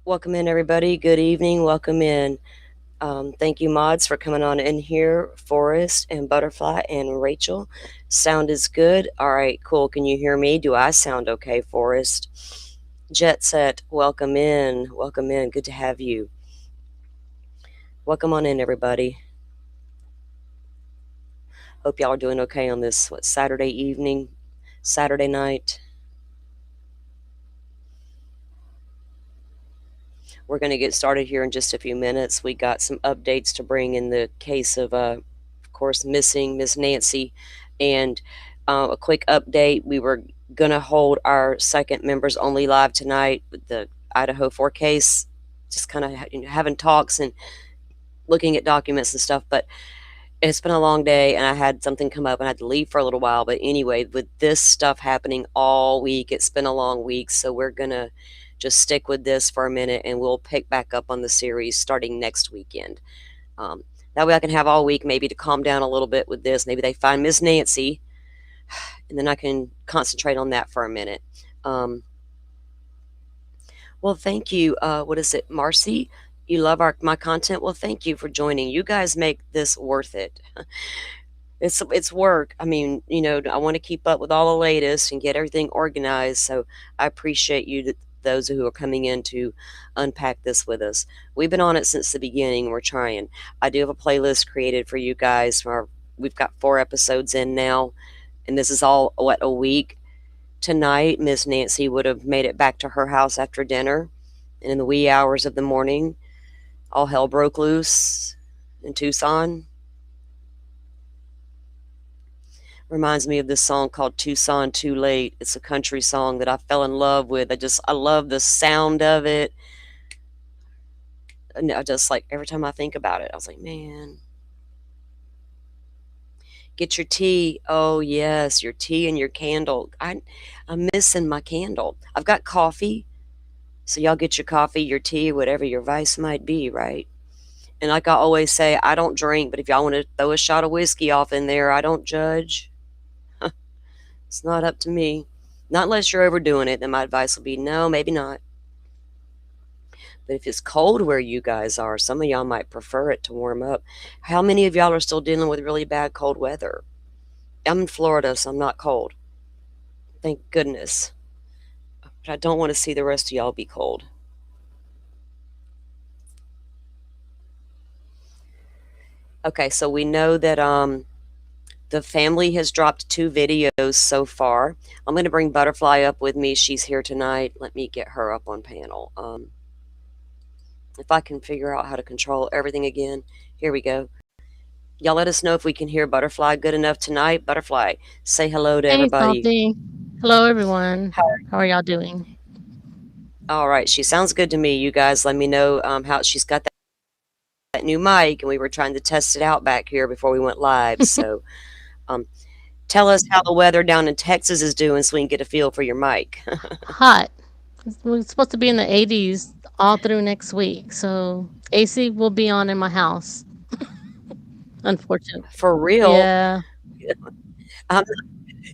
Welcome in, everybody. Good evening. Welcome in. Thank you, mods, for coming on in here. Forrest and Butterfly and Rachel. Sound is good. All right, cool. Can you hear me? Do I sound okay, Forrest? Jet Set, welcome in. Welcome in. Good to have you. Welcome on in, everybody. Hope y'all are doing okay on this, Saturday evening, Saturday night. We're going to get started here in just a few minutes. We got some updates to bring in the case of course, missing Miss Nancy. And a quick update, we were going to hold our second members only live tonight with the Idaho 4 case, just kind of having talks and looking at documents and stuff. But it's been a long day, and I had something come up and I had to leave for a little while. But anyway, with this stuff happening all week, it's been a long week. So we're going to just stick with this for a minute, and we'll pick back up on the series starting next weekend. That way I can have all week maybe to calm down a little bit with this. Maybe they find Miss Nancy, and then I can concentrate on that for a minute. Well, thank you. What is it, Marcy? You love my content? Well, thank you for joining. You guys make this worth it. It's work. I mean, I want to keep up with all the latest and get everything organized. So I appreciate you, those who are coming in to unpack this with us. We've been on it since the beginning. We're trying. I do have a playlist created for you guys. We've got 4 episodes in now, and this is all a week. Tonight, Miss Nancy would have made it back to her house after dinner, and in the wee hours of the morning, all hell broke loose in Tucson. Reminds me of this song called Tucson Too Late. It's a country song that I fell in love with. I love the sound of it. And I just, like, every time I think about it, I was like, man. Get your tea. Oh, yes, your tea and your candle. I'm missing my candle. I've got coffee. So y'all get your coffee, your tea, whatever your vice might be, right? And like I always say, I don't drink, but if y'all want to throw a shot of whiskey off in there, I don't judge. It's not up to me. Not unless you're overdoing it, then my advice will be no, maybe not. But if it's cold where you guys are, some of y'all might prefer it to warm up. How many of y'all are still dealing with really bad cold weather? I'm in Florida, so I'm not cold. Thank goodness. But I don't want to see the rest of y'all be cold. Okay, so we know that the family has dropped 2 videos so far. I'm going to bring Butterfly up with me. She's here tonight. Let me get her up on panel. If I can figure out how to control everything again. Here we go. Y'all let us know if we can hear Butterfly good enough tonight. Butterfly, say hello to Hey, everybody. Salty. Hello, everyone. How How are y'all doing? All right, she sounds good to me. You guys let me know how she's got that new mic, and we were trying to test it out back here before we went live. So um, tell us how the weather down in Texas is doing so we can get a feel for your mic. Hot. We're supposed to be in the 80s all through next week. So AC will be on in my house, unfortunately. For real. Yeah. I'm,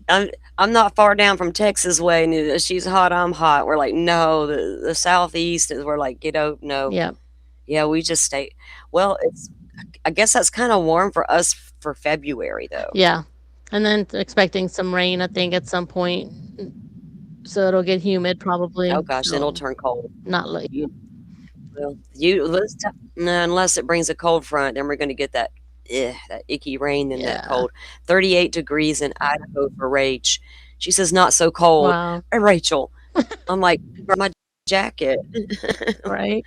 I'm, I'm not far down from Texas way, and she's hot, I'm hot. We're like, no, the southeast is, we're like, no. Yeah. Yeah, we just stay. Well, I guess that's kind of warm for us for February, though. Yeah. And then expecting some rain, I think, at some point. So it'll get humid probably. Oh gosh, then it'll So turn cold. not late. You, well, no, unless it brings a cold front, then we're going to get that icky rain and that Yeah. cold. 38 degrees in Idaho for Rach. She says not so cold. Wow. Hey, Rachel, I'm like, my jacket. Right.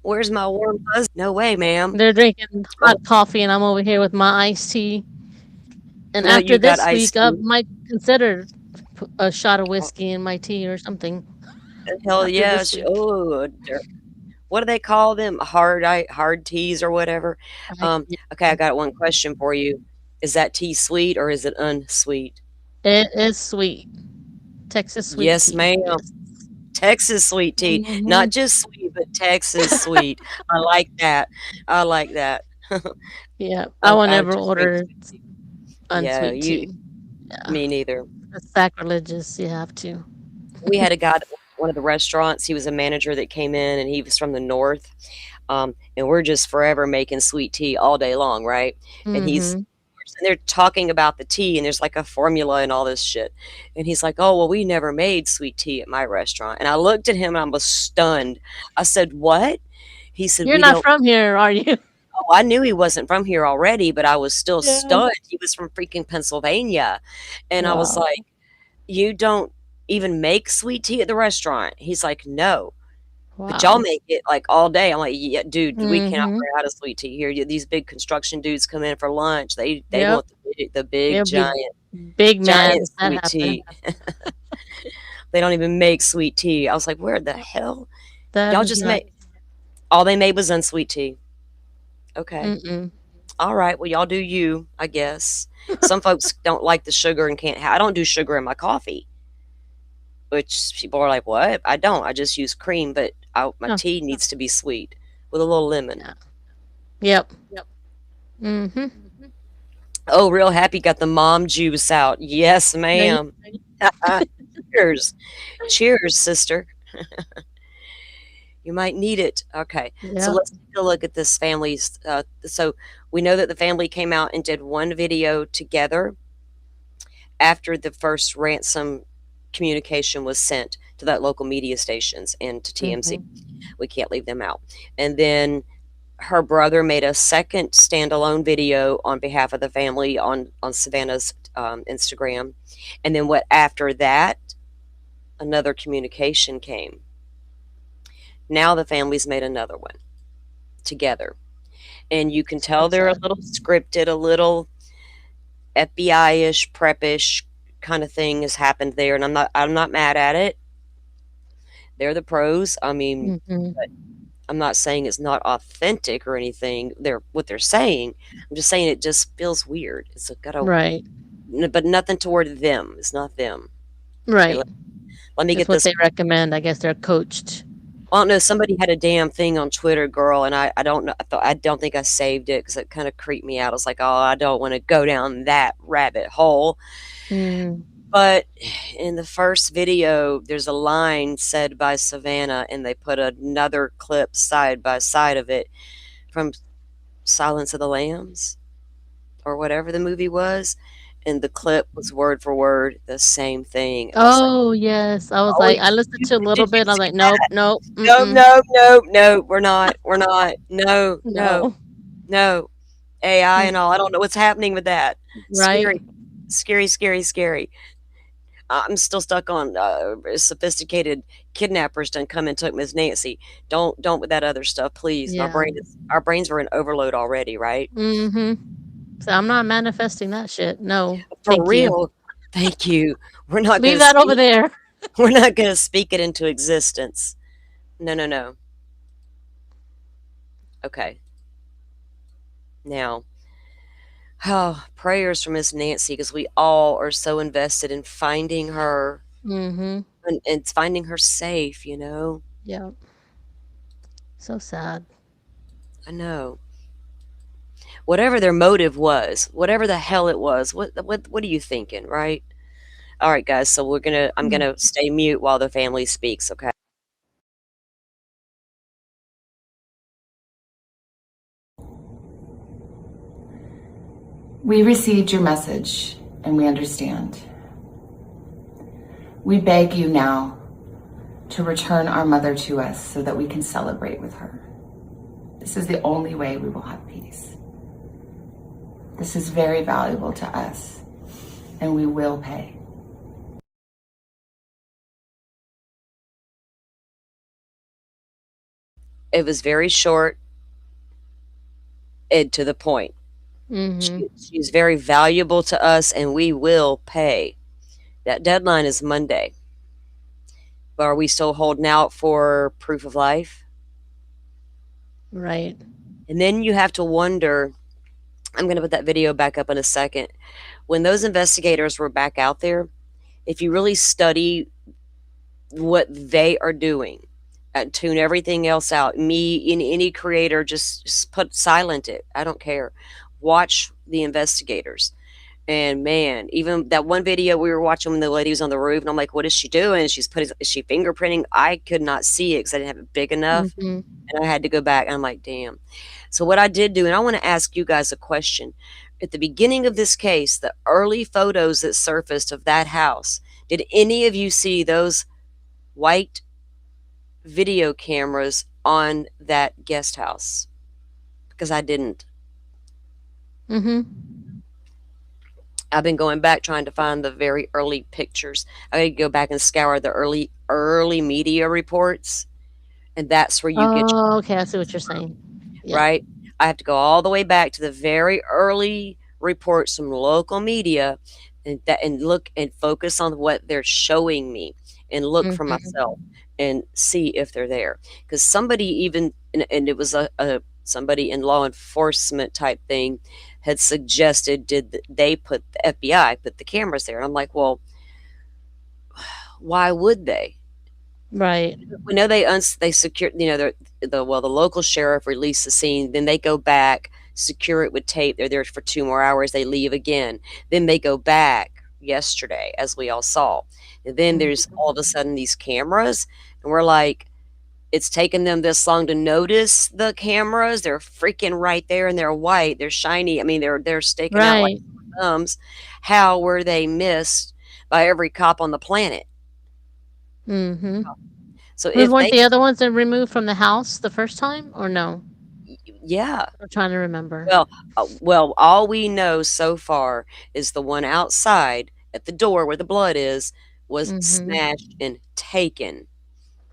Where's my warm fuzz? No way, ma'am. They're drinking Oh, hot coffee, and I'm over here with my iced tea. And no, after you got this iced week, I tea. might consider a shot of Oh, whiskey in my tea or something hell after yeah. this week. What do they call them? Hard teas or whatever. Yeah. Okay, I got one question for you. Is that tea sweet or is it unsweet? It is sweet. Texas sweet Yes, tea. ma'am. Yes. Texas sweet tea. Not Hmm. just sweet, but Texas sweet. I like that. I like that. Yeah. I will I never just drink order sweet tea. Yeah, unsweet tea. Yeah. me neither. It's sacrilegious. You have to. We had a guy that one of the restaurants. He was a manager that came in, and he was from the north. And we're just forever making sweet tea all day long, right? And he's Mhm. and they're talking about the tea, and there's like a formula and all this shit. And he's like, "Oh, well, we never made sweet tea at my restaurant." And I looked at him and I was stunned. I said, "What?" He said, You're "We not don't." from here, are you? Oh, I knew he wasn't from here already, but I was still Yeah. stunned. He was from freaking Pennsylvania. And I was Wow. like, "You don't even make sweet tea at the restaurant?" He's like, "No, but y'all Wow. make it like all day." I'm like, "Yeah, dude, we cannot Mhm. run out of sweet tea here. These big construction dudes come in for lunch. They Yep. want the big They'll be big mad giant if that sweet happened. tea." They don't even make sweet tea. I was like, "Where the hell? That Y'all is just nuts. make all they made was unsweet tea." Okay. Mm-mm. All right. Well, y'all do you, I guess. Some folks don't like the sugar and can't I don't do sugar in my coffee, which people are like, "What?" I don't. I just use cream, but my Oh, tea needs to be sweet with a little lemon. yeah. Yep. Mhm. Oh, real happy got the mom juice out. Yes, Yeah, you ma'am. Cheers. Cheers, sister. You might need it. Okay. So yep. let's take a look at this family's. So we know that the family came out and did one video together after the first ransom communication was sent to that local media stations and to TMC. Mhm. We can't leave them out. And then her brother made a second standalone video on behalf of the family on Savannah's Instagram. And then what after that, another communication came. Now the family's made another one together. And you can So tell they're a sad. little scripted, a little FBI-ish, prep-ish kind of thing has happened there. And I'm not mad at it. They're the pros. I mean, Mhm. but I'm not saying it's not authentic or anything. They're what they're saying. I'm just saying it just feels weird. It's got a Right. but nothing toward them. It's not them. Okay, Right. let me Just get what this. they recommend. I guess they're coached. I don't know. Somebody had a damn thing on Twitter, girl, and I don't know. I don't think I saved it because it kind of creeped me out. I was like, oh, I don't want to go down that rabbit hole. Mhm. But in the first video, there's a line said by Savannah, and they put another clip side by side of it from Silence of the Lambs or whatever the movie was. And the clip was word for word the same thing. And I was like, Oh, yes. I was oh, like I listened to a little did you bit. I was see like, "Nope, that? nope, No, mm-mm, no, no, no, we're not. We're not. No, no, no." no. AI Mm, and all. I don't know what's happening with that. right? Scary, scary, scary, scary. I'm still stuck on sophisticated kidnappers done come and took Miss Nancy. Don't with that other stuff, please. Yeah. Our brains were in overload already, right? Mhm. So I'm not manifesting that shit. No, For thank you. real. Thank you. We're not Leave gonna that over speak. there. We're not gonna speak it into existence. No, no, no. Okay. Now, oh, prayers for Miss Nancy because we all are so invested in finding her Mhm. and finding her safe, you know? Yep. So sad. I know. Whatever their motive was, whatever the hell it was, what are you thinking, right? All right, guys, so I'm Mm. gonna stay mute while the family speaks, okay? We received your message and we understand. We beg you now to return our mother to us so that we can celebrate with her. This is the only way we will have peace. This is very valuable to us and we will pay. It was very short and to the point. Mhm. She's very valuable to us and we will pay. That deadline is Monday. But are we still holding out for proof of life? Right. And then you have to wonder, I'm going to put that video back up in a second. When those investigators were back out there, if you really study what they are doing, tune everything else out. Me, in any creator, just put silent it. I don't care. Watch the investigators And man, even that one video we were watching when the lady was on the roof, and I'm like, "What is she doing?" Is she fingerprinting? I could not see it because I didn't have it big enough, Mhm. and I had to go back. And I'm like, "Damn." So what I did do, and I want to ask you guys a question. At the beginning of this case, the early photos that surfaced of that house, did any of you see those white video cameras on that guest house? Because I didn't. Mhm. I've been going back trying to find the very early pictures. I gotta go back and scour the early media reports, and that's where you get Oh, okay, I see what you're saying. Yeah. right? I have to go all the way back to the very early reports from local media and look and focus on what they're showing me and look for myself Mhm. and see if they're there. Because somebody even and it was a somebody in law enforcement type thing had suggested they put the FBI put the cameras there. And I'm like, well, why would they? Right. We know they secure, the local sheriff released the scene, then they go back, secure it with tape. They're there for 2 more hours, they leave again. Then they go back yesterday, as we all saw. And then there's Mhm. all of a sudden these cameras, and we're like, it's taken them this long to notice the cameras. They're freaking right there and they're white. They're shiny. I mean, they're sticking out like Right. thumbs. How were they missed by every cop on the planet? Mhm. So if Weren't they the other ones that removed from the house the first time, or no? yeah. I'm trying to remember. Well, all we know so far is the one outside at the door where the blood is was Mhm. smashed and taken,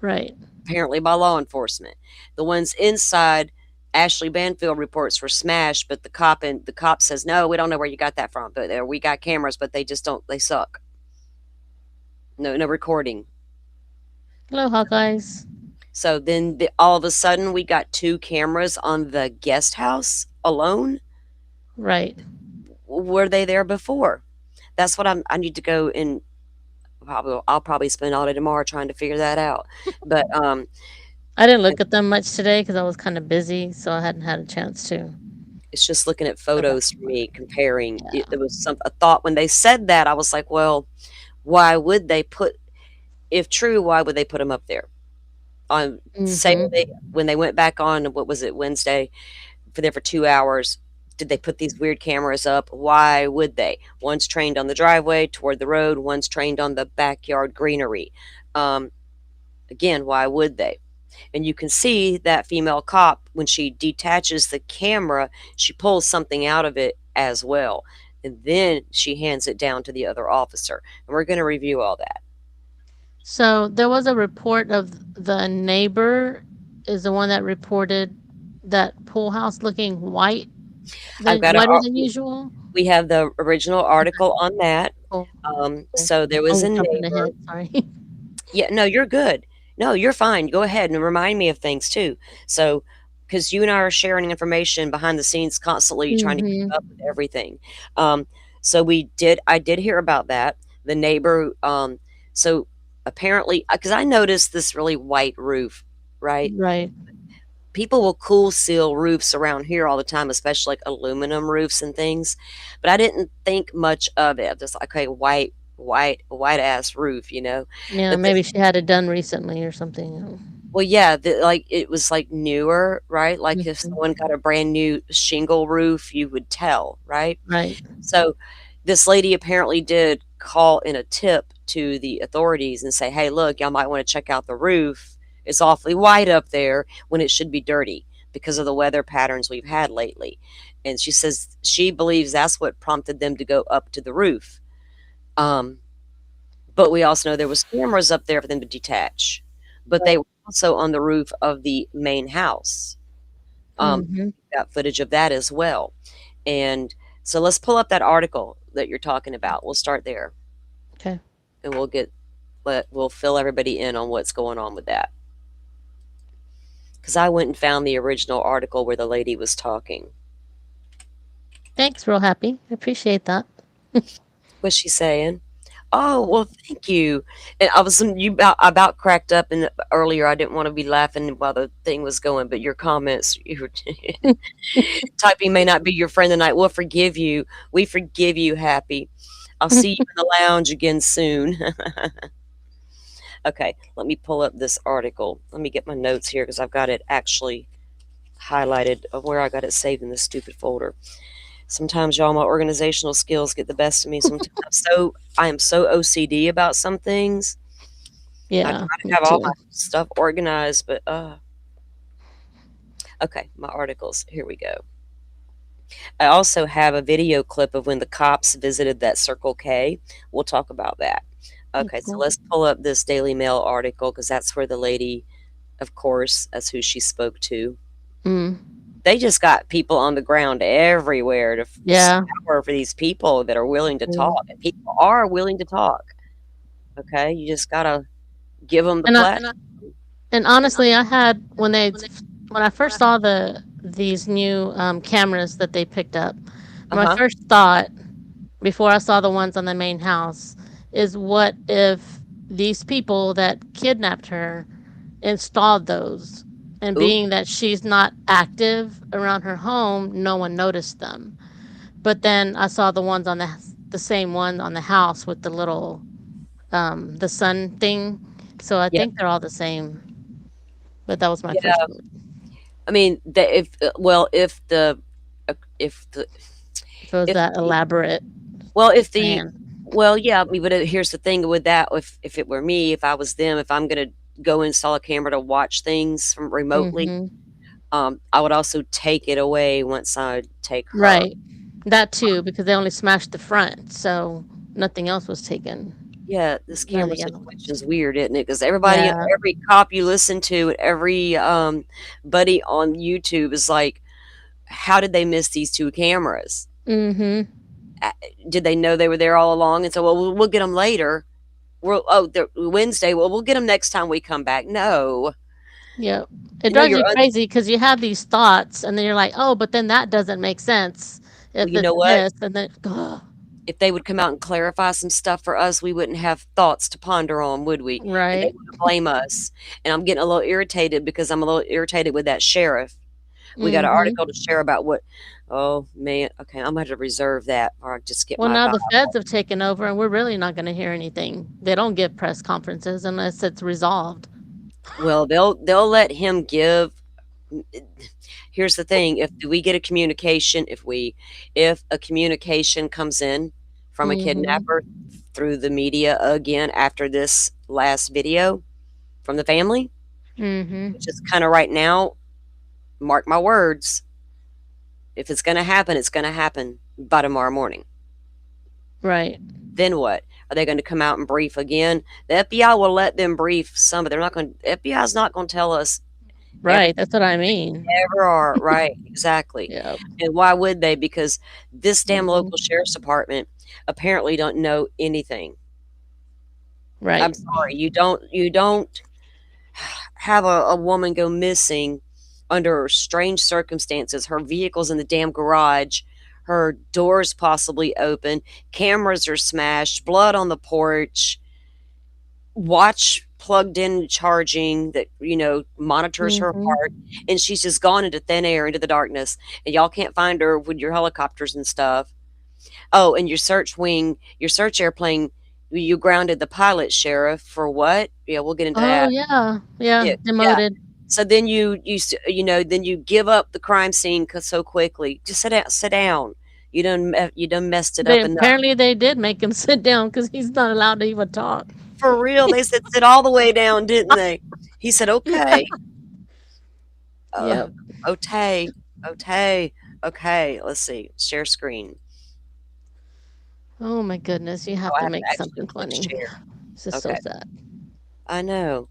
Right. apparently by law enforcement. The ones inside, Ashley Banfield reports were smashed, but the cop says, "No, we don't know where you got that from. But we got cameras, but they just don't. They suck. No recording." Hello, Hawkeyes. So then all of a sudden, we got two cameras on the guest house alone. Right. Were they there before? That's what I need to go and I'll probably spend all day tomorrow trying to figure that out. But I didn't look at them much today because I was kind of busy, so I hadn't had a chance to it's just looking at go back photos and for look. me, comparing. Yeah. There was a thought when they said that. I was like, well, why would they put? If true, why would they put them up there? On say Mhm. when they went back on what was it Wednesday for there for 2 hours. Did they put these weird cameras up? Why would they? One's trained on the driveway toward the road. One's trained on the backyard greenery. Um, Again, why would they? And you can see that female cop when she detaches the camera, she pulls something out of it as well, and then she hands it down to the other officer, and we're going to review all that. So there was a report of the neighbor is the one that reported that pool house looking I've got whiter than usual. we have the original article on that. Cool. Cool. So there was I'm a jumping neighbor. ahead. Sorry. Yeah, no, you're good. No, you're fine. Go ahead and remind me of things too. So, because you and I are sharing information behind the scenes constantly, trying to keep Mhm. up with everything. Um, so I did hear about that. The neighbor, so apparently, because I noticed this really white roof, right? Right. People will cool seal roofs around here all the time, especially like aluminum roofs and things. But I didn't think much of it. Just like, okay, white ass roof, you know. Yeah, But maybe she had it done recently or something. well, yeah, like, it was, like, newer, right? Like, if Mhm. someone got a brand new shingle roof, you would tell, right? Right. So, this lady apparently did call in a tip to the authorities and say, "Hey, look, y'all might wanna check out the roof. It's awfully white up there when it should be dirty because of the weather patterns we've had lately." And she says she believes that's what prompted them to go up to the roof. Um but we also know there was cameras up there for them to detach, but they were also on the roof of the main house. Mhm. Got footage of that as well, and so let's pull up that article that you're talking about. We'll start there, Okay. and we'll fill everybody in on what's going on with that. Because I went and found the original article where the lady was talking. Thanks, real happy. I appreciate that. What's she saying? Oh, well, thank you. And I was you about cracked up and earlier. I didn't want to be laughing while the thing was going, but your comments, you were typing may not be your friend tonight. We'll forgive you. We forgive you, Happy. I'll see you in the lounge again soon. Okay, let me pull up this article. Let me get my notes here because I've got it actually highlighted of where I got it saved in this stupid folder. Sometimes y'all, my organizational skills get the best of me. Sometimes I am so OCD about some things. I Yeah, try to me have all my too. stuff organized, but okay, my articles. Here we go. I also have a video clip of when the cops visited that Circle K. We'll talk about that. Okay, so Okay. let's pull up this Daily Mail article because that's where the lady, of course, that's who she spoke to. Mm, They just got people on the ground everywhere to yeah. scour for these people that are willing to talk. And Mm. people are willing to talk. Okay, you just gotta give them the And I platform. and honestly, I had when I first saw these new cameras that they picked up. Uh My huh. first thought before I saw the ones on the main house is what if these people that kidnapped her installed those, and Ooh, being that she's not active around her home, no one noticed them. But then I saw the ones on the same one on the house with the little the sun thing. So I yeah, think they're all the same. But that was my first yeah. thought. I mean, if well, if the If it was if that elaborate well, if the plan. well, yeah. I mean, but here's the thing with that: if it were me, if I was them, if I'm gonna go install a camera to watch things from remotely, Mm-hmm. I would also take it away once I take her. Right. That too, because they only smashed the front, so nothing else was taken. Yeah, this None of camera the other situation ones. is weird, isn't it? Because Yeah. every cop you listen to, every buddy on YouTube is like, "How did they miss these two cameras? Mm-hmm. Uh, Did they know they were there all along?" And so, well, we'll get them later. They're Wednesday. Well, we'll get them next time we come back. No, Yep. It you know drives you're you crazy because you have these thoughts, and then you're like, oh, but then that doesn't make sense well, if you it's know what? this, and then, ugh. If they would come out and clarify some stuff for us, we wouldn't have thoughts to ponder on, would we? And they Right. wouldn't blame us. And I'm getting a little irritated because I'm a little irritated with that sheriff. We got an article Mm-hmm. to share about what oh, man, okay, I'm gonna have to reserve that or I just get Well, my now the Bible. feds have taken over, and we're really not going to hear anything. They don't give press conferences unless it's resolved. Well, they'll let him give here's the thing, if we get a communication, if a communication comes in from a kidnapper Mm-hmm. through the media again after this last video from the family, which Mm-hmm. is kinda right now, mark my words, if it's gonna happen, it's gonna happen by tomorrow morning. Right. Then what? Are they going to come out and brief again? The FBI will let them brief some, but they're not going. The FBI is not going to tell us Right. everything That's what I they mean. ever are. Right? Exactly. Yeah. And why would they? Because this damn local Mm-hmm. sheriff's department apparently don't know anything. I'm Right. sorry, you don't have a woman go missing under strange circumstances. Her vehicle's in the damn garage. Her door's possibly open. Cameras are smashed. Blood on the porch, watch plugged in charging that monitors her heart, Mm-hmm. and she's just gone into thin air, into the darkness, and y'all can't find her with your helicopters and stuff. Oh, and your search airplane, you grounded the pilot, sheriff, for what? Yeah, we'll get into Oh, that. yeah. Yeah. Yeah, yeah. Demoted. So then then you give up the crime scene so quickly. Just sit down. You done messed it They up enough. apparently they did make him sit down because he's not allowed to even talk. For real, they said sit all the way down, didn't they? He said, okay. Uh, Yep. okay, okay, okay. Let's see. Share screen. Oh my goodness, you Oh, have I to have to make actually something click funny. share. This is so Okay, sad. I know.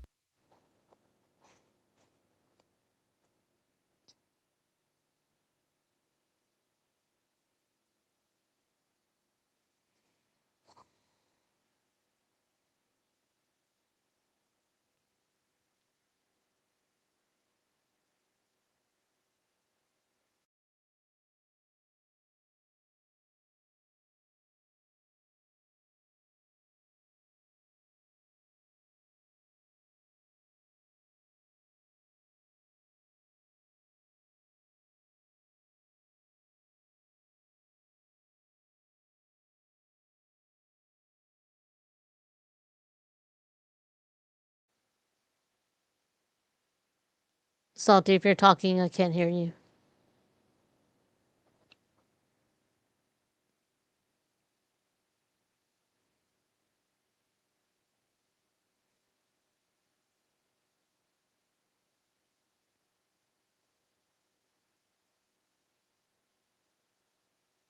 Salty, if you're talking, I can't hear you.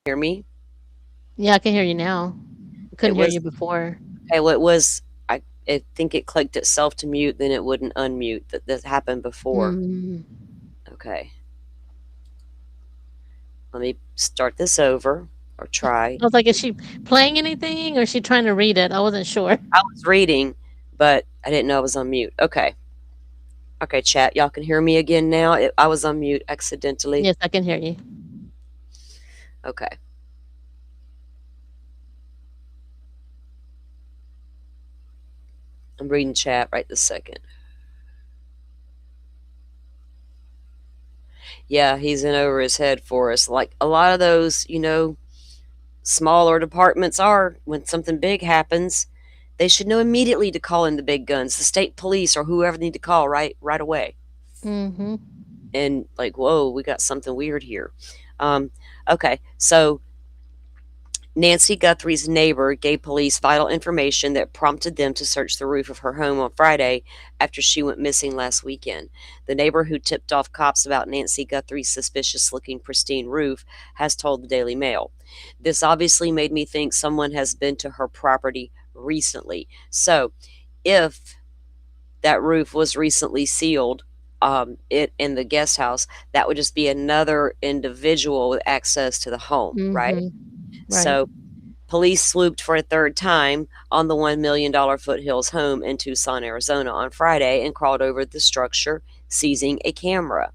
Hear me? Yeah, I can hear you now. I It couldn't hear was you before. okay. Well, it was. I think it clicked itself to mute, then it wouldn't unmute. That happened before. Mm. Okay, let me start this over or try. I was like, is she playing anything or is she trying to read it? I wasn't sure. I was reading, but I didn't know I was on mute. Okay. Okay, chat. Y'all can hear me again now. I was on mute accidentally. Yes, I can hear you. Okay. I'm reading chat right this second. Yeah, he's in over his head for us. Like a lot of those, smaller departments are when something big happens, they should know immediately to call in the big guns, the state police or whoever they need to call right away. Mm-hmm. And like, whoa, we got something weird here. Um, okay, so Nancy Guthrie's neighbor gave police vital information that prompted them to search the roof of her home on Friday after she went missing last weekend. The neighbor who tipped off cops about Nancy Guthrie's suspicious looking pristine roof has told the Daily Mail. This obviously made me think someone has been to her property recently. So, if that roof was recently sealed, it in the guest house, that would just be another individual with access to the home, right? Mm-hmm. Right. So police swooped for a third time on the $1 million Foothills home in Tucson, Arizona on Friday and crawled over the structure, seizing a camera.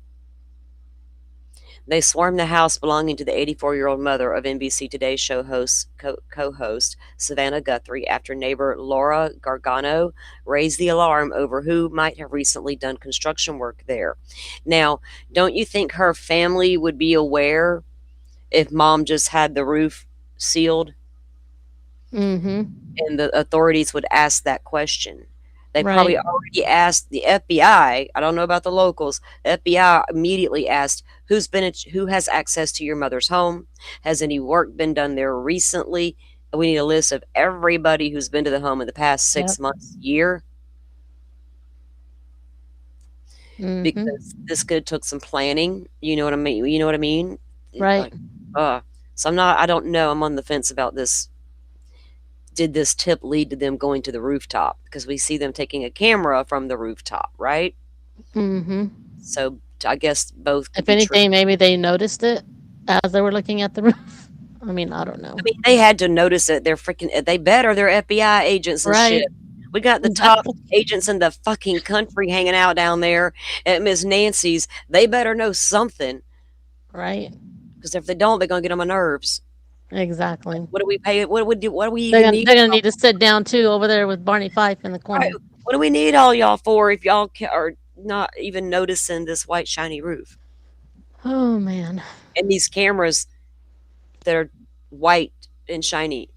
They swarmed the house belonging to the 84-year-old mother of NBC Today show host, co-host Savannah Guthrie after neighbor Laura Gargano raised the alarm over who might have recently done construction work there. Now, don't you think her family would be aware if mom just had the roof sealed? Mm-hmm. And the authorities would ask that question. They Right. probably already asked the FBI. I don't know about the locals. The FBI immediately asked who has access to your mother's home? Has any work been done there recently? We need a list of everybody who's been to the home in the past Yep. 6 months, year, because Mm-hmm. this could took some planning. You know what I mean? You know what I mean? Right. Like, so I don't know. I'm on the fence about this. Did this tip lead to them going to the rooftop? Because we see them taking a camera from the rooftop, right? Mm-hmm. So I guess both could If be true. anything, maybe they noticed it as they were looking at the roof. I mean, I don't I know. mean, they had to notice it. They're FBI agents and shit. Right. We got the top Exactly. agents in the fucking country hanging out down there at Miss Nancy's. They better know something, Right. because if they don't, they're gonna get on my nerves. Exactly. What do we pay? What do we They're even gonna need? they're gonna need to sit down too over there with Barney Fife in the Right, corner. what do we need all y'all for if y'all are not even noticing this white shiny roof Oh man. and these cameras that are white and shiny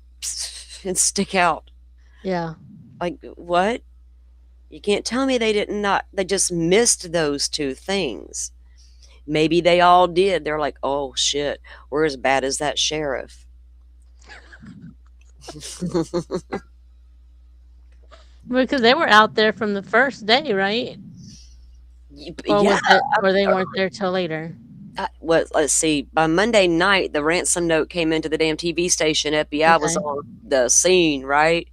and stick out? Yeah. Like, what? You can't tell me they just missed those two things. Maybe they all did. They're like, oh shit, we're as bad as that sheriff. Because they were out there from the first day, right? Or Yeah. was it or they weren't there till later? Let's see. By Monday night, the ransom note came into the damn TV station. FBI was Okay. on the scene, right?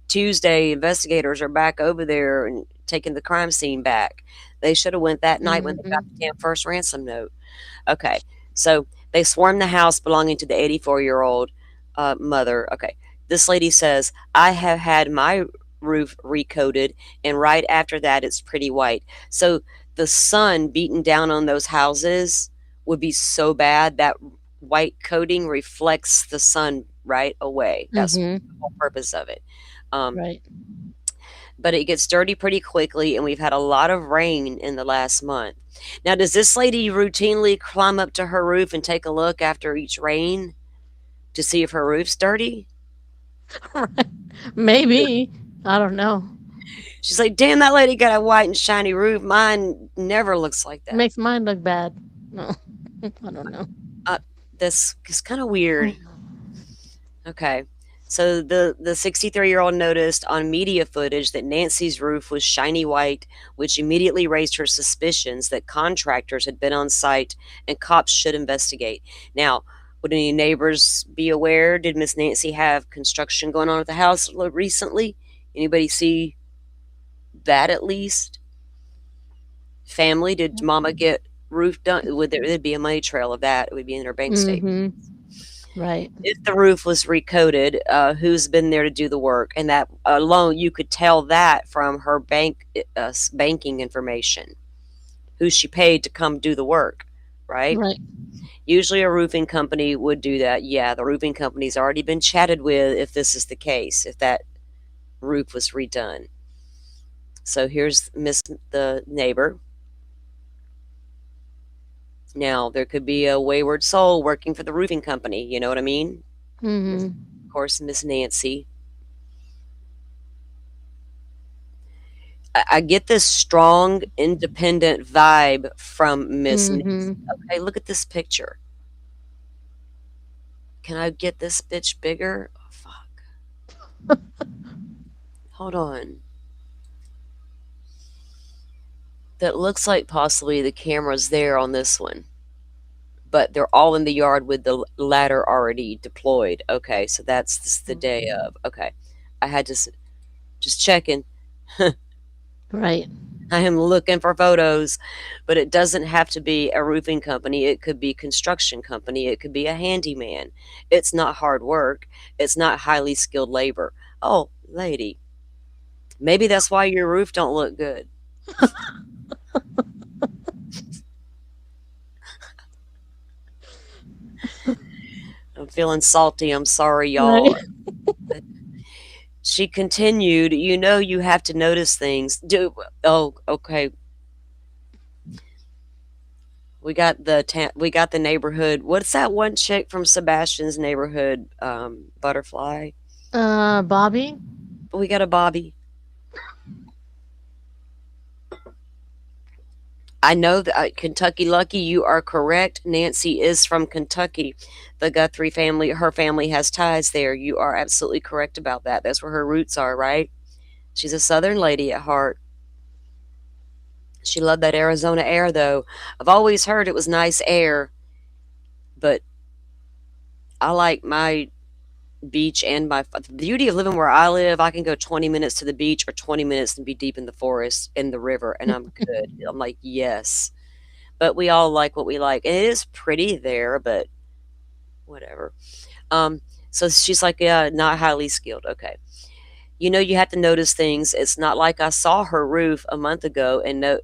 Tuesday, investigators are back over there and taking the crime scene back. They should have went that night when they got the Mhm. damn first ransom note. Okay, so they swarmed the house belonging to the 84-year-old mother. Okay, this lady says, I have had my roof recoated, and right after that, it's pretty white. So the sun beating down on those houses would be so bad that white coating reflects the sun right away. That's the Mhm. whole purpose of it. Um, Right. but it gets dirty pretty quickly, and we've had a lot of rain in the last month. Now, does this lady routinely climb up to her roof and take a look after each rain to see if her roof's dirty? Right. Maybe. I don't know. She's like, damn, that lady got a white and shiny roof. Mine never looks like that. Makes mine look bad. No, I don't know. Uh, this is kind of weird. Okay. So the 63-year-old noticed on media footage that Nancy's roof was shiny white, which immediately raised her suspicions that contractors had been on site and cops should investigate. Now, would any neighbors be aware? Did Miss Nancy have construction going on at the house recently? Anybody see that at least? Family, did Mama get roof done? Would there'd be a money trail of that? It would be in her bank statement. Mm-hmm. Right. If the roof was recoated, who's been there to do the work, and that alone you could tell that from her banking information, who she paid to come do the work, right? Right. Usually a roofing company would do that. Yeah, the roofing company's already been chatted with if this is the case, if that roof was redone. So here's Miss the neighbor. Now there could be a wayward soul working for the roofing company, you know what I mean? Mm-hmm. Of course, Miss Nancy. I get this strong, independent vibe from Miss Nancy. Mm-hmm. Okay, look at this picture. Can I get this bitch bigger? Oh, fuck. Hold on. That looks like possibly the camera's there on this one, but they're all in the yard with the ladder already deployed. Okay, so that's the day of. Okay, I had to just checking. Right. I am looking for photos, but it doesn't have to be a roofing company. It could be construction company. It could be a handyman. It's not hard work. It's not highly skilled labor. Oh, lady, maybe that's why your roof don't look good. I'm feeling salty. I'm sorry, Right. y'all. She continued, you know you have to notice things. Oh, okay. We got the neighborhood. What's that one chick from Sebastian's neighborhood? Butterfly. Bobby. We got a Bobby. I know that Kentucky Lucky, you are correct. Nancy is from Kentucky. The Guthrie family, her family has ties there. You are absolutely correct about that. That's where her roots are, right? She's a Southern lady at heart. She loved that Arizona air, though. I've always heard it was nice air, but I like my beach and the beauty of living where I live. I can go 20 minutes to the beach or 20 minutes and be deep in the forest, in the river, and I'm good. I'm like, yes. But we all like what we like. And it is pretty there, but whatever. Um, so she's like, yeah, not highly skilled. Okay. You know, you have to notice things. It's not like I saw her roof a month ago and no,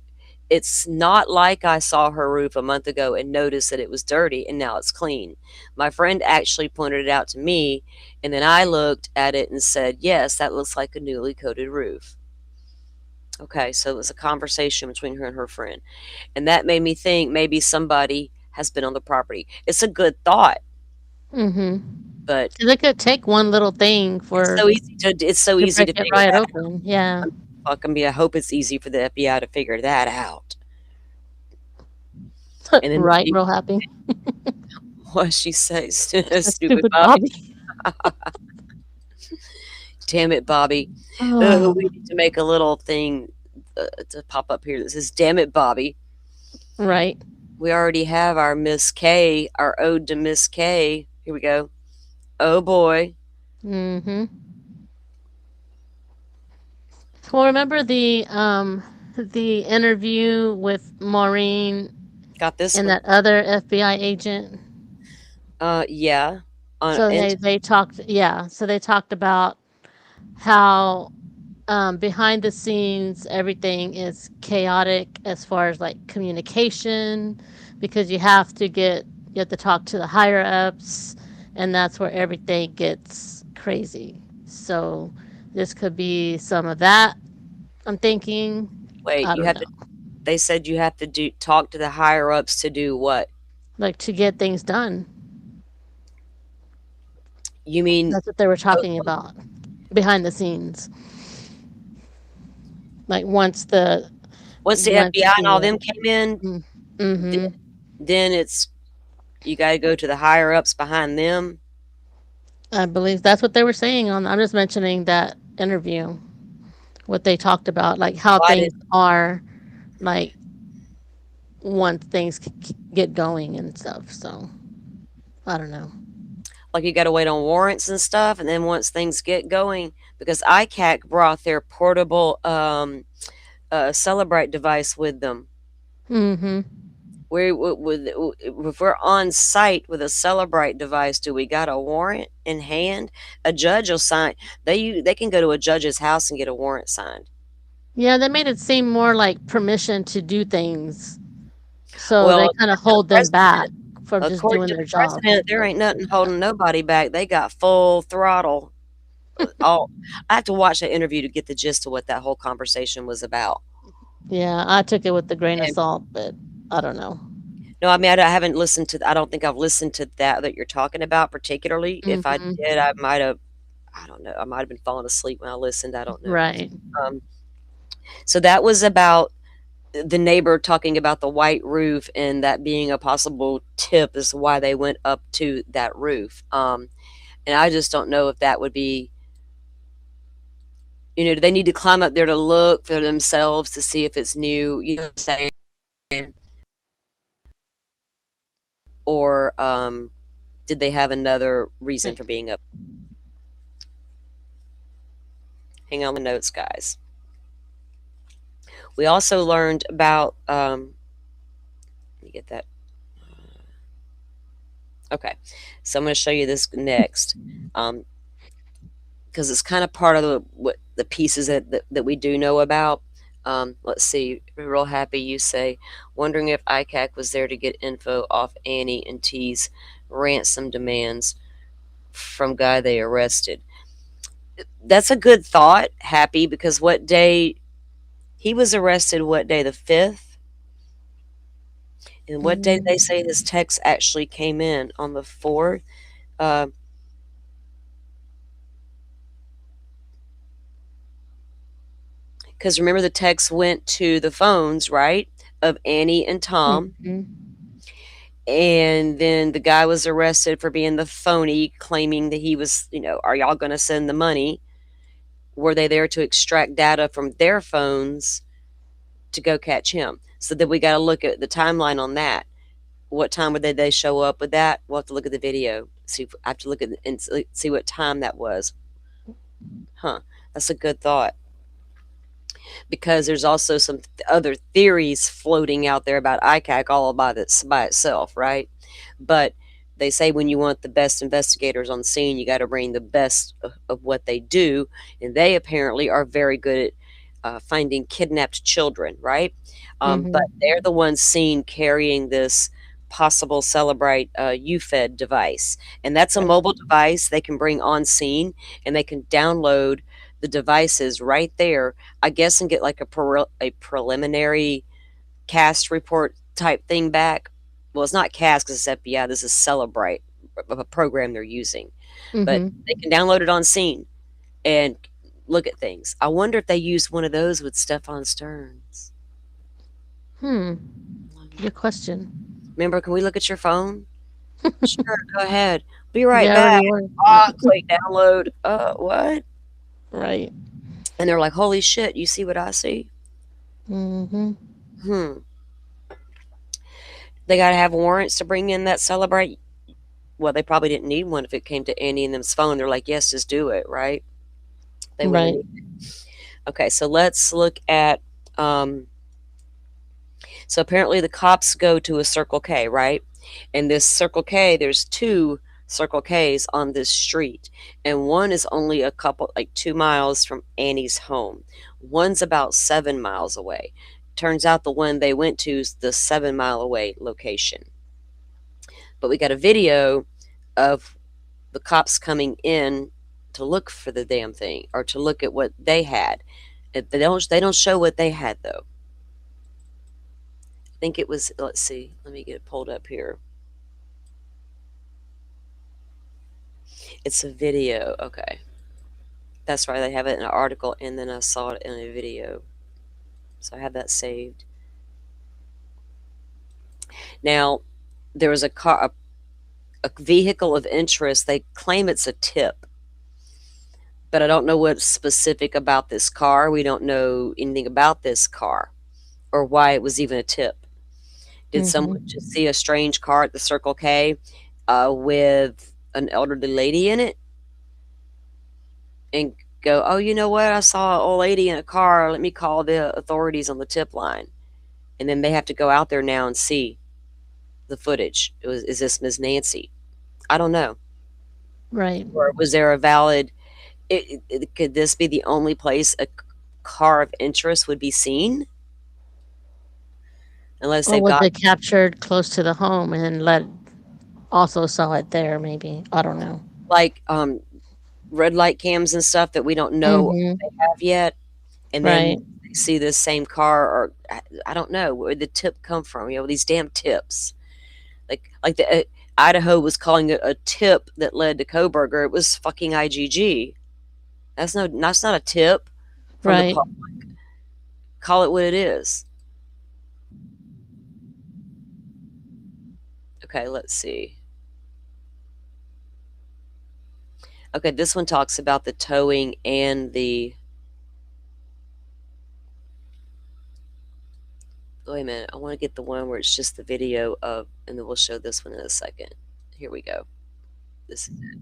it's not like I saw her roof a month ago and noticed that it was dirty and now it's clean. My friend actually pointed it out to me, and then I looked at it and said, yes, that looks like a newly coated roof. Okay, so it was a conversation between her and her friend. And that made me think maybe somebody has been on the property. It's a good thought, Mm-hmm. but They could take one little thing it's so to easy break to it figure right that open. Yeah. out. Fuck, I mean, I hope it's easy for the FBI to figure that out. And then Right. Real happy. what she says, stupid Stupid Bobby. Bobby. Damn it, Bobby. Oh, We need to make a little thing to pop up here that says, damn it, Bobby. right. We already have our Miss K, our ode to Miss K. Here we go. Oh boy. Mm-hmm. Well, remember the interview with Maureen Got this and one. that other FBI agent? Yeah. So And they talked, yeah. So they talked about how behind the scenes everything is chaotic as far as like communication, because you have to talk to the higher ups, and that's where everything gets crazy. So this could be some of that. I'm thinking. wait, I you don't have know. to, they said you have to talk to the higher ups to do what? Like to get things done. You mean, That's what they were oh, talking about behind the scenes. Like once the Once the once FBI and all the them came in, mm, then, mhm. then it's you got to go to the higher ups behind them. I believe that's what they were saying on. I'm just mentioning that interview, what they talked about, like how Why did things are, like once things get going and stuff. So I don't know. like you got to wait on warrants and stuff, and then once things get going, because ICAC brought their portable Celebrate device with them. Mhm. If we're on site with a Celebrate device, do we got a warrant in hand? A judge will sign. They can go to a judge's house and get a warrant signed. Yeah, they made it seem more like permission to do things, so Well, they kind of hold them back from just according doing to the their job president, there ain't nothing holding nobody back. They got full throttle. All I have to watch that interview to get the gist of what that whole conversation was about. Yeah, I took it with a grain of And salt, but I don't know. no, I mean I haven't listened to. I don't think I've listened to that you're talking about particularly. If I Mhm. did, I might have. I don't know. I might have been falling asleep when I listened. I don't know. Right. Um, so that was about the neighbor talking about the white roof and that being a possible tip as to why they went up to that roof. And I just don't know if that would be, do they need to climb up there to look for themselves to see if it's new, what I'm saying? Or did they have another reason for being up? Hang on the notes, guys. We also learned about, let me get that. Okay. So I'm going to show you this next. Because it's kind of part of the pieces that we do know about. Let's see. Real happy you say, wondering if ICAC was there to get info off Annie and T's ransom demands from guy they arrested. That's a good thought, Happy, because what day he was arrested? What day? The 5th. And what day they Mm. say his text actually came in on the 4th? Because remember the text went to the phones, right, of Annie and Tom. Mhm. And then the guy was arrested for being the phony, claiming that he was, are y'all going to send the money? Were they there to extract data from their phones to go catch him? So then we got to look at the timeline on that. What time would they show up with that? We'll have to look at the video. See, I have to look at and see what time that was. Huh? That's a good thought, because there's also some other theories floating out there about ICAC all by itself, right? But they say when you want the best investigators on scene, you got to bring the best of what they do, and they apparently are very good at finding kidnapped children, right? But Mhm. they're the ones seen carrying this possible Celebrate UFED device, and that's a Right. mobile device they can bring on scene, and they can download the devices right there, I guess, and get like a preliminary cast report type thing back. Well, it's not cast because it's FBI. This is Celebrate, a program they're using, but Mhm. they can download it on scene and look at things. I wonder if they used one of those with Stefan Stearns. Hmm. Good question. Remember, can we look at your phone? Sure, go ahead. Be right Yeah, I back. already were. Click download. What? Right. And they're like, holy shit, you see what I see? Mhm. Hmm. They got to have warrants to bring in that Celebrate. Well, they probably didn't need one if it came to Annie and them's phone. They're like, yes, just do it, right? They wouldn't Right. have needed. Okay, so let's look at. Um, so apparently the cops go to a Circle K, right? And this Circle K, there's two Circle Ks on this street, and one is only a couple, like 2 miles from Annie's home. One's about 7 miles away. Turns out the one they went to is the 7 mile away location. But we got a video of the cops coming in to look for the damn thing or to look at what they had. They don't show what they had though. I think it was, let's see, let me get it pulled up here. It's a video. Okay. That's right. They have it in an article and then I saw it in a video. So I have that saved. Now, there was a vehicle of interest. They claim it's a tip, but I don't know what's specific about this car. We don't know anything about this car or why it was even a tip. Did someone just Mm-hmm. see a strange car at the Circle K with an elderly lady in it and go, oh, you know what? I saw an old lady in a car. Let me call the authorities on the tip line. And then they have to go out there now and see the footage. Is this Ms. Nancy? I don't know. Right. Or was there a valid, could this be the only place a car of interest would be seen? Unless Or they've was got it captured close to the home and also saw it there? Maybe, I don't know. like red light cams and stuff that we don't know Mm-hmm. they have yet. And then Right. they see this same car, or I don't know where the tip come from. These damn tips. Like the Idaho was calling it a tip that led to Coburger. It was fucking IGG. That's not a tip from the Right. public. Call it what it is. Okay, let's see. Okay, this one talks about the towing and the. Wait a minute. I want to get the one where it's just the video of, and then we'll show this one in a second. Here we go. This is it.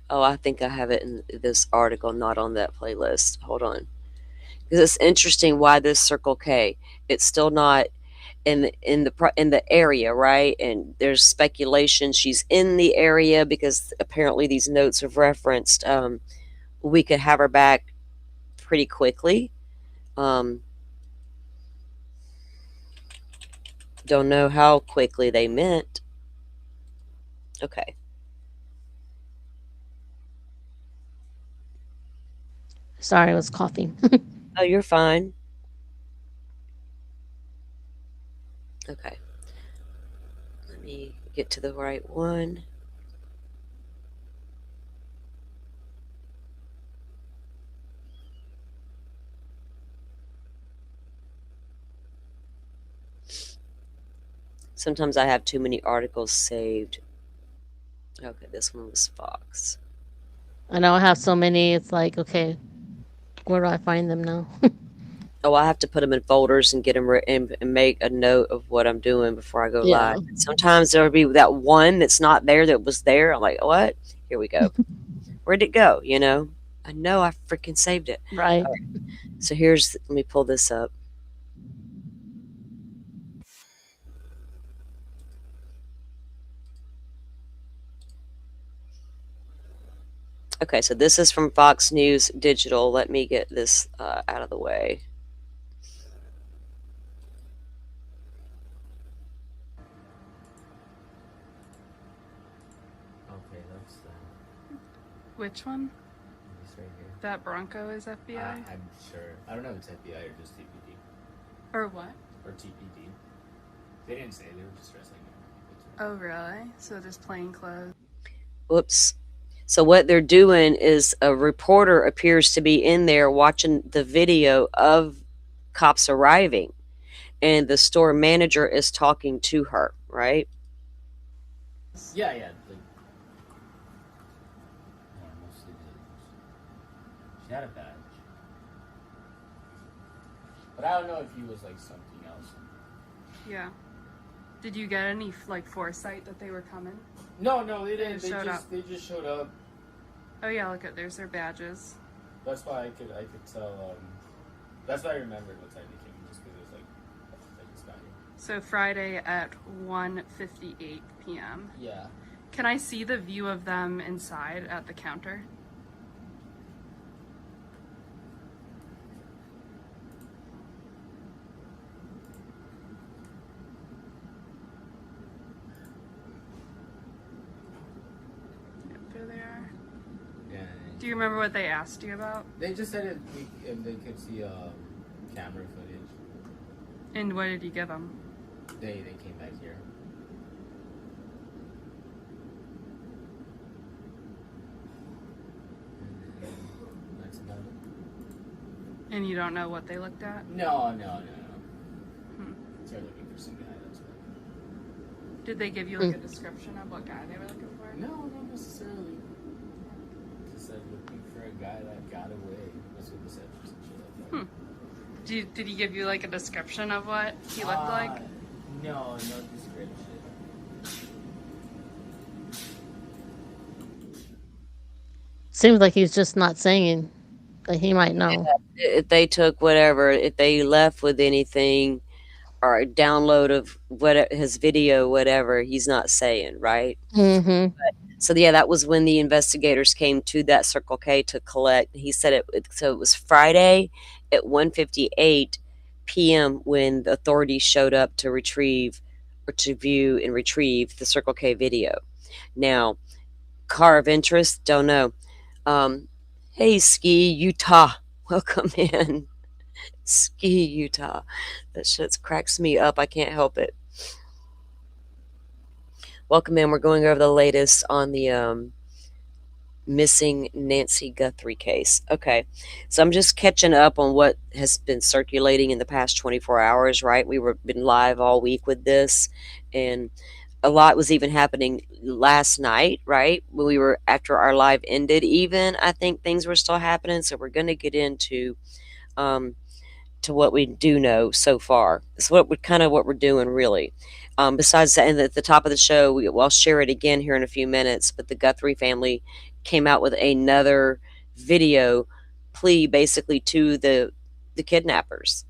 Oh, I think I have it in this article, not on that playlist. Hold on. Because it's interesting why this Circle K. It's still not in the area, right? And there's speculation she's in the area because apparently these notes have referenced we could have her back pretty quickly. Um, don't know how quickly they meant. Okay. Sorry, I was coughing. Oh, you're fine. Okay. Let me get to the right one. Sometimes I have too many articles saved. Okay, this one was Fox. I know I have so many. It's like, okay, where do I find them now? Oh, I have to put them in folders and get them and make a note of what I'm doing before I go Yeah. live. And sometimes there'll be that one that's not there that was there. I'm like, what? Here we go. Where'd it go? I know I freaking saved it. Right. All right. So let me pull this up. Okay, so this is from Fox News Digital. Let me get this out of the way. Okay, that's Which one? this right here. That Bronco is FBI? I'm sure. I don't know if it's FBI or just TPD. Or what? Or TPD. They didn't say, they were just dressed like Oh, really? So just plain clothes. Whoops. So what they're doing is a reporter appears to be in there watching the video of cops arriving, and the store manager is talking to her, right? Yeah, like. Yeah, mostly she had a badge. But I don't know if he was like something else. Yeah. Did you get any foresight that they were coming? No, they didn't. They showed up. They just showed up. Oh yeah, look at there's their badges. That's why I could tell. That's why I remembered what time they came, just because it was like this guy. So Friday at 1:58 p.m. Yeah. Can I see the view of them inside at the counter? Yep, there they are. Yeah. Do you remember what they asked you about? They just said if they could see camera footage. And what did you give them? They came back here. And you don't know what they looked at? No. Hmm. They're looking for some guy. That's what. Did they give you like a description of what guy they were looking for? No, not necessarily. Just said looking for a guy that got away. That's what they said. Or some shit like that. Did he give you like a description of what he looked like? No description. Seems like he's just not saying that he might know. If they took whatever, if they left with anything or a download of what his video, whatever, he's not saying, right? Mm-hmm. So yeah, that was when the investigators came to that Circle K to collect. He said so it was Friday at 1:58 p.m. when the authorities showed up to retrieve or to view and retrieve the Circle K video. Now, car of interest, don't know. Hey, Ski, Utah, welcome in. Ski, Utah. That shit cracks me up. I can't help it. Welcome in. We're going over the latest on the missing Nancy Guthrie case. Okay, so I'm just catching up on what has been circulating in the past 24 hours, right? Been live all week with this, and a lot was even happening last night, right? When we were, after our live ended, even, I think things were still happening. So we're going to get into to what we do know so far. It's what we're doing, really. Besides that, and at the top of the show, I'll share it again here in a few minutes, but the Guthrie family came out with another video plea, basically, to the kidnappers.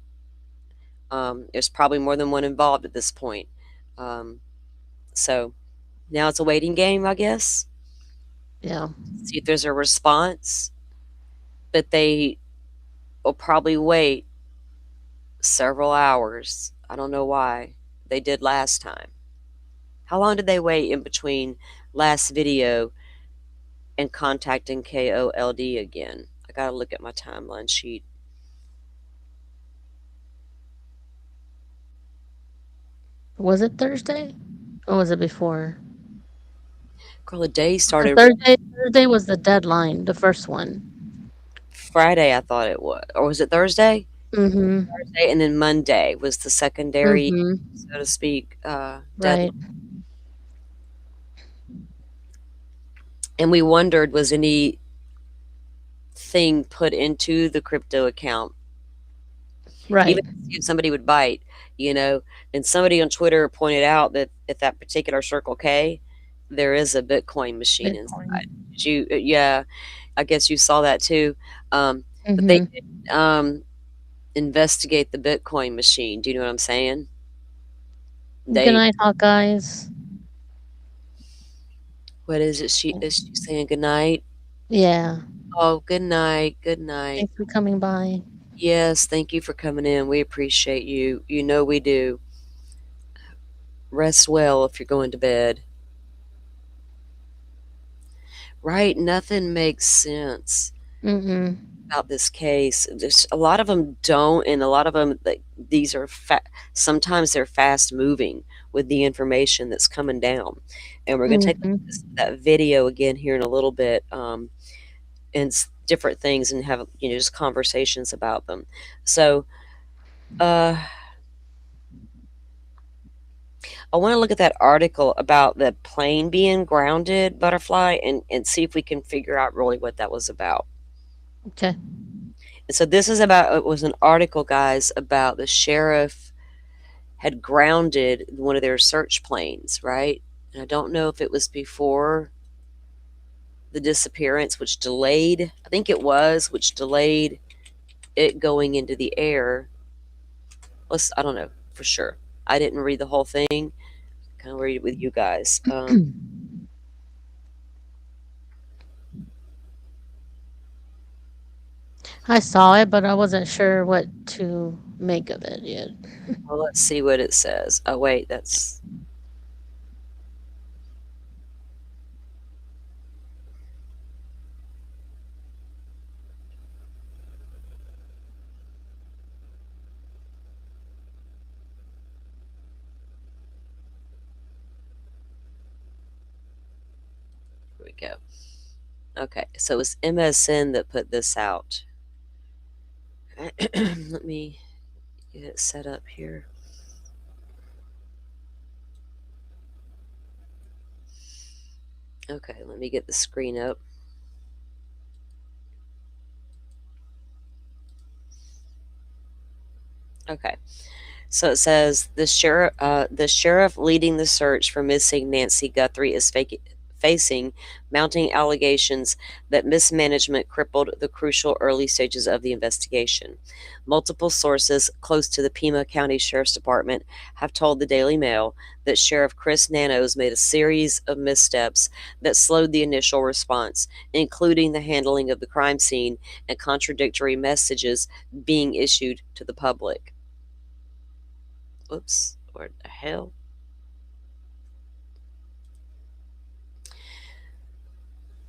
There's probably more than one involved at this point. So now it's a waiting game, I guess. Yeah. See if there's a response. But they will probably wait several hours. I don't know why. They did last time. How long did they wait in between last video and contacting KOLD again? I gotta look at my timeline sheet. Was it Thursday? Or was it before? Girl, the day The started Thursday was the deadline, the first one. Friday, I thought it was. Or was it Thursday? Mm-hmm. Thursday, and then Monday was the secondary, Mm-hmm. so to speak, deadline. Right. And we wondered, was anything put into the crypto account? Right. Even to see if somebody would bite, you know? And somebody on Twitter pointed out that at that particular Circle K, there is a Bitcoin machine inside. Bitcoin. Yeah, I guess you saw that too. But they Mm-hmm. did investigate the Bitcoin machine. Do you know what I'm saying? Good night, Hawkeyes. What is it? Is she saying good night? Yeah. Oh, good night. Good night. Thanks for coming by. Yes, thank you for coming in. We appreciate you. You know we do. Rest well if you're going to bed. Right? Nothing makes sense Mm-mm. about this case. There's a lot of them don't, and a lot of them, these are sometimes they're fast moving with the information that's coming down. And we're going to take Mm-hmm. that video again here in a little bit, and different things, and have just conversations about them. So I want to look at that article about the plane being grounded, Butterfly, and see if we can figure out really what that was about. Okay. And so this is about, it was an article, guys, about the sheriff had grounded one of their search planes, right? And I don't know if it was before the disappearance, which delayed, I think it was, which delayed it going into the air. I don't know for sure. I didn't read the whole thing. Kind of read it with you guys. I saw it, but I wasn't sure what to make of it yet. Well, let's see what it says. Oh, wait, that's... Here we go. Okay, so it's MSN that put this out. Let me get it set up here. Okay, let me get the screen up. Okay. So it says the sheriff leading the search for missing Nancy Guthrie is facing mounting allegations that mismanagement crippled the crucial early stages of the investigation. Multiple sources close to the Pima County Sheriff's Department have told the Daily Mail that Sheriff Chris Nanos made a series of missteps that slowed the initial response, including the handling of the crime scene and contradictory messages being issued to the public. Whoops, where the hell?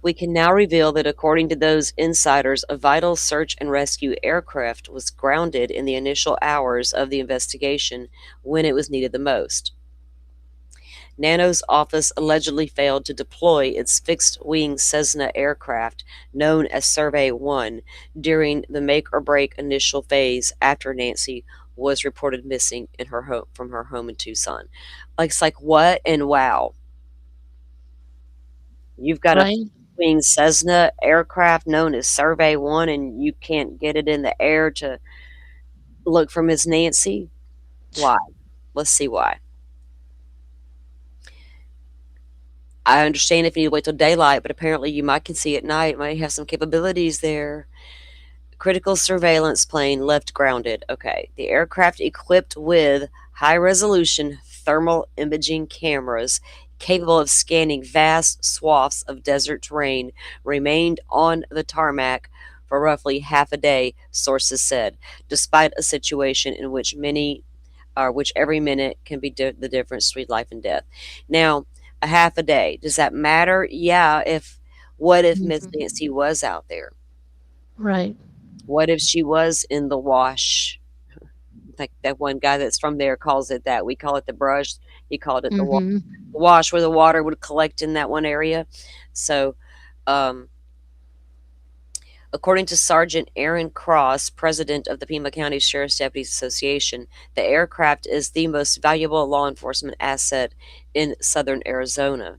We can now reveal that according to those insiders, a vital search and rescue aircraft was grounded in the initial hours of the investigation when it was needed the most. Nano's office allegedly failed to deploy its fixed-wing Cessna aircraft, known as Survey 1, during the make-or-break initial phase after Nancy was reported missing in her home from her home in Tucson. Like, it's like, what and wow. You've got a Right? wing Cessna aircraft known as Survey 1 and you can't get it in the air to look for Miss Nancy? Why? Let's see why. I understand if you need to wait till daylight, but apparently you might can see at night, might have some capabilities there. Critical surveillance plane left grounded. Okay. The aircraft equipped with high resolution thermal imaging cameras capable of scanning vast swaths of desert terrain remained on the tarmac for roughly half a day, sources said, despite a situation in which which every minute can be the difference between life and death. Now, a half a day, does that matter? Yeah. What if Miss Mhm. Nancy was out there? Right. What if she was in the wash? Like that one guy that's from there calls it that. We call it the brush. He called it Mhm. the wash where the water would collect in that one area. So, um, according to Sergeant Aaron Cross, president of the Pima County Sheriff's Deputies Association, the aircraft is the most valuable law enforcement asset in southern Arizona.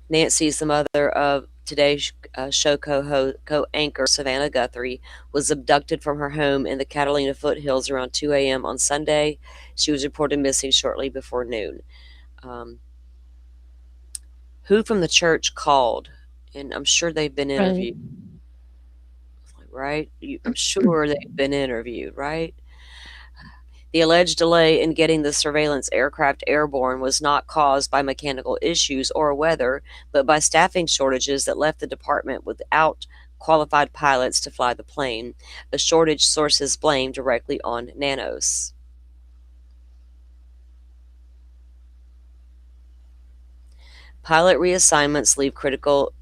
Nancy is the mother of today's show co-anchor Savannah Guthrie, was abducted from her home in the Catalina foothills around 2 a.m. on Sunday. She was reported missing shortly before noon. Um, who from the church called? And I'm sure they've been Right. interviewed, right? I'm sure they've been interviewed, right? The alleged delay in getting the surveillance aircraft airborne was not caused by mechanical issues or weather, but by staffing shortages that left the department without qualified pilots to fly the plane, a shortage sources blame directly on Nanos. Pilot reassignments leave critical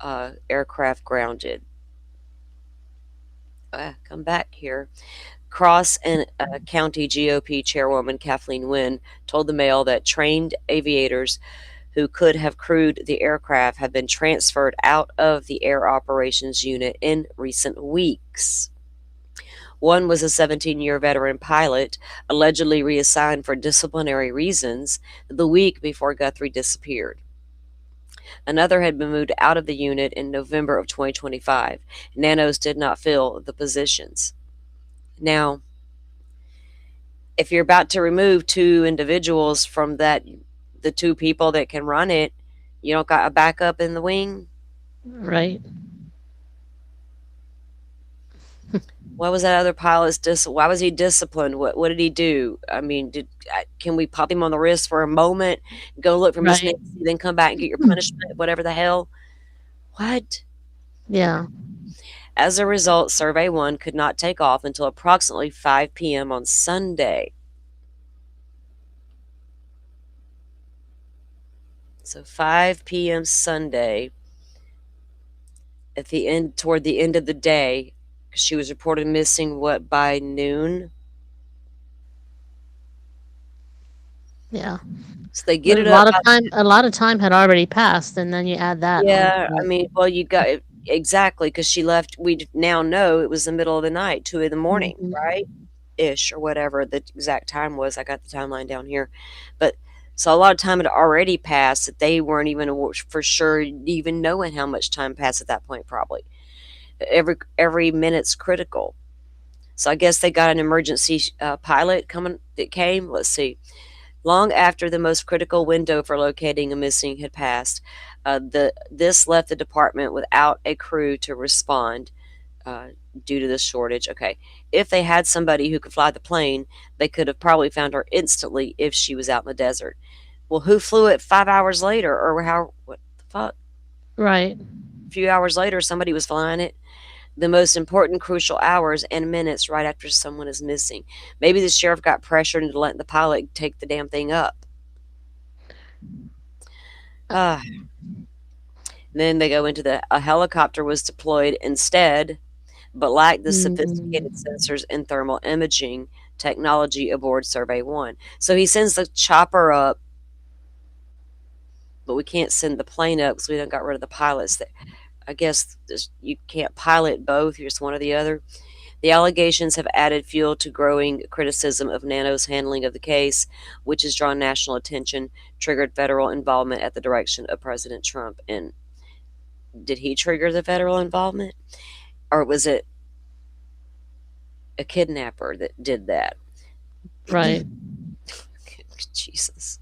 aircraft grounded. Come back here. Cross and County GOP Chairwoman Kathleen Wynne told the Mail that trained aviators who could have crewed the aircraft have been transferred out of the Air Operations Unit in recent weeks. One was a 17-year veteran pilot, allegedly reassigned for disciplinary reasons the week before Guthrie disappeared. Another had been moved out of the unit in November of 2025. Nanos did not fill the positions. Now, if you're about to remove two individuals from the two people that can run it, you don't got a backup in the wing. Right. Why was that other pilot's why was he disciplined? What did he do? I mean, can we pop him on the wrist for a moment, go look for Miss Right. Nancy, then come back and get your punishment, whatever the hell? What? Yeah. As a result, Survey 1 could not take off until approximately 5 p.m. on Sunday. So 5 p.m. Sunday, toward the end of the day, she was reported missing, what, by noon? Yeah. So they get But it up by, a lot of time had already passed, and then you add that on yeah, to I it. mean, well, you got exactly, because she left. We now know it was the middle of the night, 2 in the morning, Mhm. right? Ish or whatever the exact time was. I got the timeline down here, but so a lot of time had already passed that they weren't even for sure even knowing how much time passed at that point. Probably every minute's critical. So I guess they got an emergency pilot coming that came. Let's see. Long after the most critical window for locating a missing had passed, this left the department without a crew to respond uh, due to the shortage. Okay, if they had somebody who could fly the plane, they could have probably found her instantly if she was out in the desert. Well, who flew it 5 hours later, or how? What the fuck? Right. A few hours later, somebody was flying it. The most important, crucial hours and minutes right after someone is missing. Maybe the sheriff got pressured into letting the pilot take the damn thing up. Uh, Ah, then they go into a helicopter was deployed instead, but lacked the sophisticated mm, sensors and thermal imaging technology aboard Survey 1. So he sends the chopper up, but we can't send the plane up because we don't got rid of the pilots. I guess you can't pilot both, you're just one or the other. The allegations have added fuel to growing criticism of Nano's handling of the case, which has drawn national attention, triggered federal involvement at the direction of President Trump. And did he trigger the federal involvement? Or was it a kidnapper that did that? right. Jesus.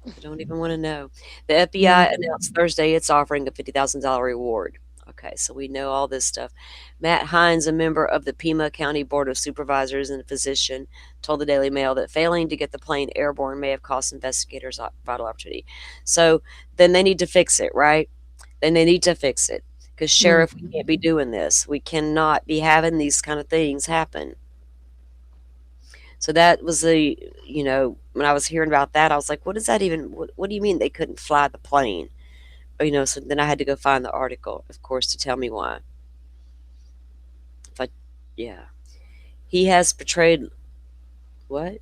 I don't even want to know. The FBI announced Thursday it's offering a $50,000 reward. Okay, so we know all this stuff. Matt Hines, a member of the Pima County Board of Supervisors and a physician, told the Daily Mail that failing to get the plane airborne may have cost investigators a vital opportunity. So then they need to fix it, right? Then they need to fix it. Because, Sheriff, we can't be Mhm. doing this. We cannot be having these kind of things happen. So that was when I was hearing about that, I was like, what does that even, what do you mean they couldn't fly the plane? So then I had to go find the article, of course, to tell me why. If I, yeah. He has portrayed, what?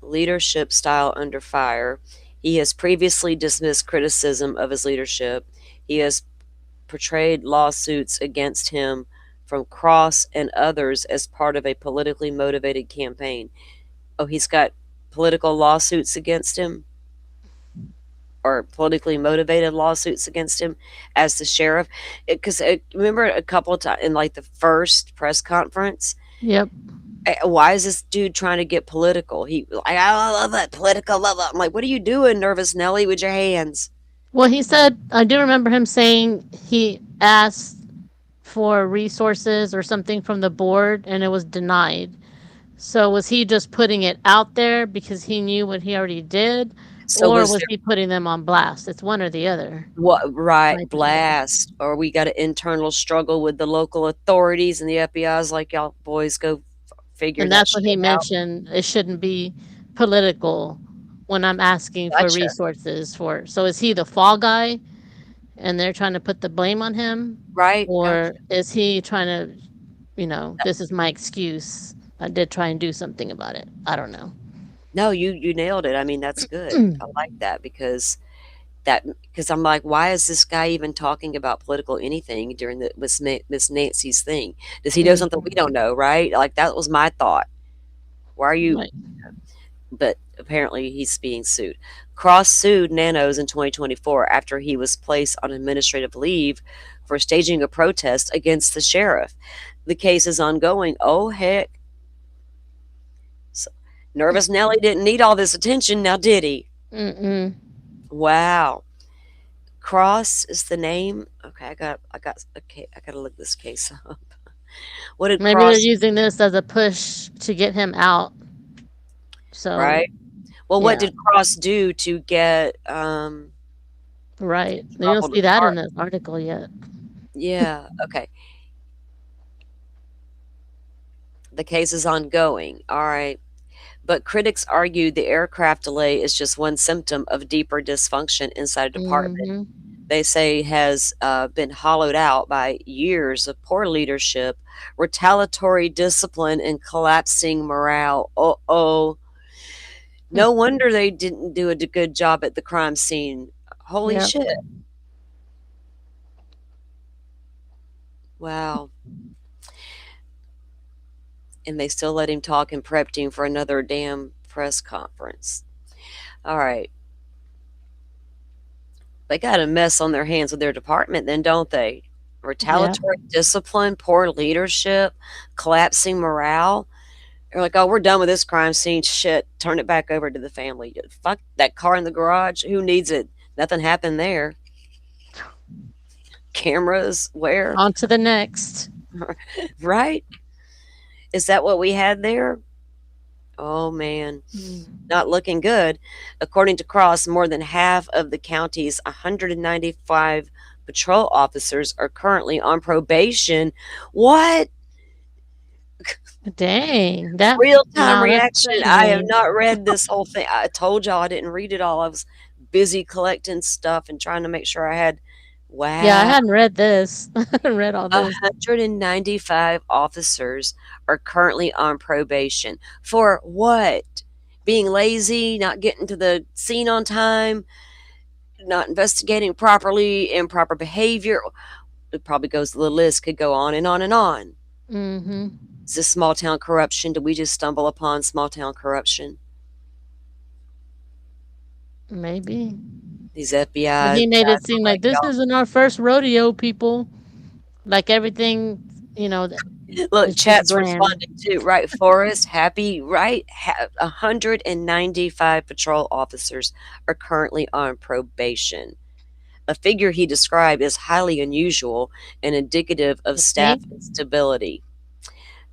Leadership style under fire. He has previously dismissed criticism of his leadership. He has portrayed lawsuits against him from Cross and others as part of a politically motivated campaign. Oh, he's got political lawsuits against him, or politically motivated lawsuits against him as the sheriff. Because remember a couple of times in like the first press conference, Yep. why is this dude trying to get political? He like, I love that political. Blah, blah. I'm like, what are you doing, Nervous Nelly, with your hands? Well, he said, I do remember him saying he asked for resources or something from the board and it was denied. So was he just putting it out there because he knew what he already did, So or was was there he putting them on blast? It's one or the other, what right my opinion. blast, or we got an internal struggle with the local authorities and the FBI's like, y'all boys go figure And that that's what he shit out. mentioned. It shouldn't be political when I'm asking for Gotcha. resources for. So is he the fall guy and they're trying to put the blame on him? Right. Gotcha. Or is he trying to, this is my excuse. I did try and do something about it. I don't know. No, you nailed it. I mean, that's good. I like that because I'm like, why is this guy even talking about political anything during the Miss Nancy's thing? Does he know something we don't Mhm. know? Right? Like that was my thought. Why are you? Right. But apparently he's being sued. Cross sued Nanos in 2024 after he was placed on administrative leave for staging a protest against the sheriff. The case is ongoing. Oh heck! So, Nervous Nelly didn't need all this attention, now did he? Mm-mm. Wow. Cross is the name. Okay, okay, I gotta look this case up. What did Maybe they're Cross, using this as a push to get him out. So, right? Well, what yeah, did Cross do to get right. You don't trouble to see that in start? this article yet. Yeah, okay. The case is ongoing. All right. But critics argue the aircraft delay is just one symptom of deeper dysfunction inside a department Mhm. they say has been hollowed out by years of poor leadership, retaliatory discipline, and collapsing morale. Oh. No wonder they didn't do a good job at the crime scene. Holy Yep. shit. Wow. And they still let him talk and prepped him for another damn press conference. All right. They got a mess on their hands with their department then, don't they? Yeah. Retaliatory discipline, poor leadership, collapsing morale. They're like, "Oh, we're done with this crime scene. Shit, turn it back over to the family. Fuck that car in the garage. Who needs it? Nothing happened there. Cameras, where? On to the next. Right? Is that what we had there? Oh, man. Mm. Not looking good. According to Cross, more than half of the county's 195 patrol officers are currently on probation. What? Dang. That Real time now that's reaction. I have crazy. not read this whole thing. I told y'all I didn't read it all. I was busy collecting stuff and trying to make sure I had. Yeah, I Wow. hadn't read this. I hadn't read all this. 195 officers are currently on probation. For what? Being lazy, not getting to the scene on time, not investigating properly, improper behavior. It probably goes, the list could go on and on and on. Mm-hmm. Is this small town corruption? Did we just stumble upon small town corruption? Maybe. These But FBI he made guys it are seem like, like this isn't our first rodeo, people. Like everything, you know, th- y'all. Look, it's just chat's grand. responding too, right? Forrest, happy, right? 195 patrol officers are currently on probation. A figure he described as highly unusual and indicative of You staff think? instability.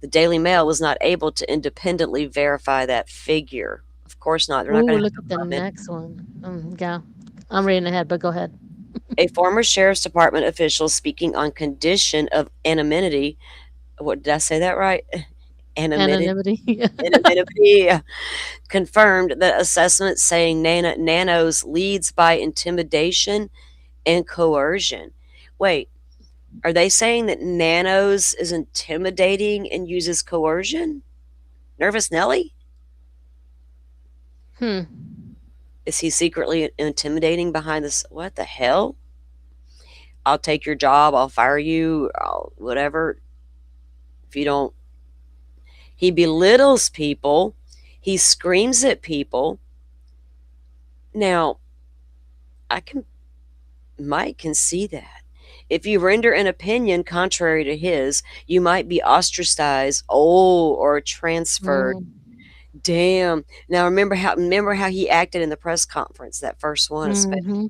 The Daily Mail was not able to independently verify that figure. Of course not. They're not Ooh, going to have look to at the come in. next one. Yeah. I'm reading ahead, but go ahead. A former sheriff's department official speaking on condition of anonymity. What did I say that right? Anonymity. Anonymity. Anonymity confirmed the assessment, saying Nanos leads by intimidation and coercion. Wait, are they saying that Nanos is intimidating and uses coercion? Nervous Nelly? Hmm. Is he secretly intimidating behind this? What the hell? I'll take your job. I'll fire you. Whatever. If you don't. He belittles people. He screams at people. Now, I can. Mike can see that. If you render an opinion contrary to his, you might be ostracized, or transferred. Mm-hmm. Damn. Now remember how he acted in the press conference, that first one, especially. Mm-hmm.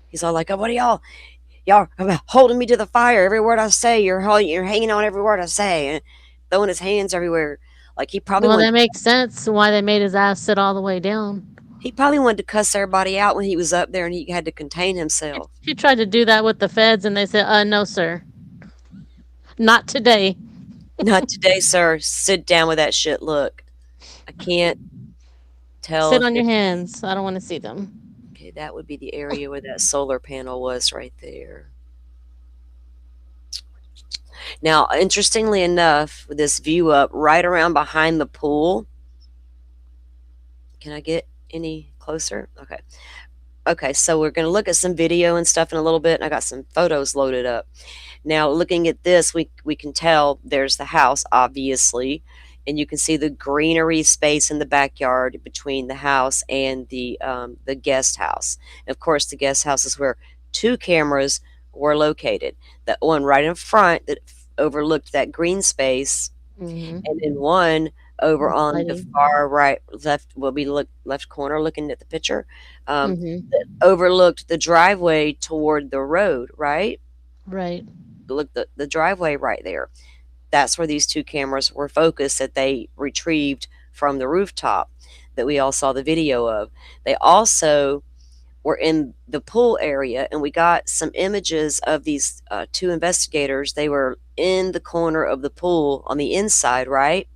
He's all like, "Oh, what are y'all holding me to the fire. Every word I say, you're hanging on every word I say," and throwing his hands everywhere. Like Well, that makes sense why they made his ass sit all the way down. he probably wanted to cuss everybody out when he was up there and he had to contain He, himself. he tried to do that with the feds, and they said, no, sir. Not today. Not today, sir. Sit down with that shit. Look, I can't tell Sit if on it. your hands. I don't want to see them. Okay, that would be the area where that solar panel was right there. Now, interestingly enough, with this view up right around behind the pool, can I get any closer? Okay. Okay, so we're going to look at some video and stuff in a little bit, and I got some photos loaded up. Now, looking at this, we can tell there's the house, obviously, and you can see the greenery space in the backyard between the house and the guest house. Of course, the guest house is where two cameras were located. The one right in front that overlooked that green space, Mm-hmm. and then one over on the Lighting. far right left will be look left corner looking at the picture, Mm-hmm. that overlooked the driveway toward the road, right? Right. Look, the driveway right there. That's where these two cameras were focused that they retrieved from the rooftop that we all saw the video of. They also were in the pool area, and we got some images of these two investigators. They were in the corner of the pool on the inside, right?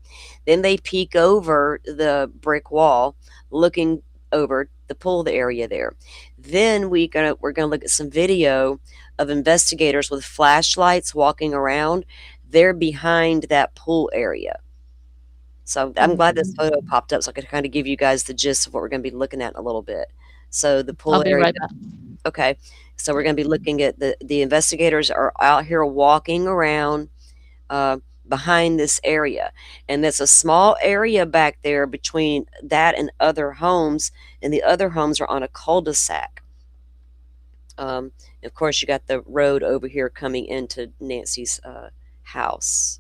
Then they peek over the brick wall, looking over the pool area there. Then we're gonna look at some video of investigators with flashlights walking around. They're behind that pool area. So I'm glad this Mm-hmm. photo popped up so I could kind of give you guys the gist of what we're going to be looking at in a little bit. So the I'll pool be area, right back. Okay. So we're Yeah. going to be looking at the investigators are out here walking around uh, behind this area, and there's a small area back there between that and other homes, and the other homes are on a cul-de-sac. Um, of course, you got the road over here coming into Nancy's house.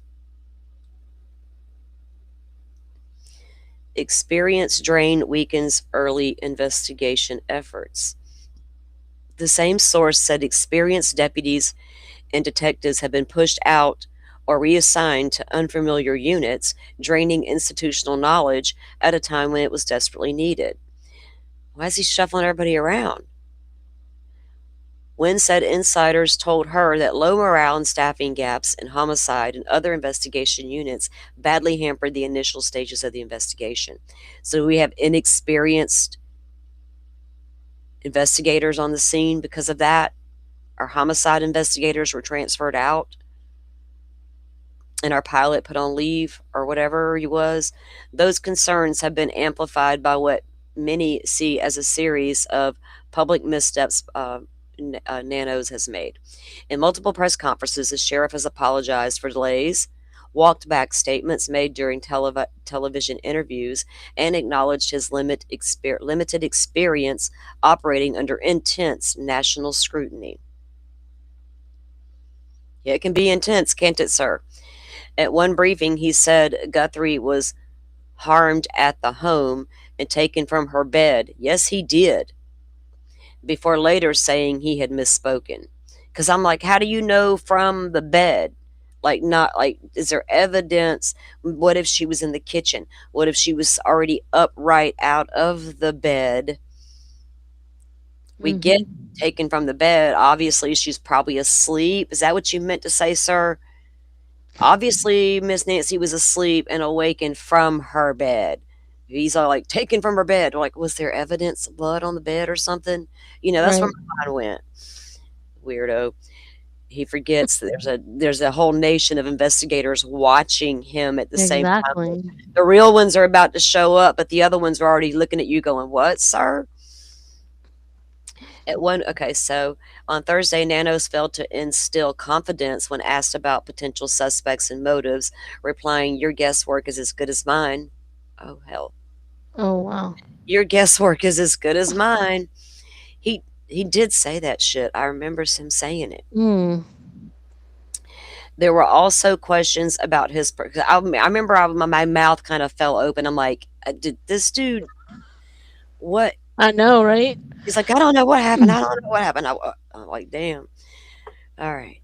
Experience drain weakens early investigation efforts. The same source said experienced deputies and detectives have been pushed out or reassigned to unfamiliar units, draining institutional knowledge at a time when it was desperately needed. Why is he shuffling everybody around? Wynn said insiders told her that low morale and staffing gaps in homicide and other investigation units badly hampered the initial stages of the investigation. So we have inexperienced investigators on the scene because of that. Our homicide investigators were transferred out and our pilot put on leave or whatever he was. Those concerns have been amplified by what many see as a series of public missteps Nanos has made. In multiple press conferences, the sheriff has apologized for delays, walked back statements made during television interviews, and acknowledged his limited experience operating under intense national scrutiny. Yeah, it can be intense, can't it, sir? At one briefing, he said Guthrie was harmed at the home and taken from her bed. Yes, he did, before later saying he had misspoken. Because I'm like, how do you know from the bed? Like, not like, is there evidence? What if she was in the kitchen? What if she was already upright out of the bed? We get Mhm. taken from the bed. Obviously, she's probably asleep. Is that what you meant to say, sir? Obviously, Miss Nancy was asleep and awakened from her bed. He's all like taken from her bed. Like, was there evidence of blood on the bed or something? That's where Right. my mind went. Weirdo. He forgets that there's a whole nation of investigators watching him at the same time. Exactly. The real ones are about to show up, but the other ones are already looking at you going, "What, sir?" So on Thursday, Nanos failed to instill confidence when asked about potential suspects and motives, replying, "Your guesswork is as good as mine." Oh, hell. Oh, wow. Your guesswork is as good as mine. He did say that shit. I remember him saying it. Mm. There were also questions about his. I remember my mouth kind of fell open. I'm like, did this dude, what? I know, right? He's like, I don't know what happened. I don't know what happened. I'm like, damn. All right.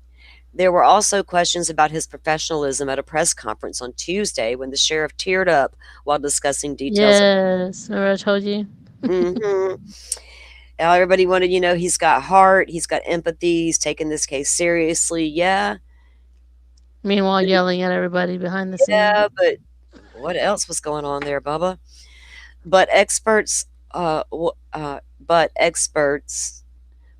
There were also questions about his professionalism at a press conference on Tuesday when the sheriff teared up while discussing details. Yes. Remember I told you? Mm-hmm. Everybody wanted, he's got heart, he's got empathy, he's taking this case seriously. Yeah, Meanwhile, yelling at everybody behind the scene. yeah, but what else was going on there, Bubba? But experts,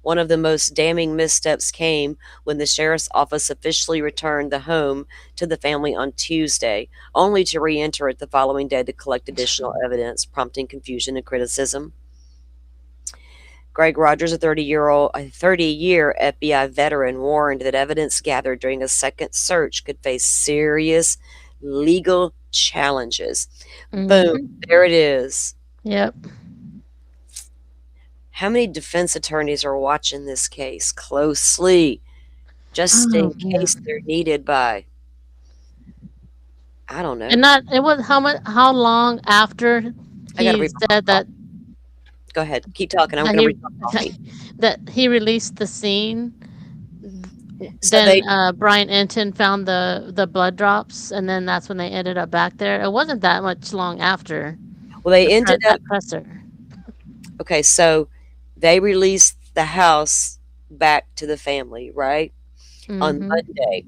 one of the most damning missteps came when the sheriff's office officially returned the home to the family on Tuesday, only to re enter it the following day to collect additional evidence, prompting confusion and criticism. Greg Rogers, a 30-year FBI veteran, warned that evidence gathered during a second search could face serious legal challenges. Boom, Mhm. there it is. Yep. How many defense attorneys are watching this case closely, just Oh, in case man. they're needed by, I don't And know. not it was how long after I gotta he read my said that coffee. Go ahead, keep talking. I'm that gonna he read my coffee. that he released the scene, So then they, Brian Enton found the blood drops, and then that's when they ended up back there. It wasn't that much long after well, they ended up. that presser. Okay, so they released the house back to the family, right? On Mhm. Monday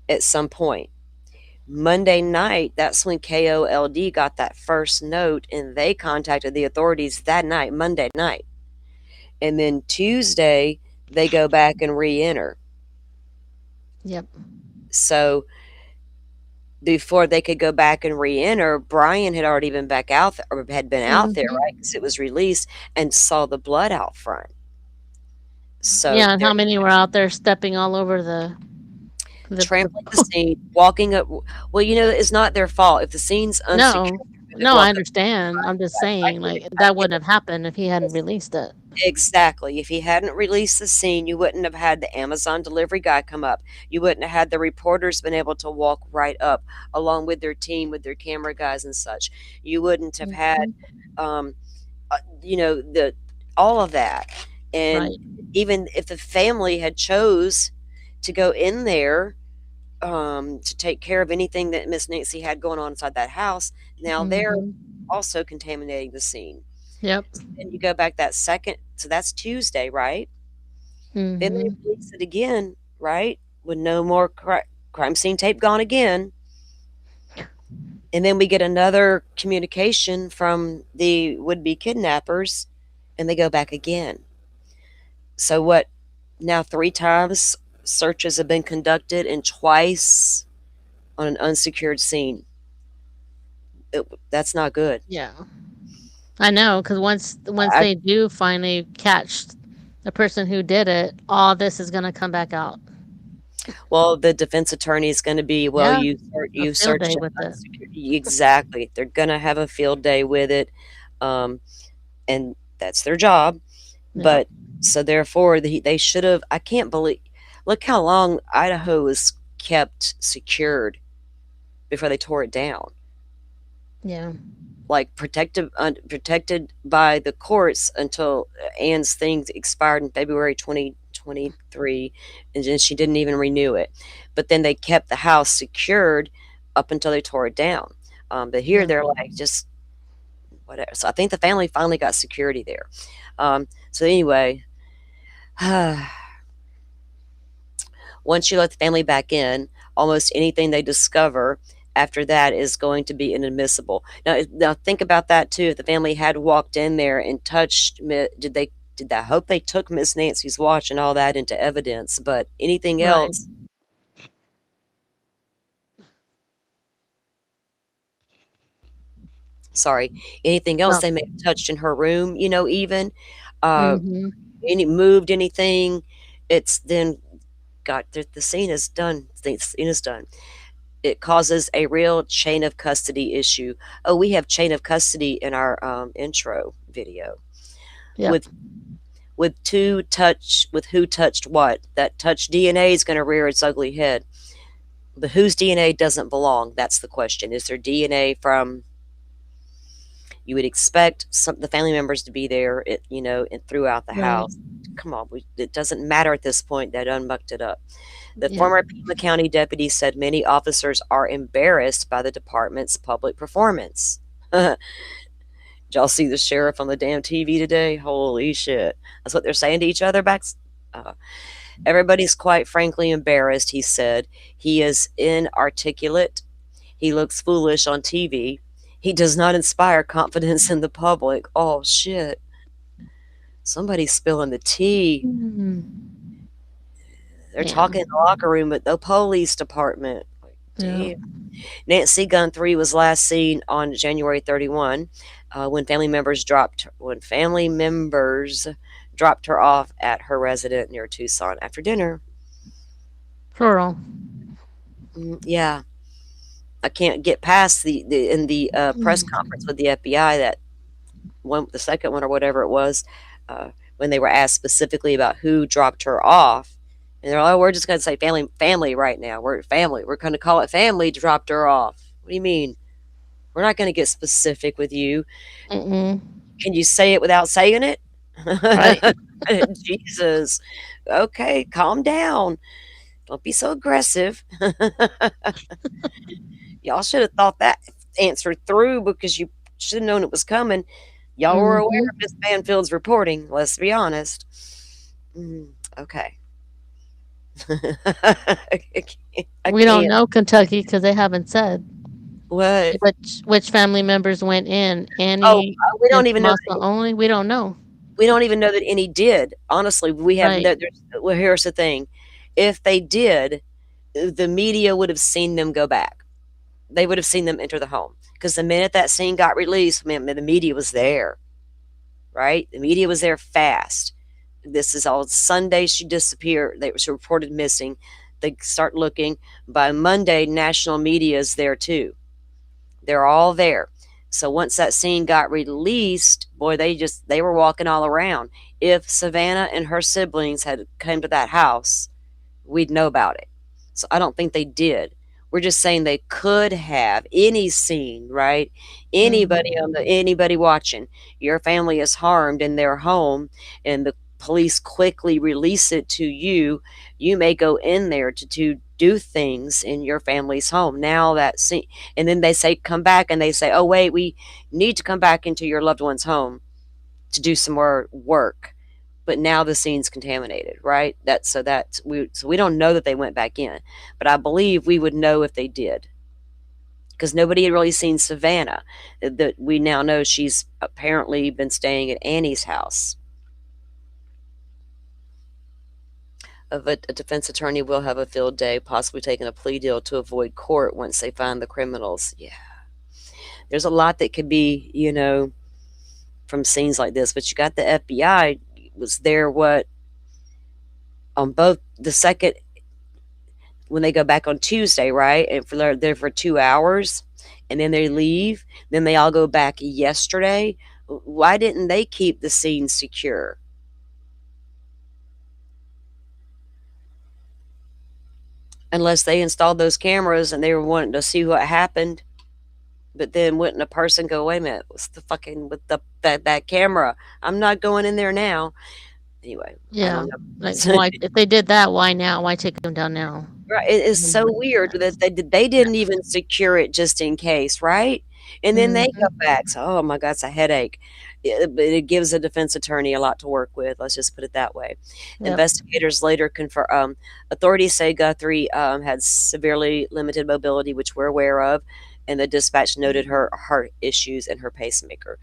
at some point. Monday night, that's when KOLD got that first note and they contacted the authorities that night, Monday night. And then Tuesday, they go back and re enter. Yep. So before they could go back and re enter, Brian had already been back out or had been out there, Mhm. right? Because it was released and saw the blood out front. So Yeah, and they're how many were out there stepping all over the trampling the scene, walking up. Well, it's not their fault if the scene's unsecured. No. They No, I walk up. understand. I'm just I saying, get it. like, I that get wouldn't it. have happened if he hadn't released it. Exactly. If he hadn't released the scene, you wouldn't have had the Amazon delivery guy come up. You wouldn't have had the reporters been able to walk right up along with their team, with their camera guys and such. You wouldn't have had, Mhm. um, the all of that. And Right. even if the family had chose to go in there, to take care of anything that Miss Nancy had going on inside that house, now they're Mhm. also contaminating the scene. Yep. And you go back that second, so that's Tuesday, right? Then they Mhm. release it again, right? With no more crime scene tape gone again. And then we get another communication from the would be kidnappers, and they go back again. So, what now, three times searches have been conducted, and twice on an unsecured scene. That's not good. Yeah. I know, because once I, they do finally catch the person who did it, all this is gonna come back out. well, the defense attorney is going to be, well, Yeah, a you field searched day an with it. unsecured. Exactly. They're going to have a field day with it. Um, and that's their job. Yep. But so therefore, they should have. I can't believe. Look how long Idaho was kept secured before they tore it down. Yeah. Like protected by the courts until Ann's thing expired in February 2023, and then she didn't even renew it. But then they kept the house secured up until they tore it down. But here Yeah. they're like just whatever. So I think the family finally got security there. So anyway, once you let the family back in, almost anything they discover after that is going to be inadmissible. Now think about that too. If the family had walked in there and touched, did I hope they took Miss Nancy's watch and all that into evidence? But anything Right. else, sorry, anything else No. they may have touched in her room, even uh, Mhm. any moved anything, it's then got the scene is done. The scene is done. It causes a real chain of custody issue. Oh, we have chain of custody in our intro video Yep. with with who touched what. That touch DNA is going to rear its ugly head. But whose DNA doesn't belong? That's the question. Is there DNA from? You would expect the family members to be there, and throughout the Right. house. Come on, it doesn't matter at this point. That unmucked it up. The Yep. former Pima County deputy said many officers are embarrassed by the department's public performance. Did y'all see the sheriff on the damn TV today? Holy shit. That's what they're saying to each other back. Uh, Everybody's quite frankly embarrassed, he said. He is inarticulate. He looks foolish on TV. He does not inspire confidence in the public. Oh, shit. Somebody's spilling the tea. Mhm. They're Yeah. talking in the locker room at the police department. Like, Yeah. damn. Nancy Guthrie was last seen on January 31, when family members dropped her off at her residence near Tucson after dinner. Plural. Yeah, I can't get past the press conference with the FBI, that one, the second one or whatever it was, when they were asked specifically about who dropped her off. And they're like, oh, we're just going to say family right now. We're family. We're going to call it family dropped her off. What do you mean? We're not going to get specific with you. Mm-mm. Can you say it without saying it? Right. Jesus. Okay, calm down. Don't be so aggressive. Y'all should have thought that answer through, because you should have known it was coming. Y'all were aware Mhm. of Miss Banfield's reporting, let's be honest. Okay. I We don't can't. know Kentucky because they haven't said What? which family members went in. Oh, Annie we and don't even know. Tommaso only. We don't know. We don't even know that any did. Honestly, we have. Right. Well, here's the thing: if they did, the media would have seen them go back. They would have seen them enter the home, because the minute that scene got released, man, the media was there. Right? The media was there fast. This is all Sunday. She disappeared. They was reported missing. They start looking. By Monday, national media is there too. They're all there. So once that scene got released, boy, they were walking all around. If Savannah and her siblings had come to that house, we'd know about it. So I don't think they did. We're just saying they could have any scene, right? Anybody Mhm. anybody watching, your family is harmed in their home and the police quickly release it to you, you may go in there to do things in your family's home. Now that scene, and then they say come back and they say, "Oh wait, we need to come back into your loved one's home to do some more work." But now the scene's contaminated, right? So we don't know that they went back in, but I believe we would know if they did because nobody had really seen Savannah. That we now know she's apparently been staying at Annie's house. Of a defense attorney will have a field day, possibly taking a plea deal to avoid court once they find the criminals. Yeah, there's a lot that could be, from scenes like this. But you got the FBI was there. What on both the second when they go back on Tuesday, right? And they're there for 2 hours, and then they leave. Then they all go back yesterday. Why didn't they keep the scene secure? Unless they installed those cameras and they were wanting to see what happened. But then wouldn't a person go, wait a minute, what's the fucking with that camera? I'm not going in there now. Anyway, I Yeah. don't Like, know. why if they did that, why now? Why take them down now? Right, it is Doesn't so make weird sense. that they didn't even secure it just in case, right? And then they go Mhm. back, so, oh my god, it's a headache. But it gives a defense attorney a lot to work with, let's just put it that way. Yep. Investigators later confirm authorities say Guthrie, had severely limited mobility, which we're aware of, and the dispatch noted her heart issues and her pacemaker.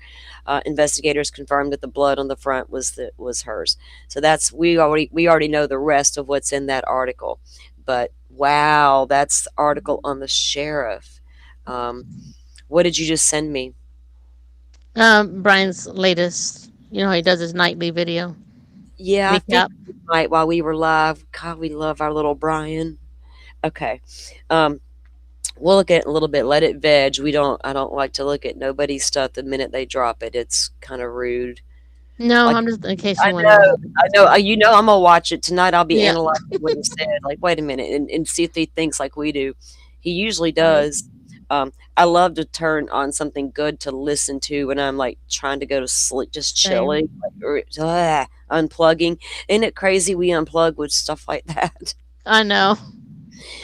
Investigators confirmed that the blood on the front was hers. So that's we already know the rest of what's in that article. But wow, that's the article on the sheriff. Um, what did you just send me? Brian's latest, how he does his nightly video Yeah, I recap. figured you might while we were live. God, we love our little Brian. Okay. Um, we'll look at it a little bit. Let it veg. I don't like to look at nobody's stuff the minute they drop it. It's kind of rude. No, Like I'm just in case I you know, wanna. I know. I'm gonna watch it tonight. I'll be Yeah. analyzing what he said. Like, wait a minute, and see if he thinks like we do. He usually Right. does. I love to turn on something good to listen to when I'm like trying to go to sleep, just Same. chilling, like, or unplugging. Isn't it crazy we unplug with stuff like that? I know.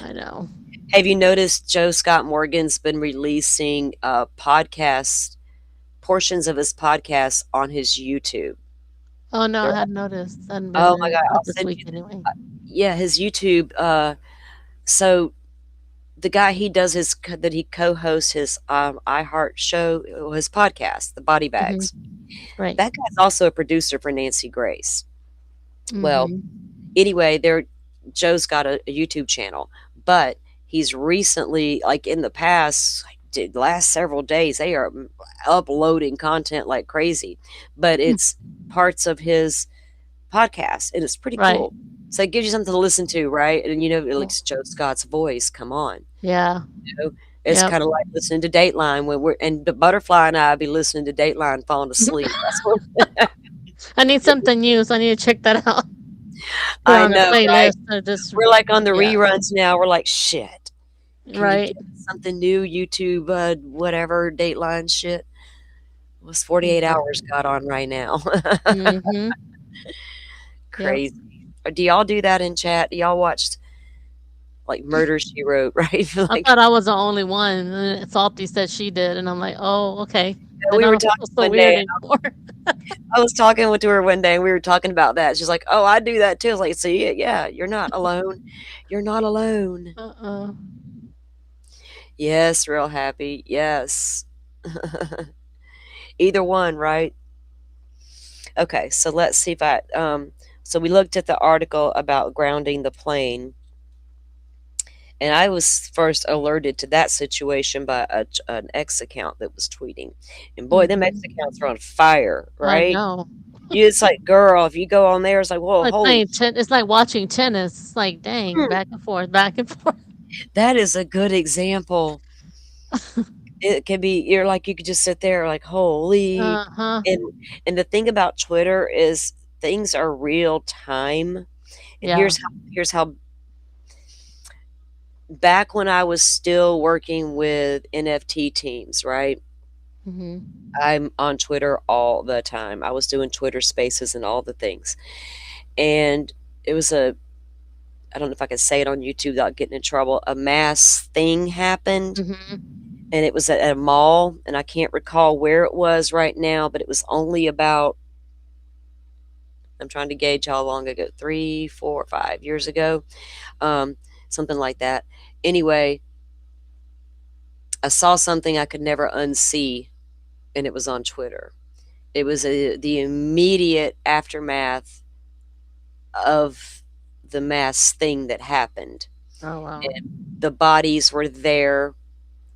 I know. Have you noticed Joe Scott Morgan's been releasing podcasts, portions of his podcast on his YouTube? Oh, no, I They're hadn't noticed. I hadn't been oh my there god, I'll up this send week you. anyway. Yeah, his YouTube. So the guy he does that he co-hosts his iHeart show, his podcast, the Body Mhm. Bags. Right. That guy's also a producer for Nancy Grace. Well, Mhm. anyway, Joe's got a YouTube channel, but he's recently, like in the past, like, last several days, they are uploading content like crazy. But Hmm. it's parts of his podcast, and it's pretty Right. cool. So it gives you something to listen to, right? And like Cool. Joe Scott's voice. Come on. Yeah. Know? It's Yep. kind of like listening to Dateline when and the Butterfly and I be listening to Dateline falling asleep. That's what I need something new, so I need to check that out. Put it I on a know, right? playlist or just We're like on the yeah. reruns now. We're like, shit. Can you Right. give us something new? YouTube, whatever Dateline shit. What's 48 hours Exactly. got on right now? Mhm. Yep. Crazy. Do y'all do that in chat? Do y'all watch like Murder She Wrote, right? I Like thought I was the only one, and Salty said she did, and I'm like, "Oh, okay. Then we I were don't talking feel so one weird day. anymore." I was talking to her one day, and we were talking about that. She's like, "Oh, I do that too." I was like, "See, yeah, you're not alone. You're not alone." Uh-uh. Yes, real happy. Yes. Either one, right? Okay, so let's see if so we looked at the article about grounding the plane, and I was first alerted to that situation by an X account that was tweeting. And boy, them X Mhm. accounts are on fire, I right? know. It's like, girl, if you go on there, it's like, whoa, Like holy, playing it's like watching tennis. It's like, dang, mm, back and forth, back and forth. that is a good example. It can be, you're like, you could just sit there like, holy. Uh-huh. And the thing about Twitter is things are real time. And Yeah. here's how back when I was still working with NFT teams, right? Mhm. I'm on Twitter all the time. I was doing Twitter spaces and all the things. And it was I don't know if I can say it on YouTube without getting in trouble. A mass thing happened, Mhm. and it was at a mall, and I can't recall where it was right now, but it was only about, I'm trying to gauge how long ago, 3, 4, 5 years ago, um, something like that. Anyway, I saw something I could never unsee, and it was on Twitter. It was the immediate aftermath of the mass thing that happened. Oh, wow. And the bodies were there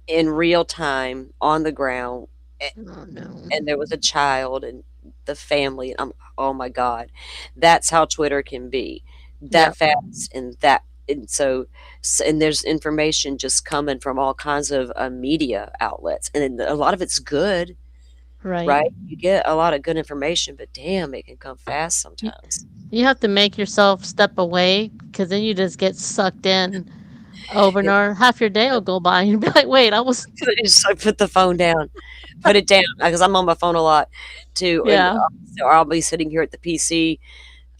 in real time on the ground, Oh, no. and there was a child and the family. Oh my God, that's how Twitter can be, that Yep. fast, and that. And so, and there's information just coming from all kinds of media outlets, and then a lot of it's good, Right. right? You get a lot of good information, but damn, it can come fast You sometimes. you have to make yourself step away because then you just get sucked in over and over. Half your day will go by and you'll be like, "Wait, I was." Just like put the phone down, put it down, because I'm on my phone a lot too, and Yeah. so I'll be sitting here at the PC,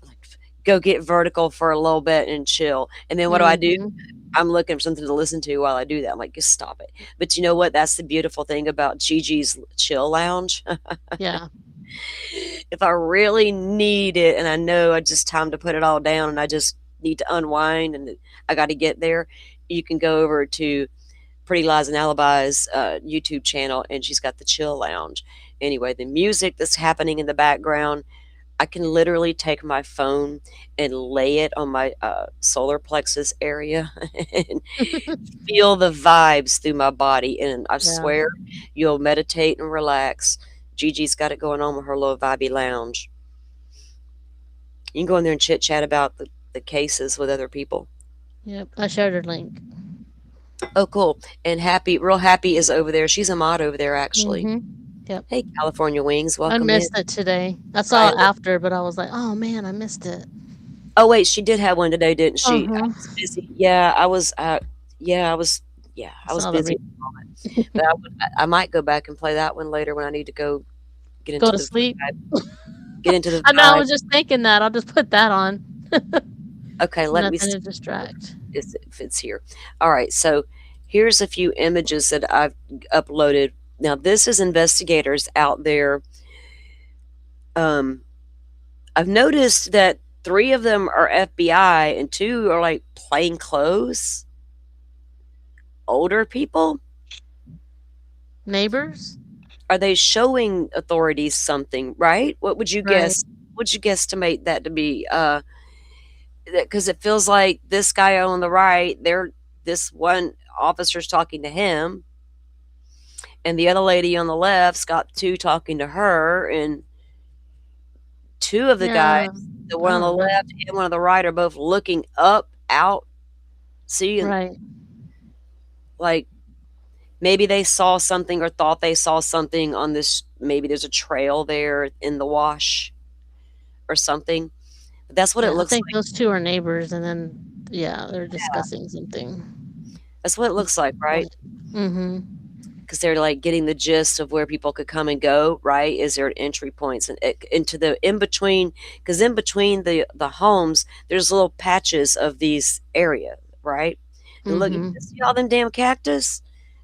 like, go get vertical for a little bit and chill. And then what do I do? Mhm. I'm looking for something to listen to while I do that. I'm like, just stop it. But you know what? That's the beautiful thing about Gigi's Chill Lounge. Yeah. If I really need it and I know I just time to put it all down and I just need to unwind and I got to get there, you can go over to Pretty Lies and Alibis YouTube channel, and she's got the Chill Lounge. Anyway, the music that's happening in the background, I can literally take my phone and lay it on my solar plexus area and feel the vibes through my body. And I Yeah. swear you'll meditate and relax. Gigi's got it going on with her little vibey lounge. You can go in there and chit chat about the cases with other people. Yep. I shared her link. Oh, cool. And Real Happy is over there. She's a mod over there, actually. Mhm. Yep. Hey, California Wings, I welcome in. missed it today. I saw Right. it after, but I was like, "Oh, man, I missed it." Oh, wait, she did have one today, didn't she? I Uh-huh. was busy. Yeah, I was. Yeah, I was. Yeah, I I was saw the busy at the moment. But I might go back and play that one later when I need to go get go into to the sleep. vibe. Get into the I know, I vibe. was just thinking that. I'll just put that on. Okay, let me Nothing see to distract. if it's here. All right, so here's a few images that I've uploaded. Now, this is investigators out there. Um, I've noticed that 3 of them are FBI and 2 are like plain clothes, older people. Neighbors? Are they showing authorities something, right? What would you Right. guess? Would you guesstimate that to be? Because it feels like this guy on the right, this one officer's talking to him, and the other lady on the left's got 2 talking to her, and 2 of the guys, Yeah. the I one on the don't know. left and one on the right, are both looking up, out, seeing, Right. like, maybe they saw something or thought they saw something on this. Maybe there's a trail there in the wash or something. But that's what it Yeah, I looks think like. those 2 are neighbors, and then, yeah, they're discussing something. That's what it looks like, right? Mhm. Because they're like getting the gist of where people could come and go, right? Is there entry points and into the in between? Because in between the homes, there's little patches of these area, right? And look, you Mhm. see all them damn cactus?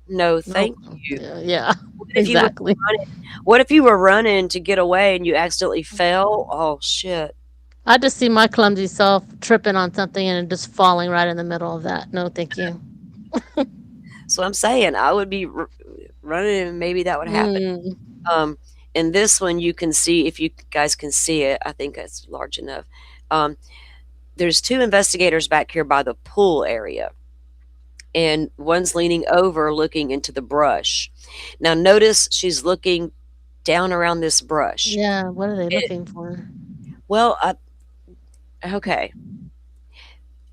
No, Nope. thank you. Yeah, yeah. What if you were Exactly. running? What if you were running to get away and you accidentally fell? Oh shit! I just see my clumsy self tripping on something and just falling right in the middle of that. No, thank you. So I'm saying I would be running, and maybe that would happen. Mm. Um, in this one, you can see, if you guys can see it. I think it's large enough. Um, there's 2 investigators back here by the pool area, and one's leaning over, looking into the brush. Now, notice she's looking down around this brush. Yeah, what are they It, looking for? well, okay.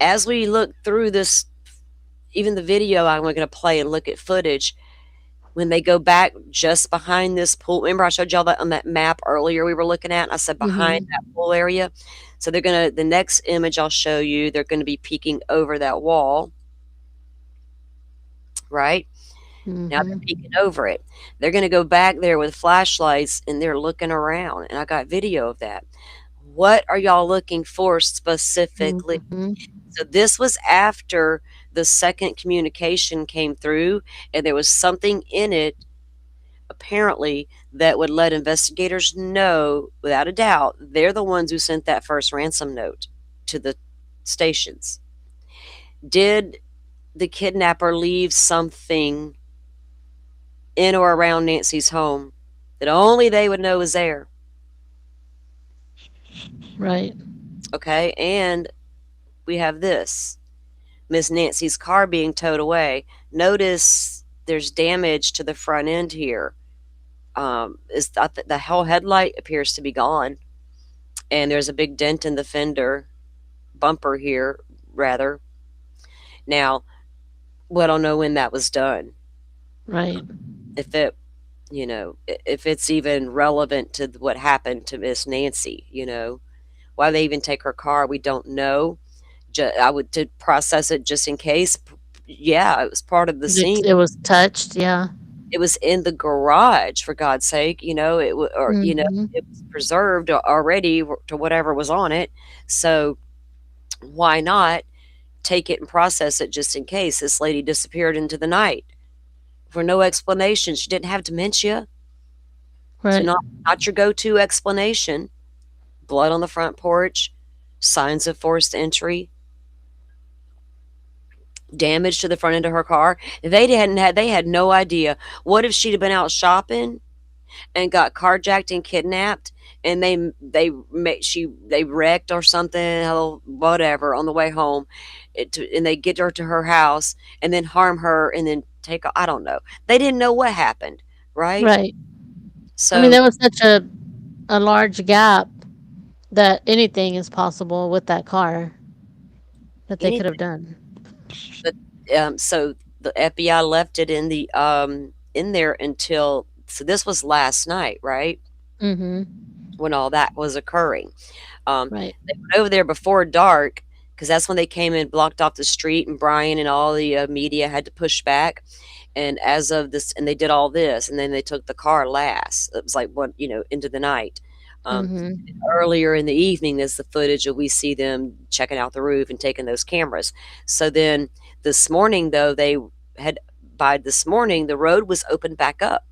As we look through this, even the video I'm going to play and look at footage, when they go back just behind this pool, remember I showed y'all that on that map earlier we were looking at? I said behind Mhm. that pool area. So they're going to, the next image I'll show you, they're going to be peeking over that wall, right? Now they're peeking Mhm. over it. They're going to go back there with flashlights and they're looking around. And I got video of that. What are y'all looking for specifically? Mhm. So this was after the second communication came through, and there was something in it, apparently, that would let investigators know, without a doubt, they're the ones who sent that first ransom note to the stations. Did the kidnapper leave something in or around Nancy's home that only they would know is there? Right. Okay, and we have this. Miss Nancy's car being towed away. Notice there's damage to the front end here. Is that the whole headlight appears to be gone, and there's a big dent in the fender bumper here, rather. Now, we don't know when that was done. Right. If it, if it's even relevant to what happened to Miss Nancy, why they even take her car, we don't know. I would to process it just in case. Yeah, it was part of the scene. It was touched, yeah. It was in the garage, for God's sake, Mhm. it was preserved already to whatever was on it. So why not take it and process it just in case this lady disappeared into the night for no explanation? She didn't have dementia, so Right. not your go-to explanation. Blood on the front porch, signs of forced entry, damage to the front end of her car. They had no idea. What if she'd have been out shopping and got carjacked and kidnapped, and they wrecked or something, hell, whatever, on the way home, and they get her to her house and then harm her and then take, I don't know. They didn't know what happened, right? Right. I mean, So there was such a large gap that anything is possible with that car that they could have anything, done. but so the FBI left it in there until, so this was last night, right? Mhm. When all that was occurring. Right. They went over there before dark because that's when they came and blocked off the street, and Brian and all the media had to push back. And as of this, and they did all this, and then they took the car last. It was like what, into the night. Um, Mhm. Earlier in the evening is the footage of we see them checking out the roof and taking those cameras. So then this morning, though, had by this morning the road was opened back up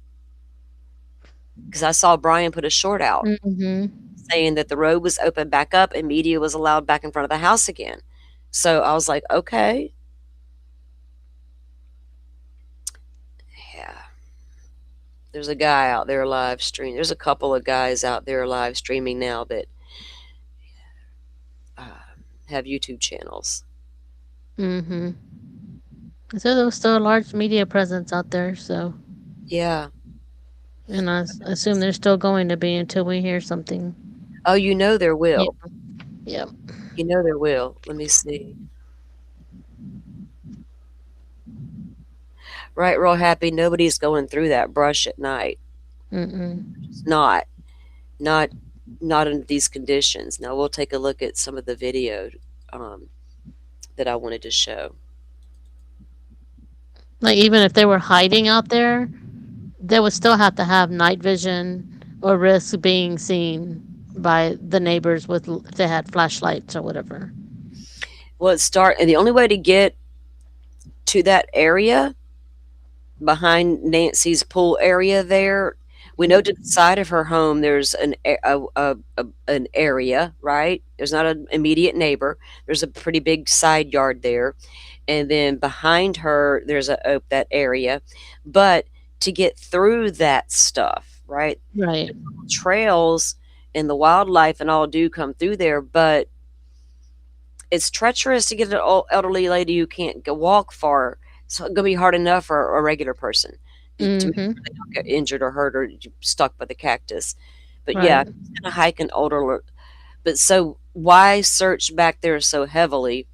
because I saw Brian put a short out Mhm. saying that the road was open back up and media was allowed back in front of the house again. So I was like, okay, yeah. There's a guy out there live streaming. There's a couple of guys out there live streaming now that uh, have YouTube channels. Mhm. So there was still a large media presence out there, so Yeah. and assume there's still going to be until we hear something. Oh, there Yeah. will. Yep. There will. Let me see. Right, real happy. Nobody's going through that brush at night. Mm-mm. It's not, not under these conditions. Now we'll take a look at some of the video um, that I wanted to show. Like even if they were hiding out there, they would still have to have night vision or risk being seen by the neighbors with if they had flashlights or whatever. Well, and the only way to get to that area behind Nancy's pool area there, we know to the side of her home there's an area, right? There's not an immediate neighbor. There's a pretty big side yard there, and then behind her there's that area. But to get through that stuff, right? Right. Trails and the wildlife and all do come through there, but it's treacherous to get an elderly lady who can't walk far. It's going to be hard enough for a regular person to make Mhm. sure they don't get injured or hurt or stuck by the cactus. But yeah, Right. he's gonna hike an older. But so why search back there so heavily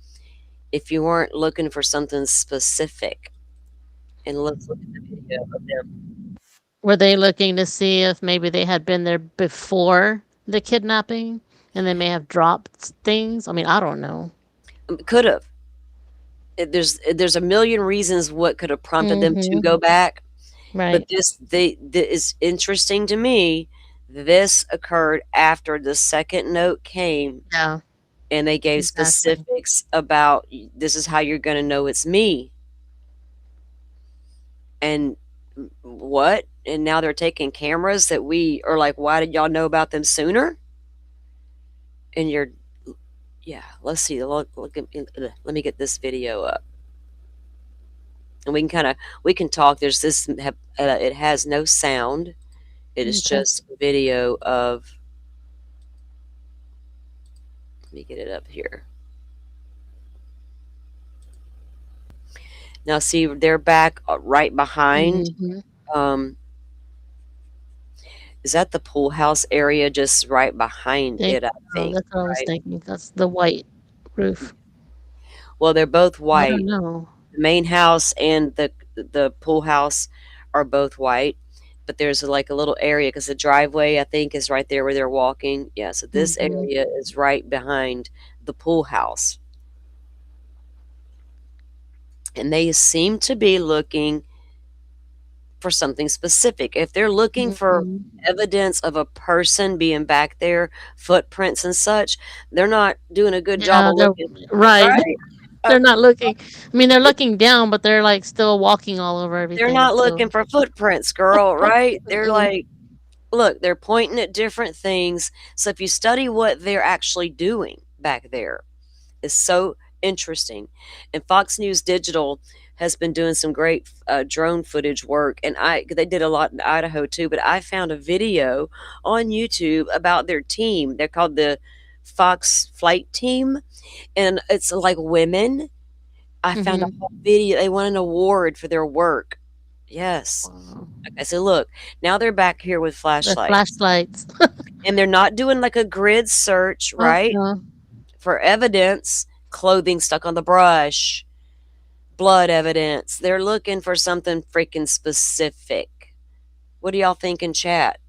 if you weren't looking for something specific? And let's look at the video of them. Were they looking to see if maybe they had been there before the kidnapping and they may have dropped things? I mean, I don't know. Could have. There's a million reasons what could have prompted them to Mhm. go back, but Right. this is interesting to me. This occurred after the second note came, Yeah, and they gave exactly. specifics about this is how you're going to know it's me. And what? And now they're taking cameras that we are like, why did y'all know about them sooner? And you're, yeah. Let's see. Let me get this video up, and we can talk. There's this. It has no sound. It is Okay. just a video of. Let me get it up here. Now, see, they're back right behind. Mhm. Um, is that the pool house area? Just right behind Think it, I think. that's what I was Right. thinking. That's the white roof. Well, they're both I don't white. know. The main house and the pool house are both white, but there's like a little area because the driveway I think is right there where they're walking. Yeah, so this Mhm. area is right behind the pool house, and they seem to be looking for something specific. If they're looking for Mhm. evidence of a person being back there, footprints and such, they're not doing a good job Yeah, of they're looking, right. right? They're not looking. I mean, they're looking down, but they're, like, still walking all over They're everything, not so looking for footprints, girl, right? They're mm-mm. like, look, they're pointing at different things. So if you study what they're actually doing back there, is so interesting. And Fox News Digital has been doing some great drone footage work, and they did a lot in Idaho too. But I found a video on YouTube about their team. They're called the Fox Flight Team, and it's like women. I found a whole Mhm. video. They won an award for their work. Yes. Wow. I said, look, now they're back here with The flashlights, flashlights. and they're not doing like a grid search, right? Uh-huh. For evidence, clothing stuck on the brush, blood evidence. They're looking for something freaking specific. What do y'all think in chat?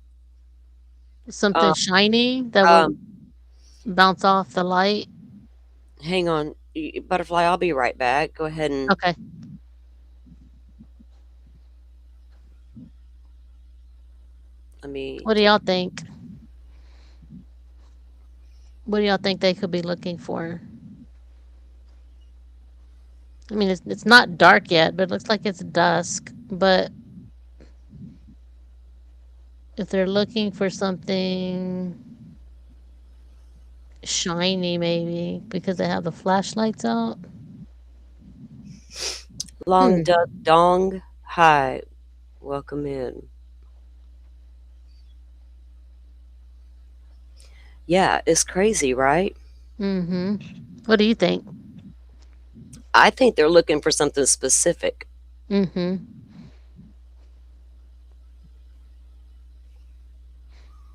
Something Um, shiny that would um, bounce off the light. hang on, Butterfly. I'll be right back. Go ahead and Okay. let me What do take. y'all think? What do y'all think they could be looking for? I mean, it's not dark yet, but it looks like it's dusk. But if they're looking for something shiny, maybe because they have the flashlights out. Long Hmm. Duck Dong. Hi, welcome in. Yeah, it's crazy, right? Mm-hmm. What do you think? I think they're looking for something specific. Mm-hmm.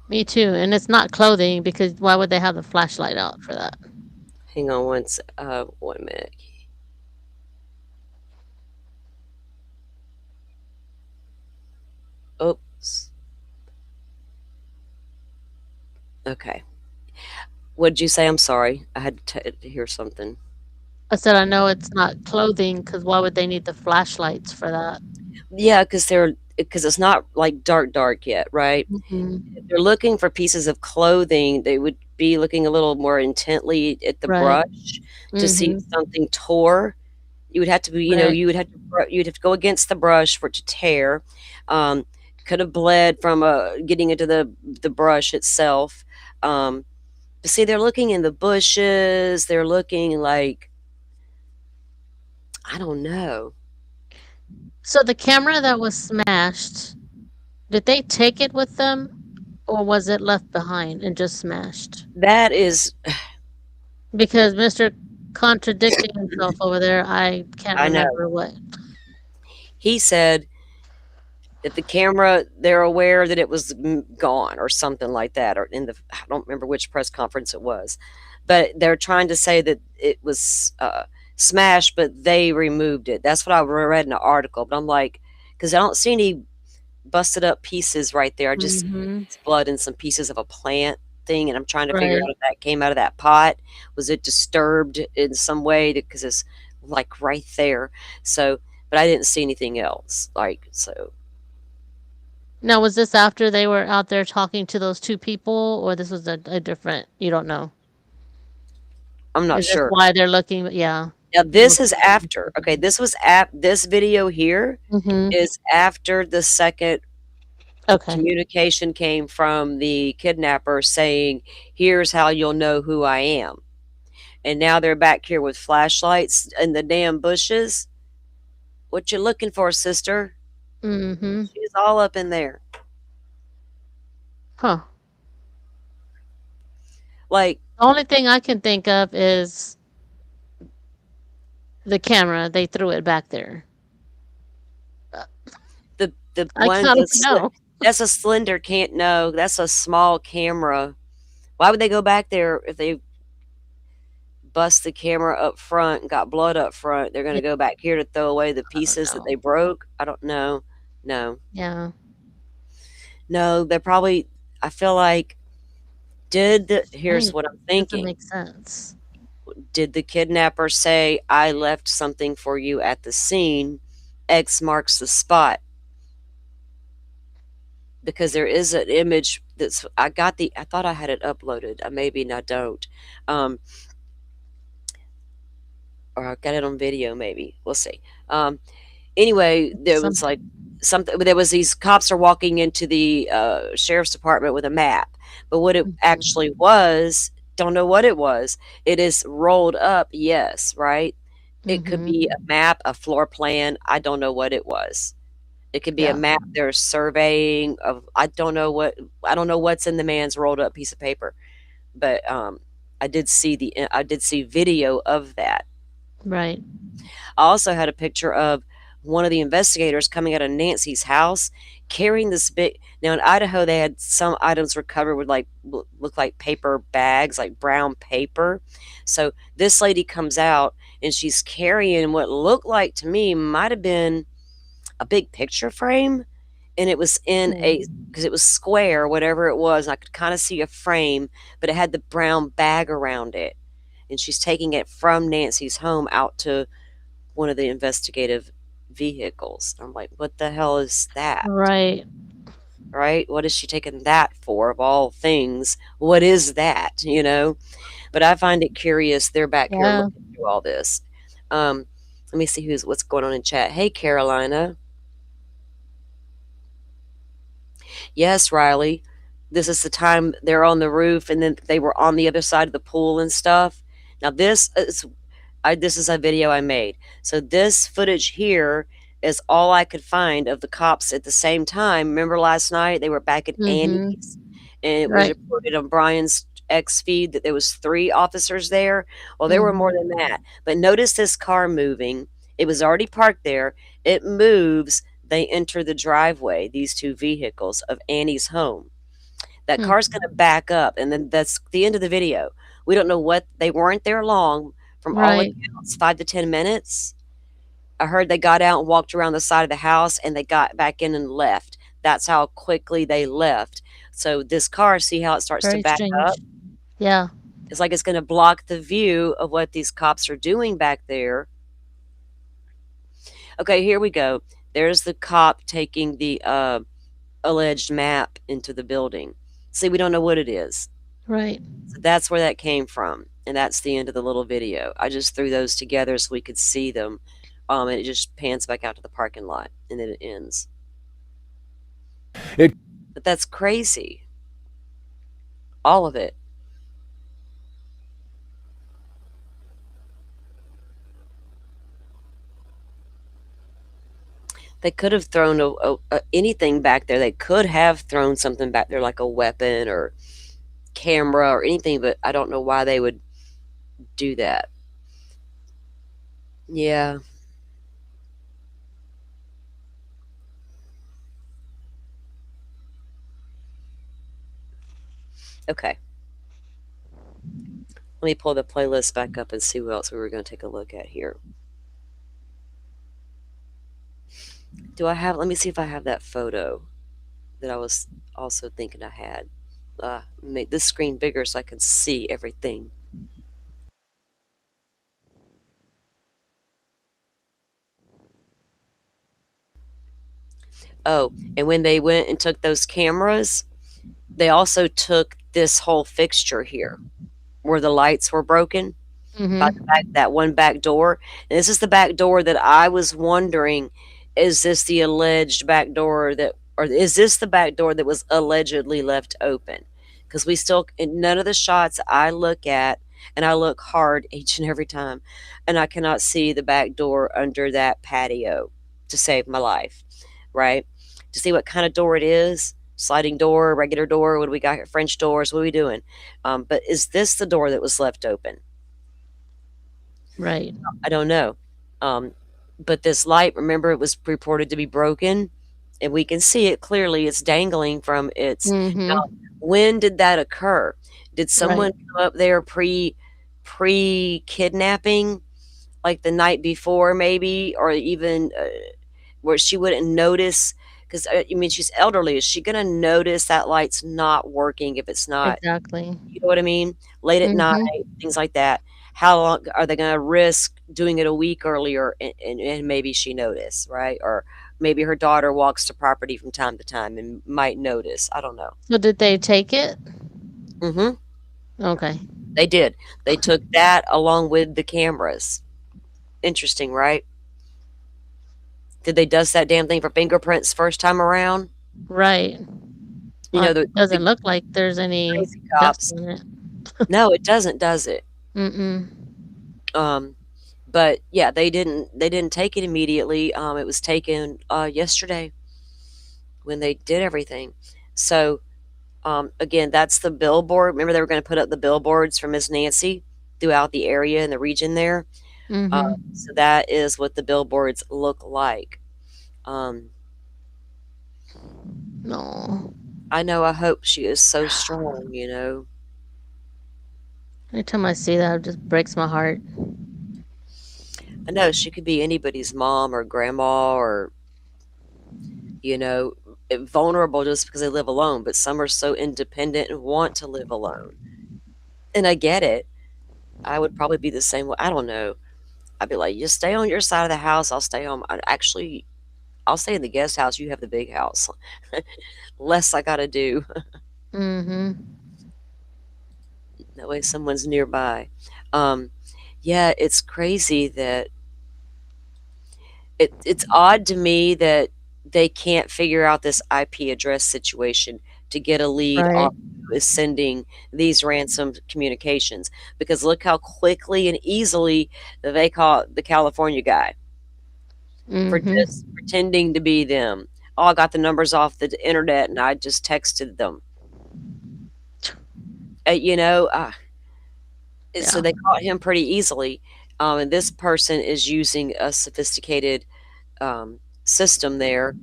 Me too. And it's not clothing because why would they have the flashlight out for that? Hang on one minute. Oops. Okay. What'd you say? I'm sorry. I had to hear something. I said I know it's not clothing because why would they need the flashlights for that? Yeah, because it's not like dark yet, right? If Mm-hmm. they're looking for pieces of clothing, they would be looking a little more intently at the Right. brush to see if Mm-hmm. something tore. You would have to be, Right. you'd have to go against the brush for it to tear. Um, could have bled from getting into the brush itself. But see, they're looking in the bushes. They're looking like I don't know. So the camera that was smashed, did they take it with them or was it left behind and just smashed? That is, Because Mr. contradicting himself over there, I can't I know. remember what. He said that the camera, they're aware that it was gone or something like that, or in the, I don't remember which press conference it was, but they're trying to say that it was smashed, but they removed it. That's what I read in an article. But I'm like, because I don't see any busted up pieces right there. I just Mhm. it's blood and some pieces of a plant thing, and I'm trying to figure out Right. if that came out of that pot. Was it disturbed in some way? Because it's like right there. So, but I didn't see anything else. Like so, Now, was this after they were out there talking to those 2 people, or this was a different you don't know? I'm not Is this sure. why they're looking yeah. Now this is Looking for after. Okay, this was this video here Mhm. is after the second Okay. communication came from the kidnapper saying, "Here's how you'll know who I am." And now they're back here with flashlights in the damn bushes. What you looking for, sister? Mhm. She's all up in there. Huh. Like The only thing I can think of is the camera, they threw it back there. Uh, the I one don't know. that's a slender can't no, that's a small camera. Why would they go back there if they bust the camera up front and got blood up front? They're Yeah, gonna go back here to throw away the I don't pieces that they know. broke? I don't know. No. Yeah. No, they're probably I feel like did the here's Right. what I'm Doesn't thinking. make sense. Did the kidnapper say, "I left something for you at the scene. X marks the spot"? Because there is an image that's I thought I had it uploaded. Maybe and I don't. Um, or I got it on video maybe. We'll see. Anyway, there was like Something. something there was these cops are walking into the sheriff's department with a map. But what it Mhm. actually was, don't know what it was. It is rolled up, yes, right? It could Mhm. be a map, a floor plan. I don't know what it was. It could be a Yeah. map they're surveying of I don't know what's in the man's rolled up piece of paper, but, I did see video of that. Right. I also had a picture of one of the investigators coming out of Nancy's house carrying this big now in Idaho, they had some items were covered with, like, look like paper bags, like brown paper. So, this lady comes out, and she's carrying what looked like to me might have been a big picture frame, and it was in a Mm. because it was square, whatever it was, and I could kinda see a frame, but it had the brown bag around it, and she's taking it from Nancy's home out to one of the investigative vehicles. I'm like, "What the hell is that?" Right. Right? What is she taking that for, of all things? What is that, you know? But I find it curious they're back here Yeah. looking through all this. Um, let me see what's going on in chat. Hey, Carolina. Yes, Riley. This is the time they're on the roof and then they were on the other side of the pool and stuff. Now this is a video I made. So this footage here is all I could find of the cops at the same time. Remember last night they were back at Mhm. Annie's and it was Right. reported on Brian's X feed that there was 3 officers there. Well, there were more Mhm. than that. But notice this car moving. It was already parked there. It moves. They enter the driveway, these 2 vehicles of Annie's home. That Hmm. car's gonna back up, and then that's the end of the video. We don't know what they weren't there long. From all Right. accounts, 5 to 10 minutes. I heard they got out and walked around the side of the house, and they got back in and left. That's how quickly they left. So this car, see how it starts to Very back up? strange. Yeah. It's like it's gonna block the view of what these cops are doing back there. Okay, here we go. There's the cop taking the, alleged map into the building. See, we don't know what it is. Right. So that's where that came from, and that's the end of the little video. I just threw those together so we could see them, and it just pans back out to the parking lot, and then it ends. It But that's crazy. All of it. They could have thrown anything back there. They could have thrown something back there like a weapon or camera or anything, but I don't know why they would do that. Yeah. Okay. Let me pull the playlist back up and see what else we were going to take a look at here. Do I have? Let me see if I have that photo that I was also thinking I had. Make this screen bigger so I can see everything. Oh, and when they went and took those cameras, they also took this whole fixture here where the lights were broken by the Mhm. back, that one back door. And this is the back door that I was wondering, is this the alleged back door that, or is this the back door that was allegedly left open? Because we still, in none of the shots I look at, and I look hard each and every time, and I cannot see the back door under that patio to save my life, right? To see what kind of door it is, sliding door, regular door, what do we got here? French doors, what are we doing? But is this the door that was left open? Right. I don't know. Um, but this light, remember, it was reported to be broken, and we can see it clearly. It's dangling from its. Now, Mhm. when did that occur? Did someone Right. come up there pre kidnapping, like the night before, maybe, or even where she wouldn't notice? Because I mean, she's elderly. Is she going to notice that light's not working if it's not? Exactly. You know what I mean? Late at night, Mhm. things like that. How long are they gonna risk doing it a week earlier and maybe she noticed, right? Or maybe her daughter walks the property from time to time and might notice. I don't know. So did they take it? Mhm. Okay. They did. They took that along with the cameras. Interesting, right? Did they dust that damn thing for fingerprints first time around? Right. You Well, know, it the doesn't look like there's any crazy dust cops. on it. No, it doesn't, does it? Mm-mm. Um, but yeah, they didn't take it immediately. It was taken yesterday when they did everything. So again, that's the billboard. Remember, they were going to put up the billboards for Miss Nancy throughout the area and the region there. Mhm. So that is what the billboards look like. Um, No. I know. I hope she is so strong. You know. Every time I see that, it just breaks my heart. I know she could be anybody's mom or grandma or you know vulnerable just because they live alone. But some are so independent and want to live alone. And I get it. I would probably be the same way. I don't know. I'd be like, "Just stay on your side of the house. I'll stay home." Actually, I'll stay in the guest house. You have the big house. Less I gotta do. Mhm. That way someone's nearby. Um, yeah, it's crazy that it's odd to me that they can't figure out this IP address situation to get a lead on Right. who is sending these ransom communications. Because look how quickly and easily they caught the California guy for just Mhm. pretending to be them. Oh, I got the numbers off the internet and I just texted them. You know, so Yeah. they caught him pretty easily. And this person is using a sophisticated system there.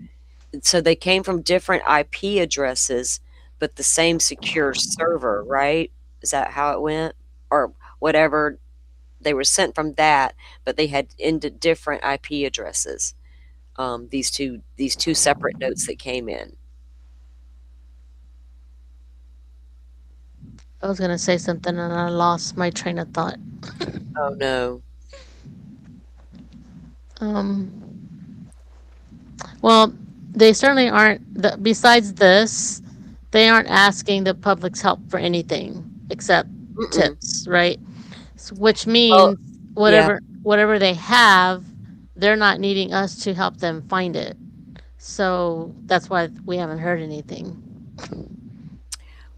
So they came from different IP addresses, but the same secure server, right? Is that how it went? Or whatever. They were sent from that, but they had into different IP addresses. These two separate notes that came in. I was gonna say something and I lost my train of thought. Oh no. Um. Well, they certainly aren't. Besides this, they aren't asking the public's help for anything except Mm-mm. tips, right? Which Well, means yeah. whatever they have, they're not needing us to help them find it. So that's why we haven't heard anything.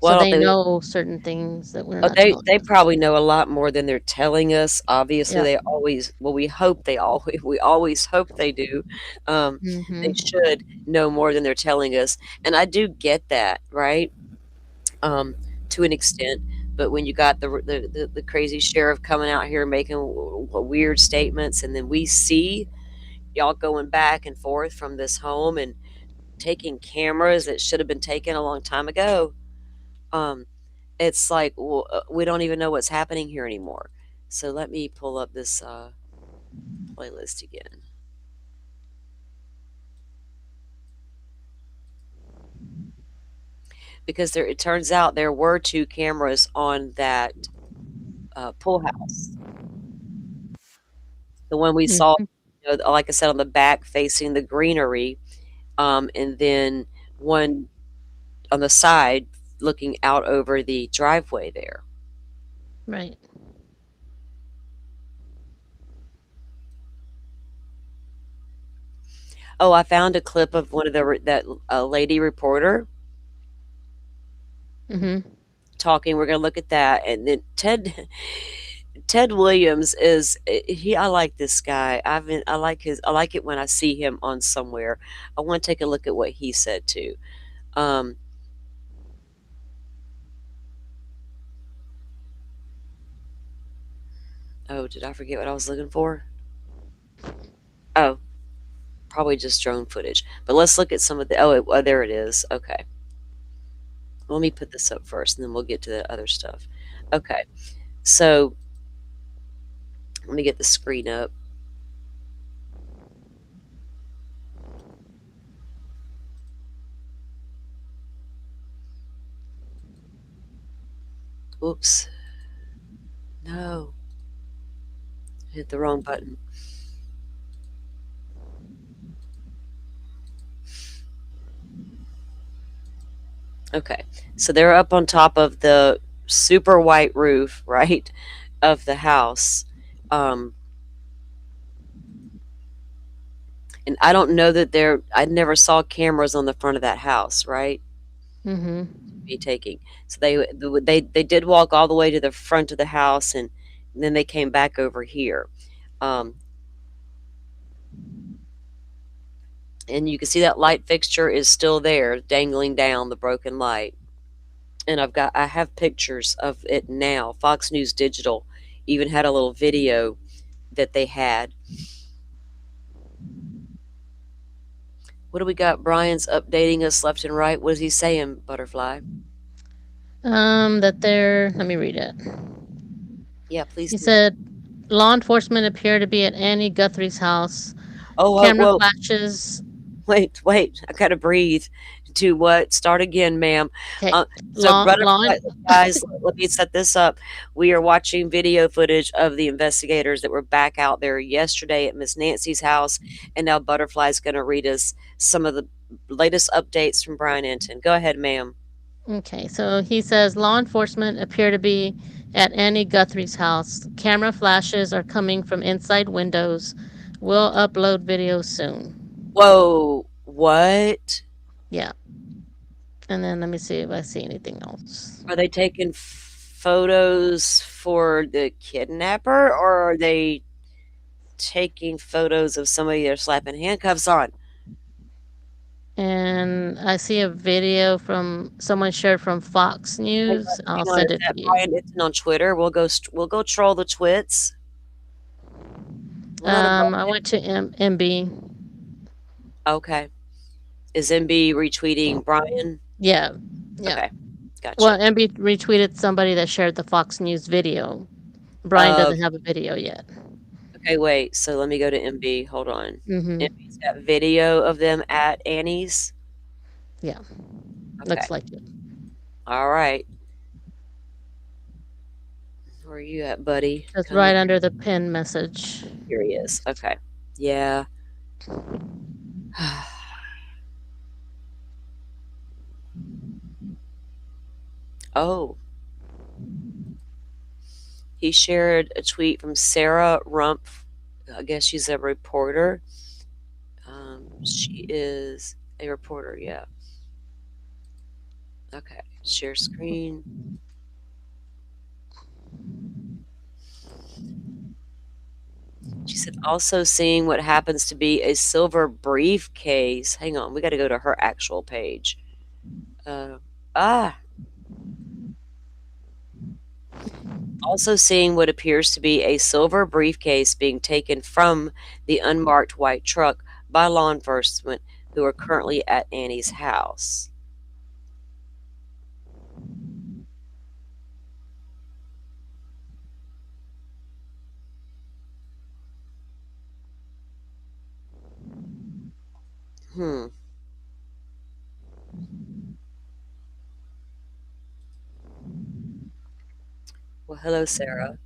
So Well, they they know certain things that we're Oh, not they telling. probably know a lot more than they're telling us. Obviously, Yeah. they always well, we hope they always we always hope they do. They Mhm. should know more than they're telling us, and I do get that, right? To an extent, but when you got the crazy sheriff coming out here making weird statements, and then we see y'all going back and forth from this home and taking cameras that should have been taken a long time ago. Um, it's like, we don't even know what's happening here anymore. So let me pull up this playlist again. Because it turns out there were 2 cameras on that pool house. The one we saw, Mhm. like I said, on the back facing the greenery, and then one on the side looking out over the driveway there. Right. Oh, I found a clip of one of that lady reporter Mhm. talking. We're gonna look at that, and then Ted Williams is he. I like this guy. I like it when I see him on somewhere. I want to take a look at what he said too. Um, oh, did I forget what I was looking for? Oh, probably just drone footage. But let's look at some of the. Oh, there it is. Okay, let me put this up first, and then we'll get to the other stuff. Okay, so let me get the screen up. Oops, no, hit the wrong button. Okay, so they're up on top of the super white roof, right, of the house. Um, and I don't know that I never saw cameras on the front of that house, right? Mhm. Be taking. So they did walk all the way to the front of the house, and then they came back over here. Um, and you can see that light fixture is still there, dangling down the broken light. And I have pictures of it now. Fox News Digital even had a little video that they had. What do we got? Brian's updating us left and right. What is he saying, Butterfly? That they're. Let me read it. Yeah, please He do. said, law enforcement appear to be at Annie Guthrie's house. Oh, whoa, Camera whoa. flashes. Wait. I gotta breathe. Do what? Start again, ma'am. Okay. So, Law. Butterfly, guys, let me set this up. We are watching video footage of the investigators that were back out there yesterday at Miss Nancy's house, and now Butterfly's gonna read us some of the latest updates from Brian Enton. Go ahead, ma'am. Okay, so he says law enforcement appear to be at Annie Guthrie's house. Camera flashes are coming from inside windows. We'll upload video soon. Whoa, what? Yeah. And then let me see if I see anything else. Are they taking photos for the kidnapper, or are they taking photos of somebody they're slapping handcuffs on? And I see a video from someone shared from Fox News. I'll Hang on, send is it that to you. Brian Enton on Twitter? We'll go troll the twits. We'll let him I run. went to MB. Okay. Is MB retweeting Brian? Yeah. Yeah. Okay, gotcha. Well, MB retweeted somebody that shared the Fox News video. Brian Uh, doesn't have a video yet. okay, wait. So let me go to MB. Hold on. Mm-hmm. MB's got video of them at Annie's. Yeah. Okay. Looks like it. All right. Where are you at, buddy? Just Coming. right under the pin message. Here he is. Okay. Yeah. Oh, he shared a tweet from Sarah Rumpf. I guess she's a reporter. She is a reporter, yeah. Okay, share screen. She said, also seeing what happens to be a silver briefcase. Hang on, we got to go to her actual page. Uh, ah, also seeing what appears to be a silver briefcase being taken from the unmarked white truck by law enforcement who are currently at Annie's house. Hmm. Well, hello, Sarah.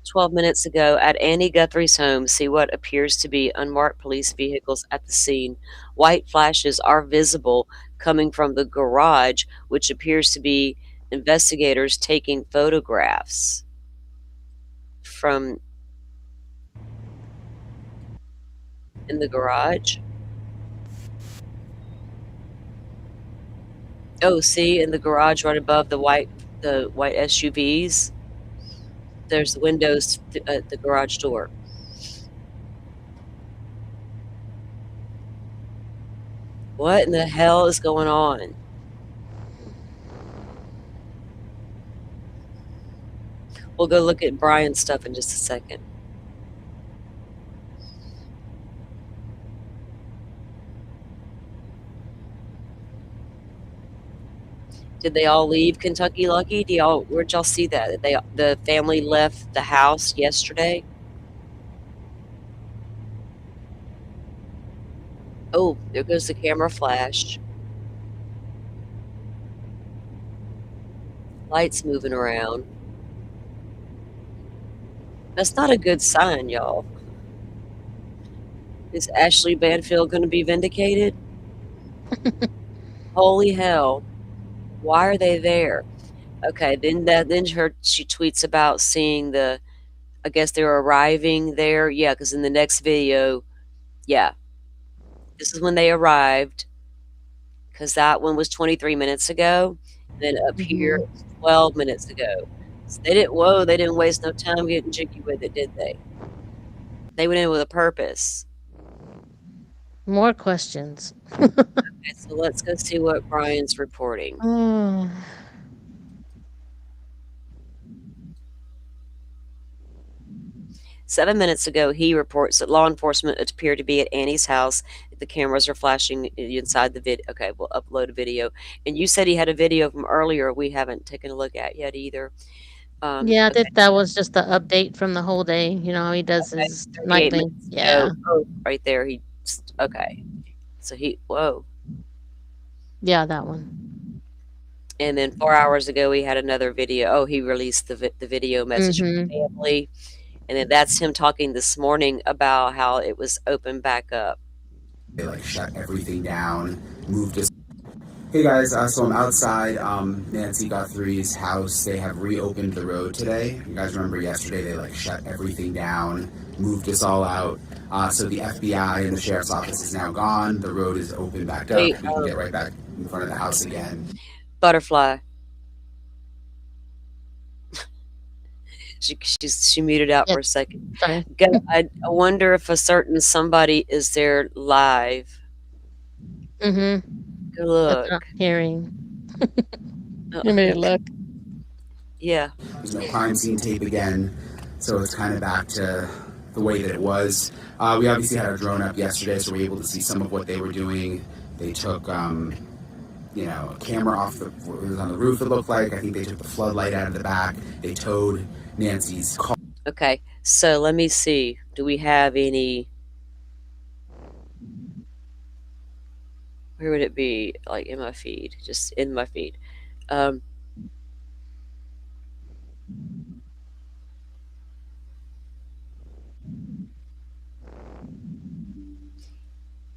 12 minutes ago at Annie Guthrie's home, see what appears to be unmarked police vehicles at the scene. White flashes are visible coming from the garage, which appears to be investigators taking photographs from in the garage. Oh, see, in the garage right above the white SUVs, there's the windows at the garage door. What in the hell is going on? We'll go look at Brian's stuff in just a second. Did they all leave Kentucky Lucky? Where'd y'all see that? The family left the house yesterday? Oh, there goes the camera flash. Lights moving around. That's not a good sign, y'all. Is Ashley Banfield gonna be vindicated? Holy hell. Why are they there? Okay, then she tweets about seeing I guess they're arriving there. Yeah, because in the next video, yeah, this is when they arrived, because that one was 23 minutes ago. Then up here, Hmm. it's 12 minutes ago. So they didn't waste no time getting jiggy with it, did they? They went in with a purpose. More questions. Okay, so let's go see what Brian's reporting. Mm. 7 minutes ago, he reports that law enforcement appear to be at Annie's house. The cameras are flashing inside the vid. Okay, we'll upload a video. And you said he had a video from earlier we haven't taken a look at yet either. Yeah, I Okay, think that was just the update from the whole day. You know how he does okay, his 38 nightly. minutes Yeah. ago. Oh, right there. Okay. So whoa. Yeah, that one. And then 4 hours ago, he had another video. Oh, he released the video message from Hmm. the family. And then that's him talking this morning about how it was opened back up. They like shut everything down, moved us. Hey guys, so I'm outside Nancy Guthrie's house. They have reopened the road today. You guys remember yesterday they like shut everything down, moved us all out. So the FBI and the sheriff's office is now gone. The road is open back up. Wait, We can get right back in front of the house again. butterfly. She muted out Yeah. for a second. Sorry. I wonder if a certain somebody is there live. Hmm. Go That's what look. I'm hearing. Oh, You may look. yeah. There's no crime scene tape again, so it's kind of back to the way that it was. We obviously had our drone up yesterday, so we were able to see some of what they were doing. They took, a camera off it was on the roof. It looked like I think they took the floodlight out of the back. They towed Nancy's car. Okay. So let me see. Do we have any? Where would it be? Like in my feed? Just in my feed. Um,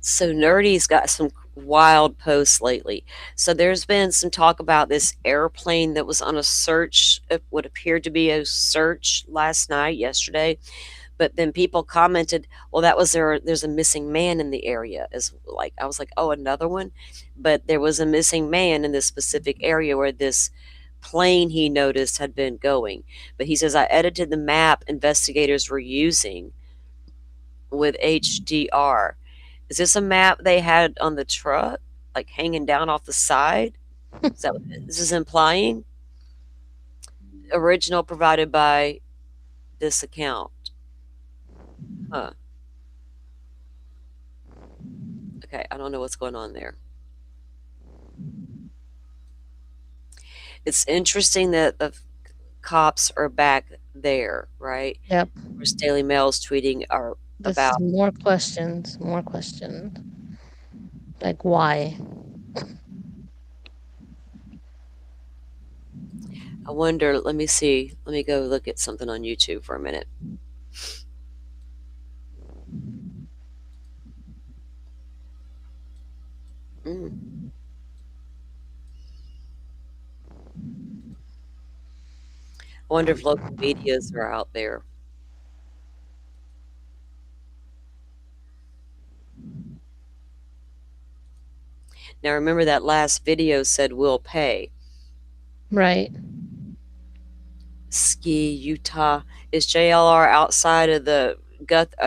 So Nerdy's got some wild posts lately. So there's been some talk about this airplane that was on a search, what appeared to be a search yesterday. But then people commented, well, there's a missing man in the area. I was like, oh, another one. But there was a missing man in this specific area where this plane he noticed had been going. But he says, I edited the map investigators were using with HDR. Is this a map they had on the truck, like hanging down off the side? Is that what this is implying? Original provided by this account. Huh. Okay, I don't know what's going on there. It's interesting that cops are back there, right? Yep. Of course, Daily Mail's tweeting are This is about. more questions, more questions. Like why? I wonder. Let me see. Let me go look at something on YouTube for a minute. Mm. I wonder if local medias are out there. Now, remember that last video said we'll pay. Right. Ski, Utah. Is JLR outside of the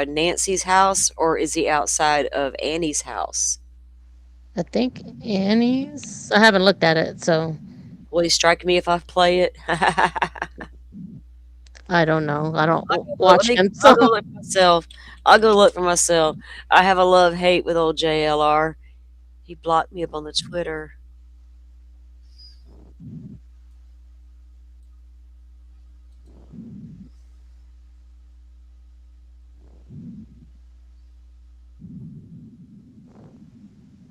Nancy's house, or is he outside of Annie's house? I think Annie's. I haven't looked at it, so Will he strike me if I play it? I don't know. I don't Well, let watch me. him, I'll so go look for myself. I'll go look for myself. I have a love hate with old JLR. He blocked me up on the Twitter.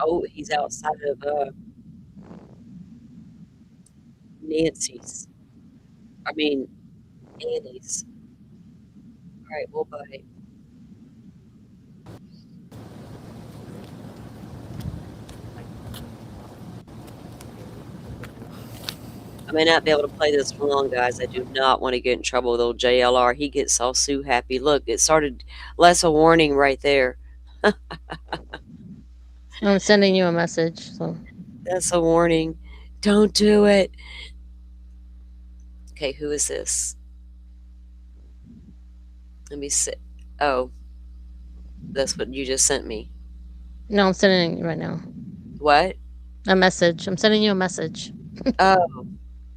Oh, he's outside of Nancy's. I mean Annie's. All right, well, bye. I may not be able to play this for long, guys. I do not want to get in trouble with old JLR. He gets all sue happy. Look, it started. That's a warning right there. I'm sending you a message. So That's a warning. Don't do it. Okay, who is this? Let me see. Oh, that's what you just sent me. no, I'm sending you right now What? a message. I'm sending you a message Oh,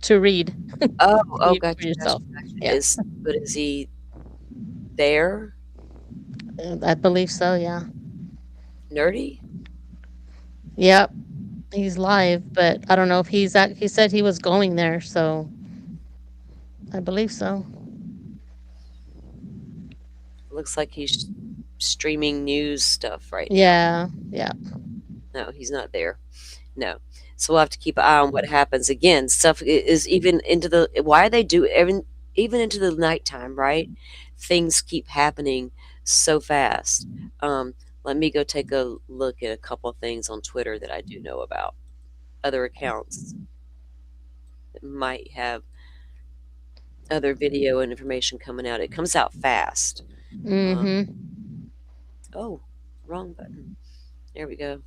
to read. oh, Read for gotcha, gotcha, yourself. gotcha. Yeah, But is he there? I believe so. Yeah. Nerdy? Yep. He's live, but I don't know if he's at. He said he was going there, so I believe so. Looks like he's streaming news stuff right now. Yeah. Yeah. No, he's not there. No. So we'll have to keep an eye on what happens. Again, stuff is even into the why they do even into the nighttime, right? Things keep happening so fast. Um, Let me go take a look at a couple of things on Twitter that I do know about. Other accounts that might have other video and information coming out. It comes out fast. Mm-hmm. Oh, wrong button. There we go.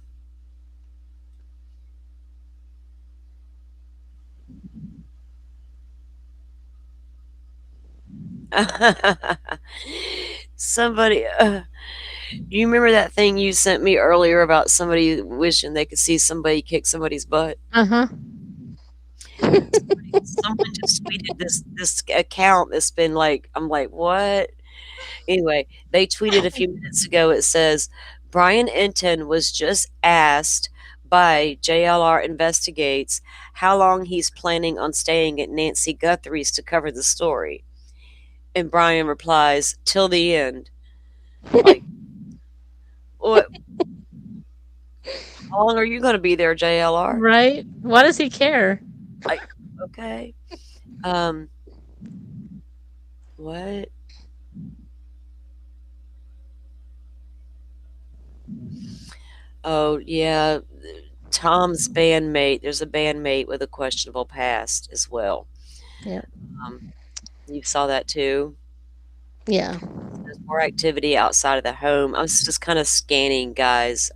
Somebody, you remember that thing you sent me earlier about somebody wishing they could see somebody kick somebody's butt? Uh-huh. Someone just tweeted this account that's been like, I'm like, what? Anyway, they tweeted a few minutes ago. It says Brian Enton was just asked by JLR Investigates how long he's planning on staying at Nancy Guthrie's to cover the story. And Brian replies, till the end. Like, what? How long are you going to be there, JLR? Right? Why does he care? Like, okay. Um, what? Oh, yeah. Tom's bandmate. There's a bandmate with a questionable past as well. Yep. You saw that too? Yeah. There's more activity outside of the home. I was just kind of scanning guys'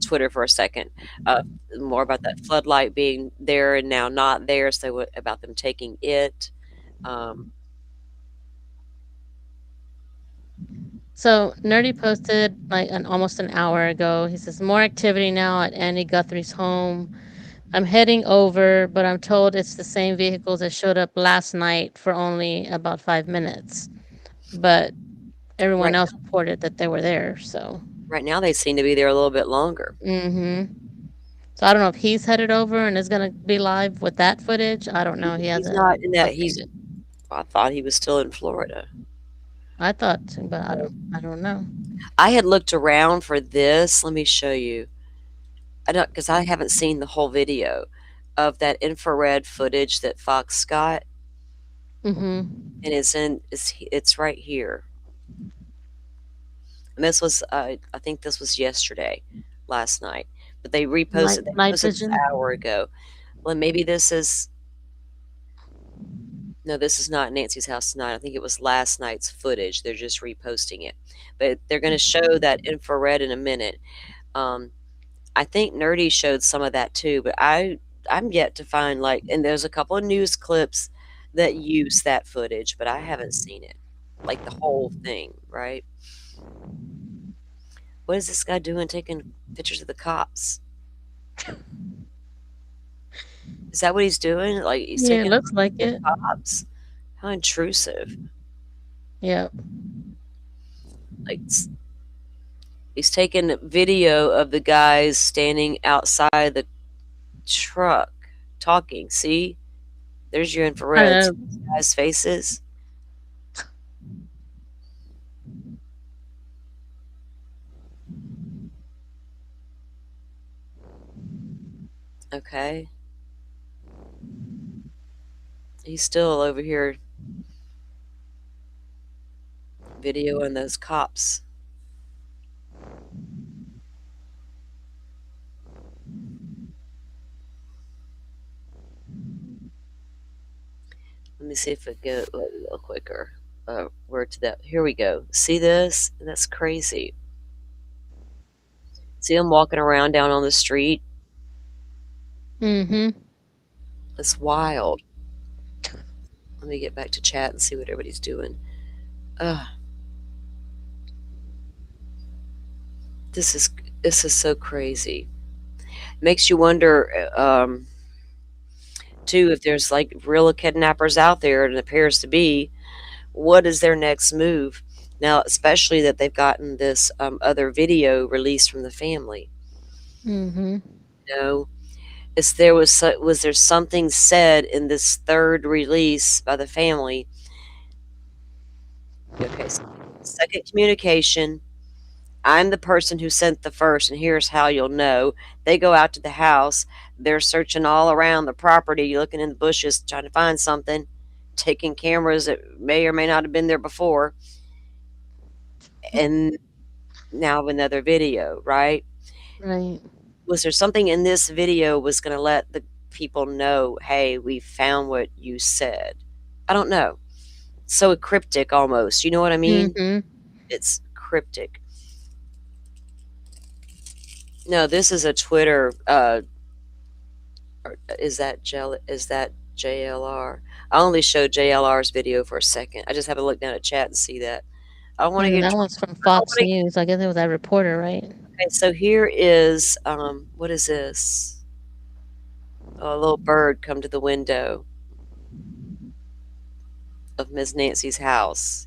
Twitter for a second. More about that floodlight being there and now not there. So about them taking it. So Nerdy posted like almost an hour ago. He says more activity now at Andy Guthrie's home. I'm heading over, but I'm told it's the same vehicles that showed up last night for only about 5 minutes. But everyone Right, else reported that they were there. So. right now they seem to be there a little bit longer. Mm-hmm. So I don't know if he's headed over and is gonna be live with that footage. I don't know. He He's hasn't not in that. updated. I thought he was still in Florida. I thought, so, but I don't know. I had looked around for this. Let me show you. I don't, because I haven't seen the whole video of that infrared footage that Fox got, Mhm. and it's right here. And this was I think this was yesterday, last night, but they reposted. They Night posted this an vision. hour ago. Well, maybe this is no, this is not Nancy's house tonight. I think it was last night's footage. They're just reposting it, but they're going to show that infrared in a minute. Um, I think Nerdy showed some of that too, but I'm yet to find like, and there's a couple of news clips that use that footage, but I haven't seen it, like the whole thing, right? What is this guy doing taking pictures of the cops? Is that what he's doing? Like he's Yeah, it taking looks like the it. cops? How intrusive! Yeah. Like he's taking video of the guys standing outside the truck talking. See, there's your I infrared. See know. these guys' faces. Okay. He's still over here videoing those cops. Let me see if it go a little quicker. Where to that? Here we go. See this? That's crazy. See him walking around down on the street? Mhm. That's wild. Let me get back to chat and see what everybody's doing. Ugh, this is this is so crazy. Makes you wonder, too, if there's like real kidnappers out there, and it appears to be. What is their next move? Now, especially that they've gotten this other video released from the family. Mhm. You know, was there something said in this third release by the family? Okay, so second communication. I'm the person who sent the first, and here's how you'll know. They go out to the house. They're searching all around the property, looking in the bushes, trying to find something, taking cameras that may or may not have been there before, and now another video, right? Right. Was there something in this video was going to let the people know, hey, we found what you said? I don't know. So cryptic almost. You know what I mean? Mhm. It's cryptic. No, this is a Twitter. Is that JLR? I only showed JLR's video for a second. I just haven't looked down at chat and see that. I don't want to And get. that one's from I don't Fox want to. News. I guess it was that reporter, right? Okay, so here is what is this? Oh, a little bird come to the window of Miss Nancy's house.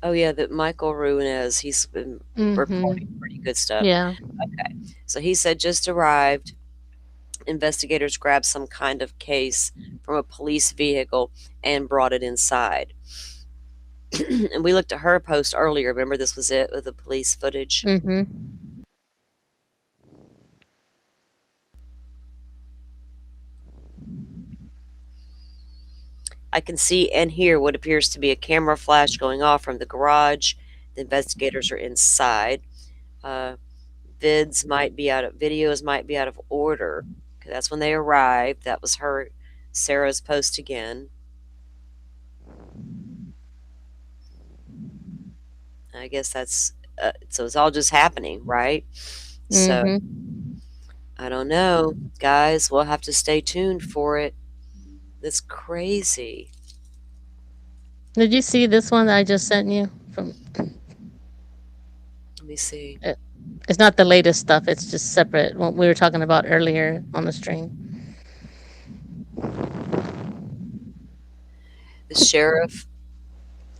Oh yeah, that Michael Ruinez. He's been reporting Mhm. pretty good stuff. Yeah. Okay, so he said just arrived. Investigators grabbed some kind of case from a police vehicle and brought it inside. And we looked at her post earlier. Remember, this was it with the police footage. Mhm. I can see and hear what appears to be a camera flash going off from the garage. The investigators are inside. Uh, videos might be out of order. 'Cause that's when they arrived. That was Sarah's post again. I guess that's so it's all just happening, right? So Mhm. I don't know, guys. We'll have to stay tuned for it. It's crazy. Did you see this one that I just sent you? From Let me see. it's not the latest stuff. It's just separate. What we were talking about earlier on the stream. The sheriff,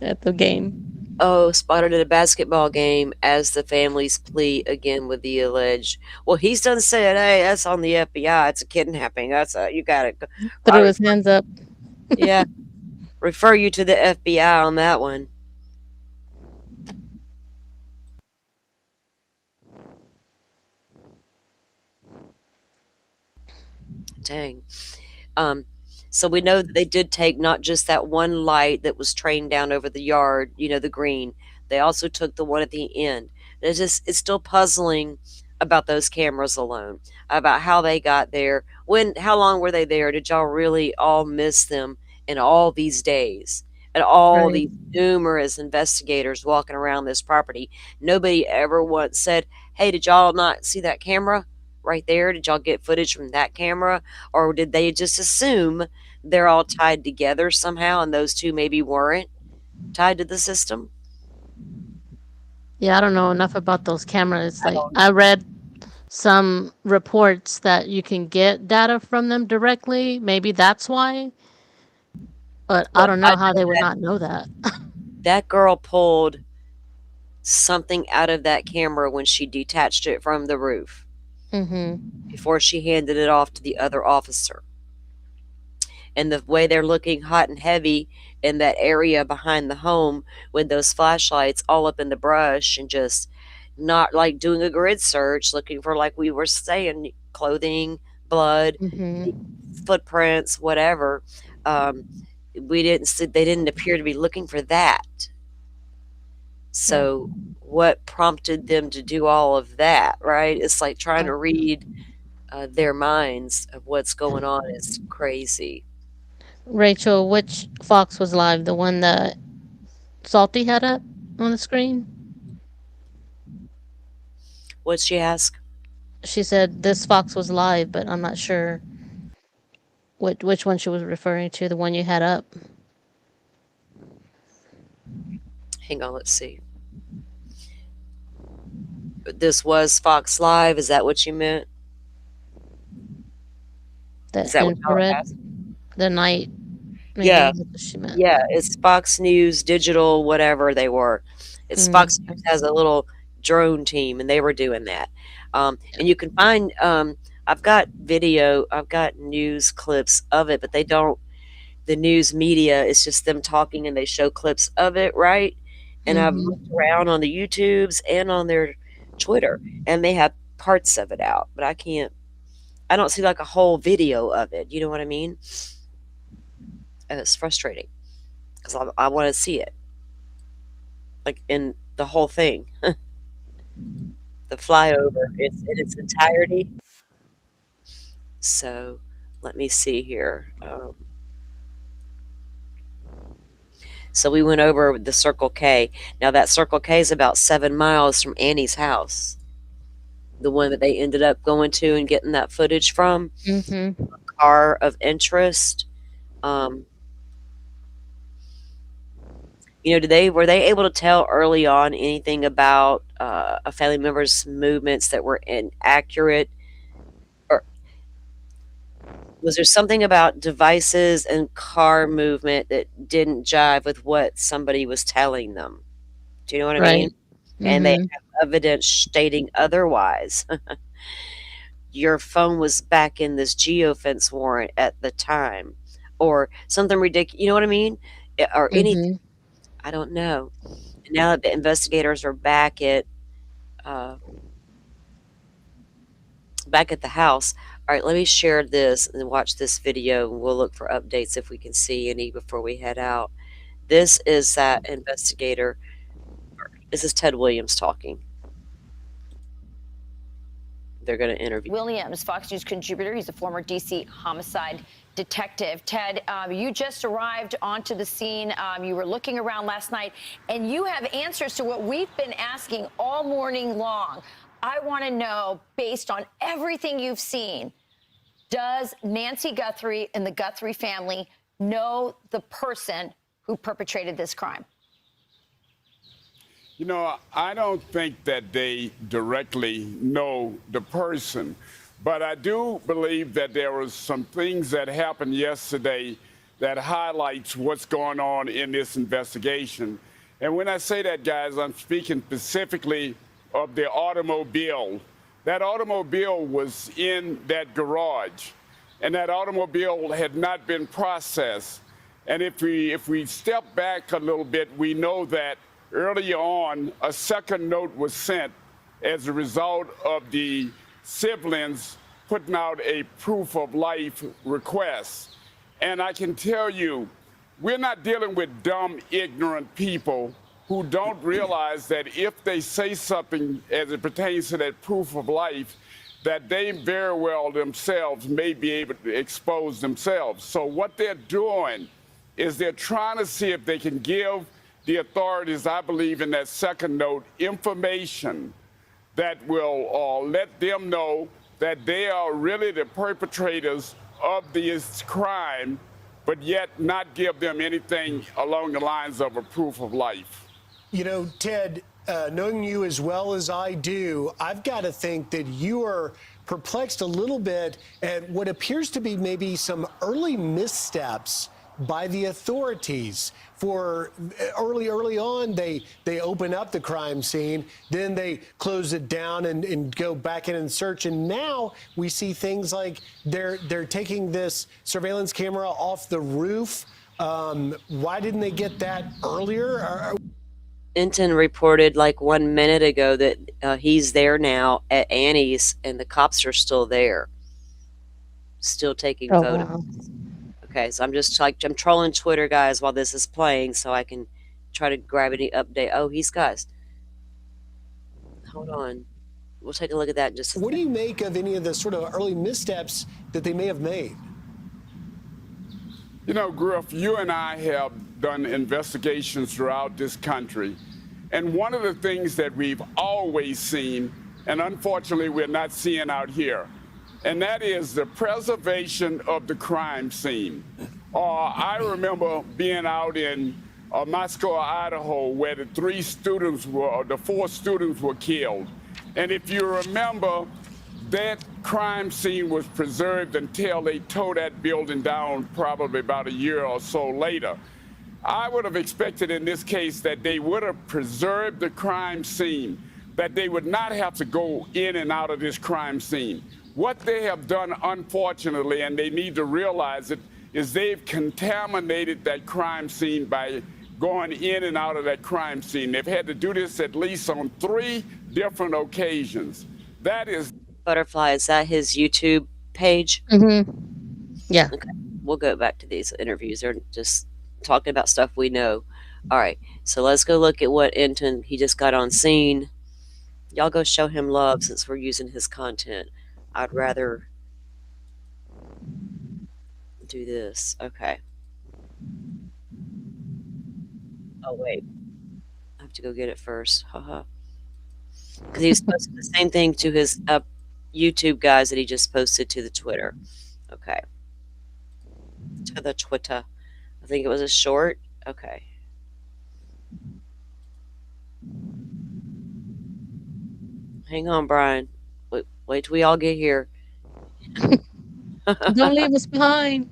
at the game. spotted at a basketball game as the families plead again with the alleged. Well, he's done said, "Hey, that's on the FBI. It's a kidnapping. You got it. Threw his hands up. Yeah, refer you to the FBI on that one." Dang. Um, so we know that they did take not just that one light that was trained down over the yard, the green. They also took the one at the end. It's still puzzling about those cameras alone, about how they got there. How long were they there? Did y'all really all miss them in all these days? And all Right. these numerous investigators walking around this property. Nobody ever once said, "Hey, did y'all not see that camera right there? Did y'all get footage from that camera?" Or did they just assume they're all tied together somehow and those two maybe weren't tied to the system? Yeah, I don't know enough about those cameras. I Like, don't know. I read some reports that you can get data from them directly. Maybe that's why, but I Well, don't I know how know they would that not know that. that girl pulled something out of that camera when she detached it from the roof Mhm. before she handed it off to the other officer. And the way they're looking hot and heavy in that area behind the home with those flashlights all up in the brush and just not like doing a grid search looking for, like we were saying, clothing, blood, Mhm. footprints, whatever. um, we didn't see, they didn't appear to be looking for that. Yeah. So what prompted them to do all of that, right? It's like trying to read their minds of what's going on is crazy. Rachel, which Fox was live? The one that Salty had up on the screen? What'd she ask? She said this Fox was live, but I'm not sure which one she was referring to, the one you had up. Hang on, let's see. This was Fox Live. Is that what you meant? The Is that what y'all are infrared, asking? the night, maybe Yeah, that's what she meant. yeah. It's Fox News, digital, whatever they were. It's Fox Mm. News has a little drone team, and they were doing that. And you can find. I've got video. I've got news clips of it, but they don't. The news media is just them talking, and they show clips of it, right? And I've looked Mhm. around on the YouTubes and on their Twitter, and they have parts of it out, but I don't see like a whole video of it. You know what I mean? And it's frustrating because I want to see it, like in the whole thing, the flyover, it's in its entirety. So let me see here. So we went over the Circle K. Now that Circle K is about 7 miles from Annie's house, the one that they ended up going to and getting that footage from. Mhm. Car of interest. Um, were they able to tell early on anything about a family member's movements that were inaccurate, or was there something about devices and car movement that didn't jive with what somebody was telling them? Do you know what I mean? Right. And they Mhm. have evidence stating otherwise. Your phone was back in this geofence warrant at the time, or something ridiculous. You know what I mean? Or anything. Mhm. I don't know. And now that the investigators are uh, back at the house. All right, let me share this and watch this video, and we'll look for updates if we can see any before we head out. This is that investigator. This is Ted Williams talking. They're going to interview Williams, Fox News contributor. He's a former D.C. homicide detective. Ted, you just arrived onto the scene. You were looking around last night, and you have answers to what we've been asking all morning long. I want to know, based on everything you've seen, does Nancy Guthrie and the Guthrie family know the person who perpetrated this crime? You know, I don't think that they directly know the person, but I do believe that there was some things that happened yesterday that highlights what's going on in this investigation. And when I say that, guys, I'm speaking specifically of the automobile. That automobile was in that garage, and that automobile had not been processed. And if we step back a little bit, we know that early on, a second note was sent as a result of the siblings putting out a proof of life request. And I can tell you, we're not dealing with dumb, ignorant people who don't realize that if they say something as it pertains to that proof of life, that they very well themselves may be able to expose themselves. So what they're doing is they're trying to see if they can give the authorities, I believe in that second note, information that will let them know that they are really the perpetrators of this crime, but yet not give them anything along the lines of a proof of life. You know, Ted, knowing you as well as I do, I've got to think that you are perplexed a little bit at what appears to be maybe some early missteps by the authorities. For early on, they open up the crime scene, then they close it down and go back in and search. And now we see things like they're taking this surveillance camera off the roof. Why didn't they get that earlier? Enton reported like 1 minute ago that he's there now at Annie's, and the cops are still there, still taking photos. Wow. Okay, so I'm just like, I'm trolling Twitter, guys, while this is playing, so I can try to grab any update. Oh, he's got. Hold on, we'll take a look at that in just a second. What do you make of any of the sort of early missteps that they may have made? You know, Griff, you and I have done investigations throughout this country, and one of the things that we've always seen, and unfortunately we're not seeing out here, and that is the preservation of the crime scene. I remember being out in Moscow, Idaho, where the four students were killed. And if you remember, that crime scene was preserved until they tore that building down probably about a year or so later. I would have expected in this case that they would have preserved the crime scene, that they would not have to go in and out of this crime scene. What they have done, unfortunately, and they need to realize it, is they've contaminated that crime scene by going in and out of that crime scene. They've had to do this at least on 3 different occasions. That is... Butterfly, is that his YouTube page? Mm-hmm. Yeah. Okay, we'll go back to these interviews. They're just talking about stuff we know. All right, so let's go look at what Enton, he just got on scene. Y'all go show him love since we're using his content. I'd rather do this. Okay. Oh, wait. I have to go get it first. Haha. Because he's posted the same thing to his YouTube guys that he just posted to the Twitter. Okay. To the Twitter. I think it was a short. Okay. Hang on, Brian. Wait till we all get here. Don't leave us behind.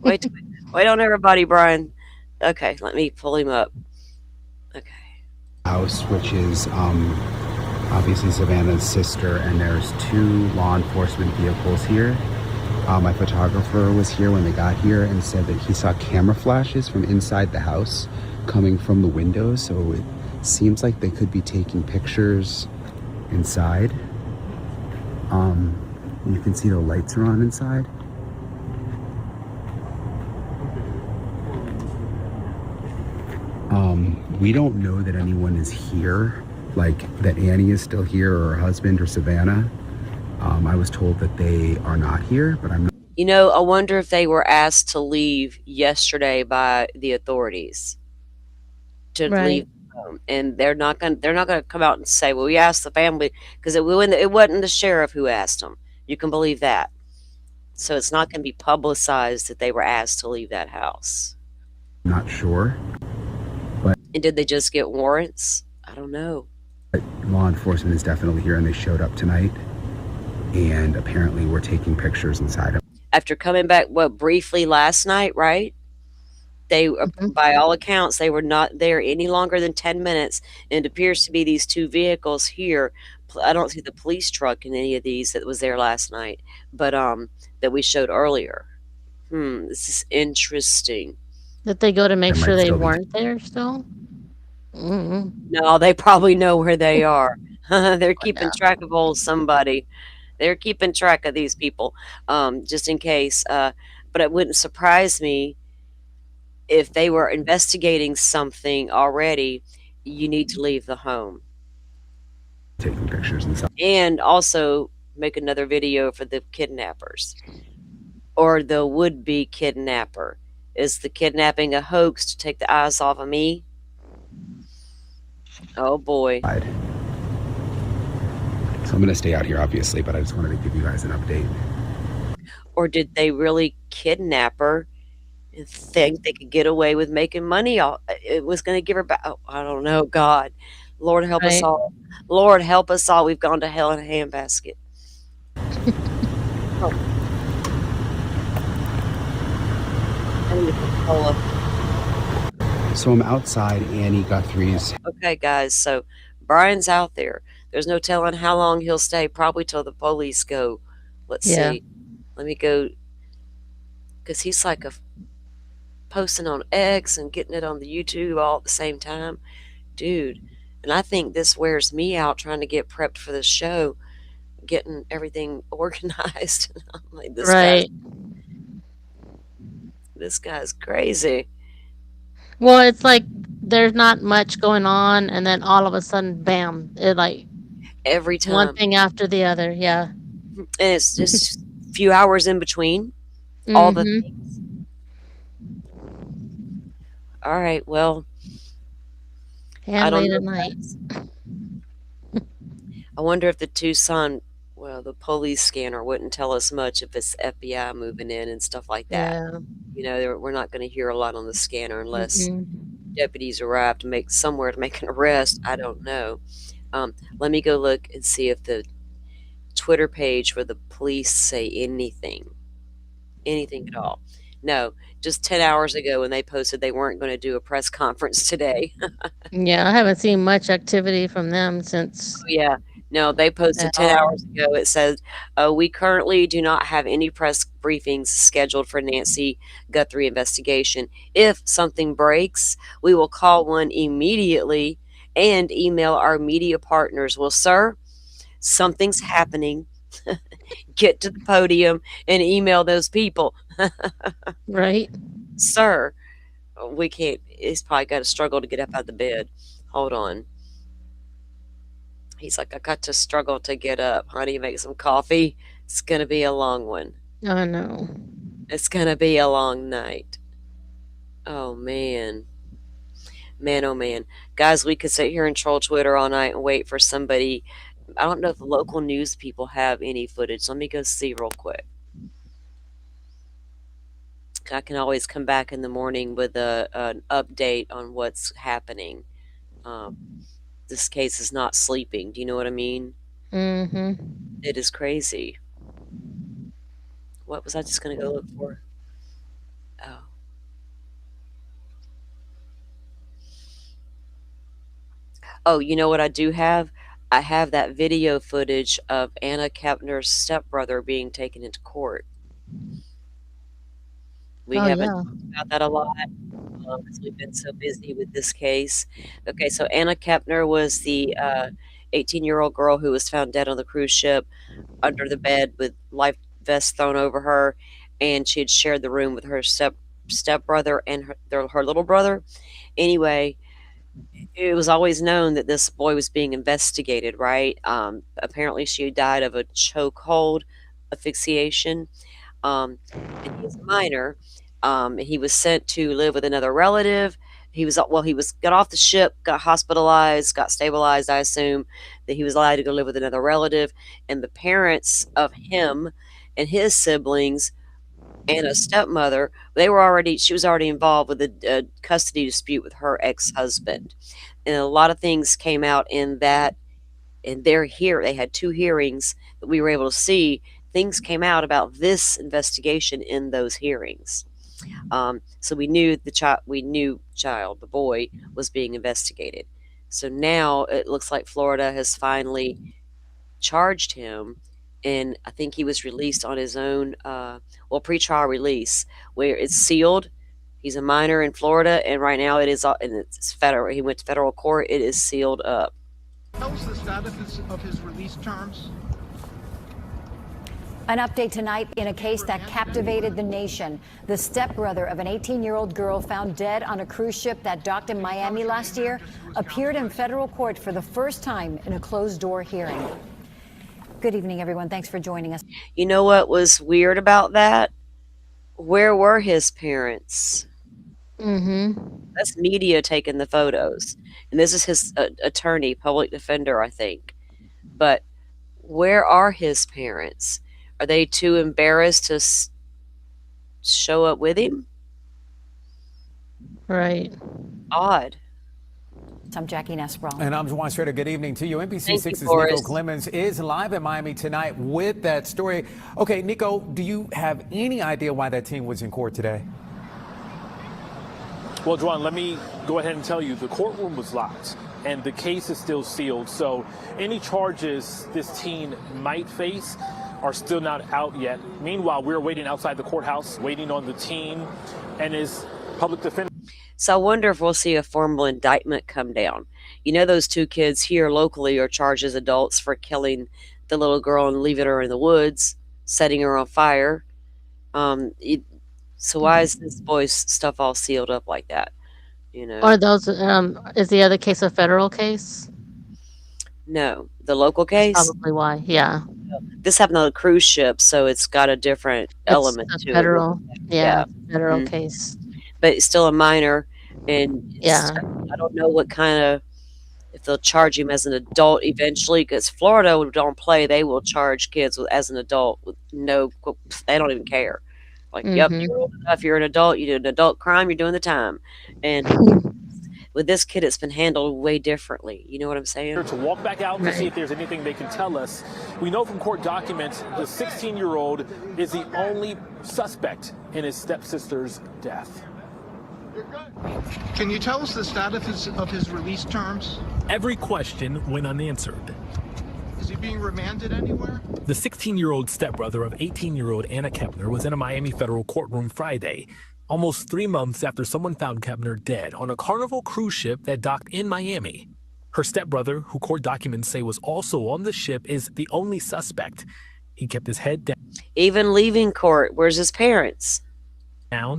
wait on everybody, Brian. Okay, let me pull him up. Okay. House, which is obviously Savannah's sister, and there's 2 law enforcement vehicles here. My photographer was here when they got here and said that he saw camera flashes from inside the house coming from the windows, so it seems like they could be taking pictures inside. You can see the lights are on inside. We don't know that anyone is here, like that Annie is still here or her husband or Savannah. I was told that they are not here, but I'm not. You know, I wonder if they were asked to leave yesterday by the authorities to leave, and they're not going to come out and say, "Well, we asked the family," because it wasn't the sheriff who asked them. You can believe that. So it's not going to be publicized that they were asked to leave that house. Not sure. And did they just get warrants? I don't know. But law enforcement is definitely here, and they showed up tonight, and apparently we're taking pictures inside of. After coming back, briefly last night, right? They, Mhm. by all accounts, they were not there any longer than 10 minutes, and it appears to be these 2 vehicles here. I don't see the police truck in any of these that was there last night, but, that we showed earlier. This is interesting. Did they go to make There sure might they still be. weren't there still? Mm. No, they probably know where they are. They're keeping Yeah. track of old somebody. They're keeping track of these people, just in case, but it wouldn't surprise me if they were investigating something already. You need to leave the home. Taking pictures and stuff. And also make another video for the kidnappers or the would-be kidnapper. Is the kidnapping a hoax to take the eyes off of me? Oh boy. So I'm going to stay out here, obviously, but I just wanted to give you guys an update. Or did they really kidnap her and think they could get away with making money? It was going to give her back. Oh, I don't know. God, Lord help us Right. all. Lord help us all. We've gone to hell in a handbasket. Oh. I need a Coca-Cola. So I'm outside Annie Guthrie's. Okay, guys. So Brian's out there. There's no telling how long he'll stay. Probably till the police go. Let's Yeah. see. Let me go. Because he's like posting on X and getting it on the YouTube all at the same time. Dude. And I think this wears me out trying to get prepped for the show, getting everything organized. I'm like, Right. this guy's crazy. Well, it's like there's not much going on, and then all of a sudden, bam! It like Every one time. thing after the other. Yeah. And it's just a few hours in between. All the Mhm. things. All right, well, I And don't late know, at night. guys. I wonder if the Tucson, well, the police scanner wouldn't tell us much if it's FBI moving in and stuff like that. Yeah. You know, we're not going to hear a lot on the scanner unless Mm-mm. deputies arrive to make somewhere to make an arrest. I don't know. Let me go look and see if the Twitter page for the police say anything at all. No, just 10 hours ago when they posted they weren't going to do a press conference today. Yeah, I haven't seen much activity from them since Yeah. No, they posted at 10 all. hours ago. It says, we currently do not have any press briefings scheduled for Nancy Guthrie investigation. If something breaks, we will call one immediately and email our media partners. Well, sir, something's happening. Get to the podium and email those people. Right? Sir, we can't. He's probably got to struggle to get up out of the bed. Hold on. He's like, I got to struggle to get up. Honey, make some coffee. It's going to be a long one. I know. It's going to be a long night. Oh, man. Man, oh, man. Guys, we could sit here and troll Twitter all night and wait for somebody. I don't know if the local news people have any footage. Let me go see real quick. I can always come back in the morning with an update on what's happening. This case is not sleeping. Do you know what I mean? Mhm. It is crazy. What was I just going to go look for? Oh. Oh, you know what I do have? I have that video footage of Anna Kepner's stepbrother being taken into court. We Oh, haven't yeah. talked about that a lot because we've been so busy with this case. Okay, so Anna Kepner was the 18-year-old girl who was found dead on the cruise ship under the bed with life vests thrown over her, and she had shared the room with her stepbrother and her little brother. Anyway, it was always known that this boy was being investigated, right? Apparently, she died of a chokehold asphyxiation. And he's a minor. He was sent to live with another relative. He was got off the ship, got hospitalized, got stabilized. I assume that he was allowed to go live with another relative, and the parents of him and his siblings and a stepmother, she was already involved with a custody dispute with her ex-husband. And a lot of things came out in that, and they had 2 hearings that we were able to see. Things came out about this investigation in those hearings. So we knew the boy was being investigated. So now it looks like Florida has finally charged him, and I think he was released on his own, pretrial release, where it's sealed. He's a minor in Florida, and right now and it's federal. He went to federal court. It is sealed up. Tell us the status of his release terms. An update tonight in a case that captivated the nation. The stepbrother of an 18-year-old girl found dead on a cruise ship that docked in Miami last year appeared in federal court for the first time in a closed-door hearing. Good evening, everyone. Thanks for joining us. You know what was weird about that? Where were his parents? That's media taking the photos. And this is his attorney, public defender, I think. But where are his parents? Are they too embarrassed to show up with him? Right. Odd. I'm Jackie Nesbro. And I'm Juan Schrader. Good evening to you. NBC6's Nico Boris. Clemens is live in Miami tonight with that story. Okay, Nico, do you have any idea why that team was in court today? Well, Juan, let me go ahead and tell you, the courtroom was locked and the case is still sealed. So any charges this teen might face are still not out yet. Meanwhile, we're waiting outside the courthouse, waiting on the teen and his public defender. So I wonder if we'll see a formal indictment come down. You know, those two kids here locally are charged as adults for killing the little girl and leaving her in the woods, setting her on fire. So why is this boy's stuff all sealed up like that? You know? Are those, is the other case a federal case? No, the local case. Probably why, yeah. This happened on a cruise ship, so it's got a different element It's a to federal, it. federal case. But it's still a minor, and Yeah. I don't know what kind of, if they'll charge him as an adult eventually, because Florida don't play. They will charge kids as an adult with they don't even care. Like, yep, you're old enough, you're an adult, you did an adult crime, you're doing the time. And with this kid, it's been handled way differently. You know what I'm saying? To walk back out to see if there's anything they can tell us. We know from court documents the 16-year-old is the only suspect in his stepsister's death. Can you tell us the status of his release terms? Every question went unanswered. Is he being remanded anywhere? The 16-year-old stepbrother of 18-year-old Anna Kepner was in a Miami federal courtroom Friday, almost 3 months after someone found Kepner dead on a Carnival cruise ship that docked in Miami. Her stepbrother, who court documents say was also on the ship, is the only suspect. He kept his head down. Even leaving court, where's his parents?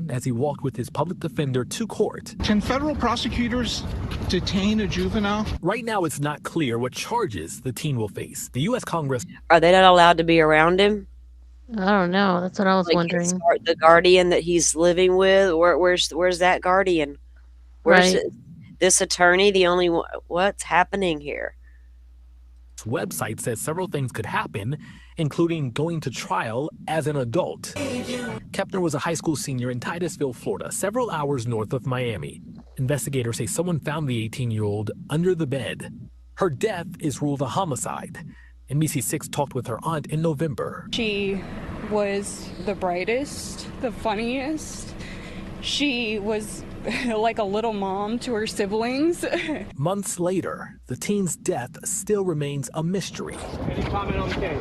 As he walked with his public defender to court. Can federal prosecutors detain a juvenile? Right now, it's not clear what charges the teen will face. The U.S. Congress... Are they not allowed to be around him? I don't know. That's what I was wondering. The guardian that he's living with, where's that guardian? Where's this attorney? The only one? What's happening here? Website says several things could happen, including going to trial as an adult. Kepner was a high school senior in Titusville, Florida, several hours north of Miami. Investigators say someone found the 18-year-old under the bed. Her death is ruled a homicide. NBC6 talked with her aunt in November. She was the brightest, the funniest. She was like a little mom to her siblings. Months later, the teen's death still remains a mystery. Any comment on the case?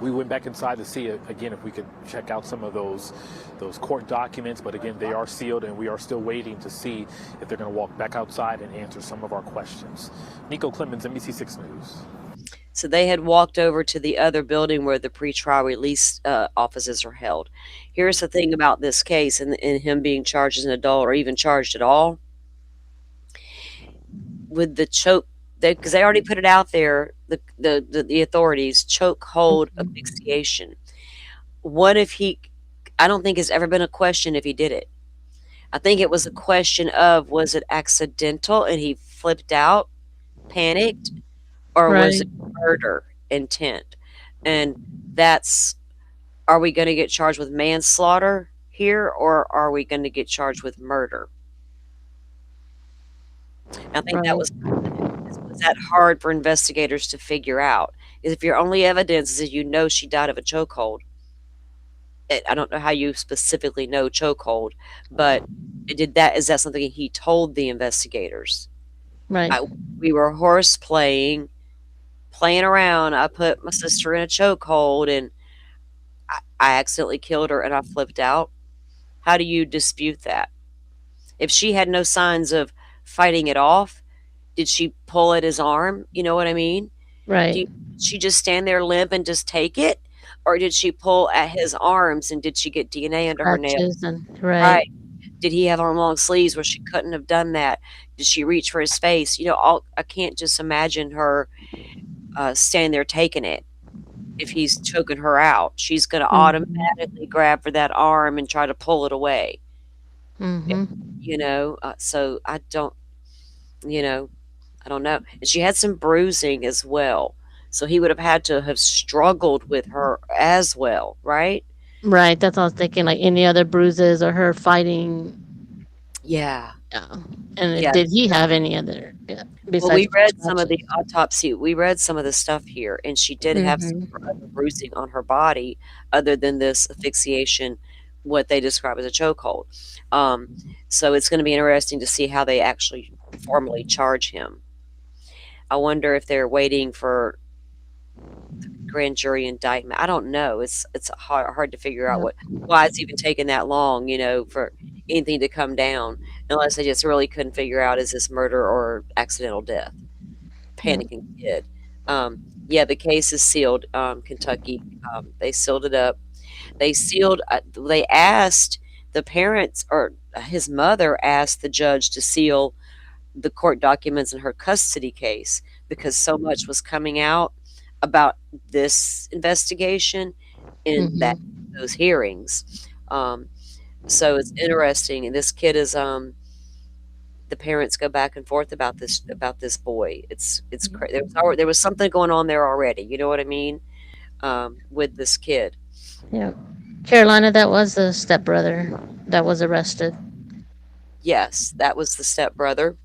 We went back inside to see again if we could check out some of those court documents, but again, they are sealed and we are still waiting to see if they're going to walk back outside and answer some of our questions. Nico Clemens, NBC6 News. So they had walked over to the other building where the pretrial release offices are held. Here's the thing about this case and him being charged as an adult or even charged at all. With the choke, because they already put it out there, the authorities, choke hold asphyxiation. What if I don't think it's ever been a question if he did it. I think it was a question of, was it accidental and he flipped out, panicked, or was it murder intent? And are we going to get charged with manslaughter here, or are we going to get charged with murder? I think that was was that hard for investigators to figure out? Is if your only evidence is that you know she died of a chokehold. I don't know how you specifically know chokehold, but is that something he told the investigators? Right. We were horse playing around. I put my sister in a chokehold and I accidentally killed her and I flipped out. How do you dispute that? If she had no signs of fighting it off, did she pull at his arm? You know what I mean? Right. Did she just stand there limp and just take it? Or did she pull at his arms and did she get DNA under her Scratches nails? and right. Right. Did he have on long sleeves where she couldn't have done that? Did she reach for his face? You know, I can't just imagine her standing there taking it. If he's choking her out, she's going to automatically grab for that arm and try to pull it away. Mm-hmm. You know, so I don't, you know, I don't know. And she had some bruising as well. So he would have had to have struggled with her as well, right? Right. That's what I was thinking. Like any other bruises or her fighting. Yeah. Yeah. And Yeah. did he have any other Well, besides we read some of the scratches? autopsy. We read some of the stuff here, and she did have some Mm-hmm. other bruising on her body other than this asphyxiation, what they describe as a chokehold. So it's going to be interesting to see how they actually formally charge him. I wonder if they're waiting for the grand jury indictment. I don't know. It's hard to figure out Yep. why it's even taken that long, you know, for anything to come down, unless they just really couldn't figure out is this murder or accidental death. Yep. Panicking kid. Yeah, the case is sealed. Kentucky, they sealed it up. They sealed. They asked the parents, or his mother asked the judge to seal the court documents in her custody case because so much was coming out about this investigation in Mm-hmm. those hearings. So it's interesting, and this kid is the parents go back and forth about this boy. It's there was something going on there already. You know what I mean? With this kid. Yep. Carolina, that was the stepbrother that was arrested. Yes, that was the stepbrother.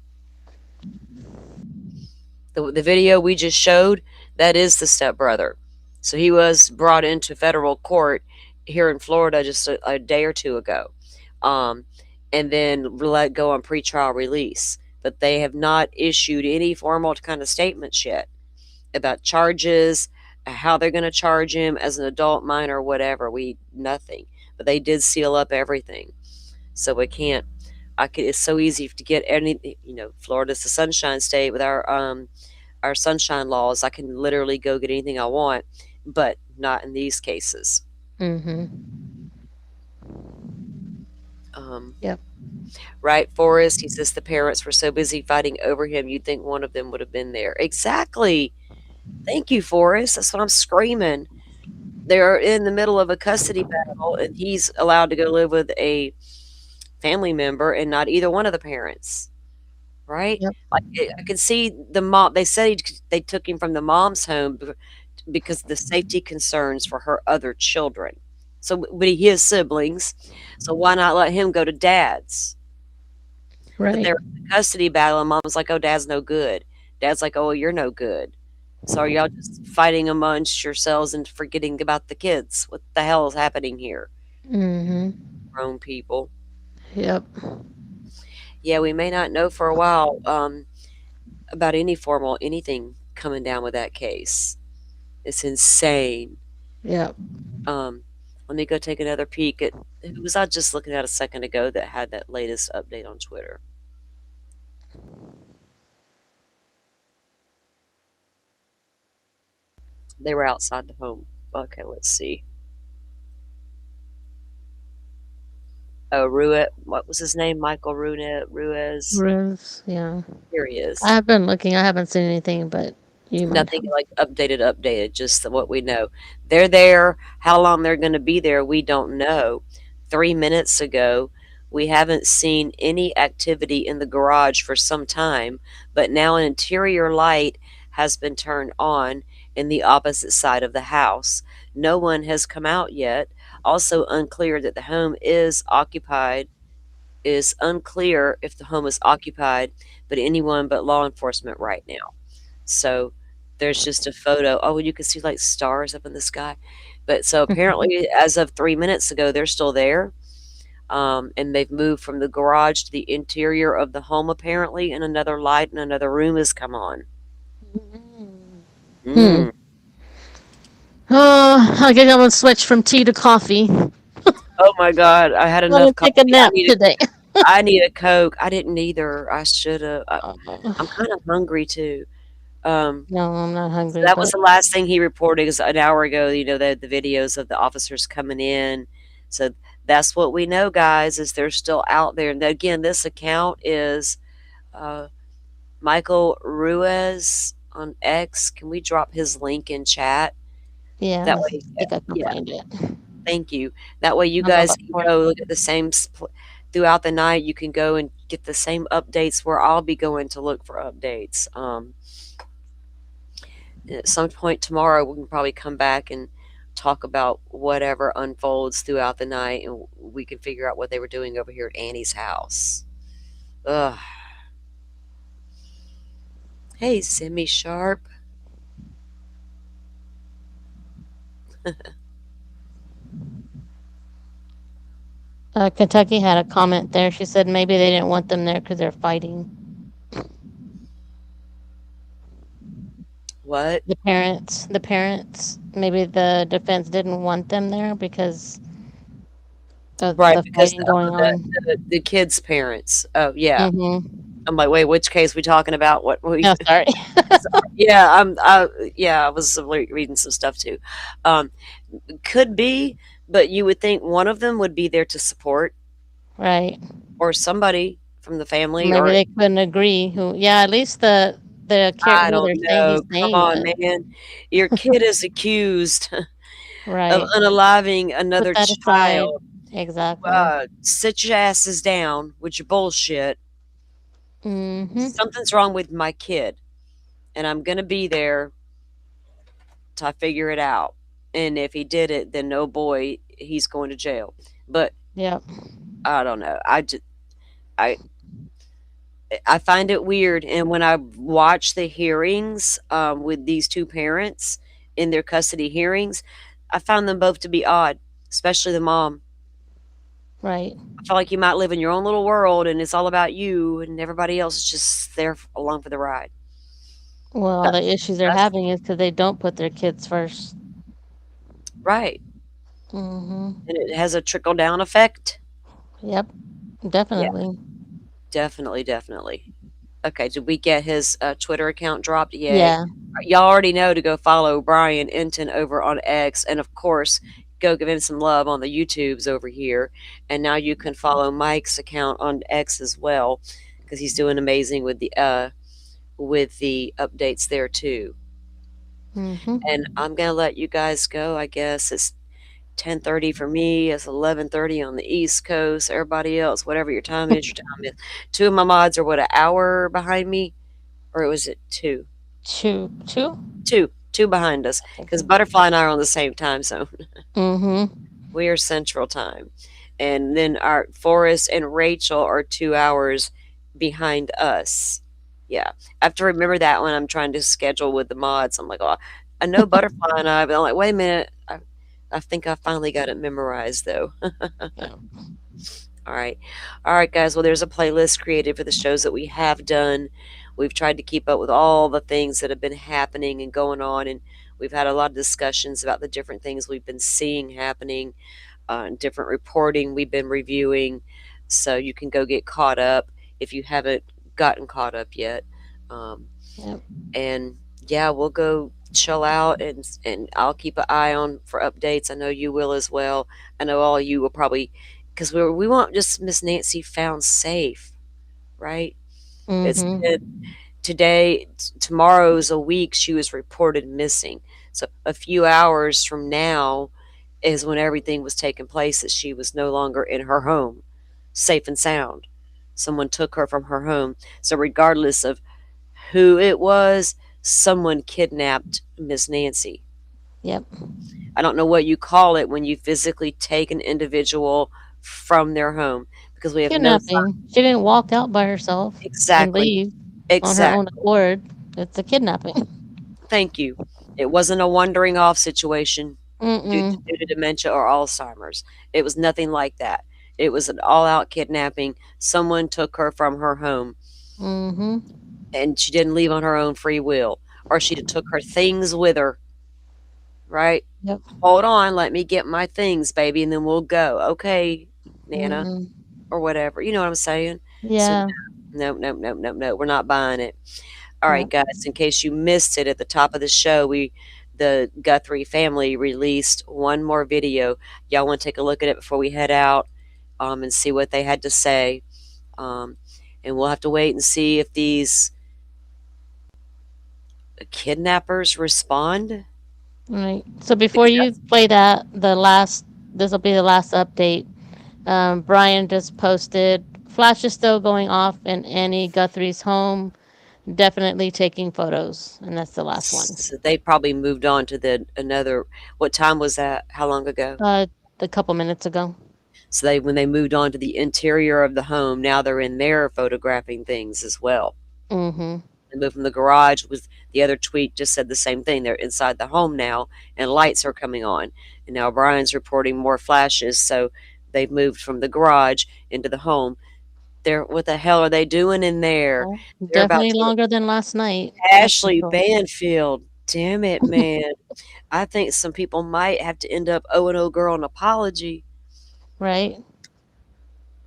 The video we just showed, that is the stepbrother. So he was brought into federal court here in Florida just a day or two ago, and then let go on pretrial release. But they have not issued any formal kind of statements yet about charges, how they're going to charge him as an adult minor, whatever. Nothing. But they did seal up everything, so we can't. It's so easy to get any. You know, Florida's the Sunshine State with our sunshine laws. I can literally go get anything I want, but not in these cases. Mm-hmm. Yep. Right, Forrest? He says the parents were so busy fighting over him, you'd think one of them would have been there. Exactly. Thank you, Forrest. That's what I'm screaming. They're in the middle of a custody battle, and he's allowed to go live with a family member and not either one of the parents. Right? Yep. Like, I could see the mom. They said they took him from the mom's home because of the safety concerns for her other children. So, but he has siblings, so why not let him go to dad's? But Right. they're in a custody battle, and mom's like, "Oh, dad's no good." Dad's like, "Oh, you're no good." So are y'all just fighting amongst yourselves and forgetting about the kids? What the hell is happening here? Mm-hmm. Grown people. Yep. Yeah, we may not know for a while about any formal anything coming down with that case. It's insane. Yep. Let me go take another peek at who was I just looking at a second ago that had that latest update on Twitter. They were outside the home. Okay, let's see. Oh, Ruiz. What was his name? Michael Ruiz. Ruth, yeah. Here he is. I have been looking. I haven't seen anything, but you might Nothing have. like updated, just what we know. They're there. How long they're going to be there, we don't know. 3 minutes ago, we haven't seen any activity in the garage for some time, but now an interior light has been turned on in the opposite side of the house. No one has come out yet. Also unclear that the home is occupied. Is unclear if the home is occupied, but anyone but law enforcement right now. So there's just a photo. Oh, you can see like stars up in the sky. But so apparently, as of 3 minutes ago, they're still there. And they've moved from the garage to the interior of the home, apparently, and another light in another room has come on. Hmm. I think I'm gonna switch from tea to coffee. Oh my god, I had I'm gonna enough coffee. take a nap today. I need a Coke. I didn't either. I should have. I'm kind of hungry too. No, I'm not So hungry, that was but the last thing he reported is an hour ago. The videos of the officers coming in. So that's what we know, guys, is they're still out there. And again, this account is uh, Michael Ruiz on X. Can we drop his link in chat? yeah, That I way, think I can yeah. find it. Thank you. That way you I'll go guys look can for it. go look at the same throughout the night. You can go and get the same updates where I'll be going to look for updates. At some point tomorrow, we can probably come back and talk about whatever unfolds throughout the night, and we can figure out what they were doing over here at Annie's house. Ugh. Hey, Semi Sharp. Kentucky had a comment there. She said maybe they didn't want them there because they're fighting. What? The parents. Maybe the defense didn't want them there because of Right, the because fighting going on. the kids' parents. Oh, yeah. Mm-hmm. I'm like, wait, which case we talking about? What we? No, sorry. Yeah, I was reading some stuff too. Could be, but you would think one of them would be there to support, Right. or somebody from the family, Maybe or they couldn't agree who. Yeah, at least the I who they're don't saying he's know. Come saying on, was man. Your kid is accused of right. unaliving Put another that aside. child. Exactly. Sit your asses down with your bullshit. Mm-hmm. Something's wrong with my kid, and I'm gonna be there till I figure it out. And if he did it, then oh boy, he's going to jail. But Yep. I don't know. I I find it weird, and when I watch the hearings with these two parents in their custody hearings, I found them both to be odd, especially the mom. Right. I feel like you might live in your own little world, and it's all about you, and everybody else is just there along for the ride. Well, the issues they're That's having is because they don't put their kids first. right, Mm-hmm. and it has a trickle down effect. Yep. Yeah, Definitely. definitely. Okay, did we get his Twitter account dropped? Yay. Yeah. Y'all already know to go follow Brian Enton over on X, and of course, go give him some love on the YouTubes over here. And now you can follow Mike's account on X as well, because he's doing amazing with the updates there too. Mm-hmm. And I'm gonna let you guys go. I guess it's 10:30 for me. It's 11:30 on the East Coast. Everybody else, whatever your time is, your time is. Two of my mods are what, an hour behind me, or was it two? Two. Two behind us, because Butterfly and I are on the same time zone. Mm-hmm. We are Central Time, and then our Forrest and Rachel are 2 hours behind us. Yeah, I have to remember that when I'm trying to schedule with the mods. I'm like, oh, I know Butterfly and I, but I'm like, wait a minute. I think I finally got it memorized though. Yeah. All right. All right, guys. Well, there's a playlist created for the shows that we have done. We've tried to keep up with all the things that have been happening and going on, and we've had a lot of discussions about the different things we've been seeing happening, different reporting we've been reviewing. So you can go get caught up if you haven't gotten caught up yet. Yep. And yeah, we'll go chill out, and I'll keep an eye on for updates. I know you will as well. I know all you will probably, because we want just Miss Nancy found safe, right? It's Mm-hmm. been today, tomorrow's a week she was reported missing. So a few hours from now is when everything was taking place, that she was no longer in her home, safe and sound. Someone took her from her home. So regardless of who it was, someone kidnapped Miss Nancy. Yep. I don't know what you call it when you physically take an individual from their home, because we have no Kidnapping. She didn't walk out by herself and exactly leave on her own exactly accord. It's a kidnapping. Thank you. It wasn't a wandering off situation Mm-mm. due to dementia or Alzheimer's. It was nothing like that. It was an all-out kidnapping. Someone took her from her home, Mm-hmm. and she didn't leave on her own free will, or she took her things with her, right? Yep. "Hold on, let me get my things, baby, and then we'll go." "Okay, Nana," Mm-mm. or whatever. You know what I'm saying? So, Yeah. no, no, no, no, no, we're not buying it. All right, Yep. guys, in case you missed it at the top of the show, the Guthrie family released one more video. Y'all want to take a look at it before we head out, and see what they had to say. Um, and we'll have to wait and see if these kidnappers respond. Right. So before Because you that's play this will be the last update. Brian just posted flash is still going off in Annie Guthrie's home. Definitely taking photos, and that's the last one. so they probably moved on to the another. What time was that? How long ago? A couple minutes ago. So when they moved on to the interior of the home, now they're in there photographing things as well. Mm-hmm. They moved from the garage. Was the other tweet just said the same thing? They're inside the home now, and lights are coming on. And now Brian's reporting more flashes. So they've moved from the garage into the home. What the hell are they doing in there? Well, They're about definitely to longer than last night. That's for Ashley sure. Banfield. Damn it, man. I think some people might have to end up owing old girl an apology. Right.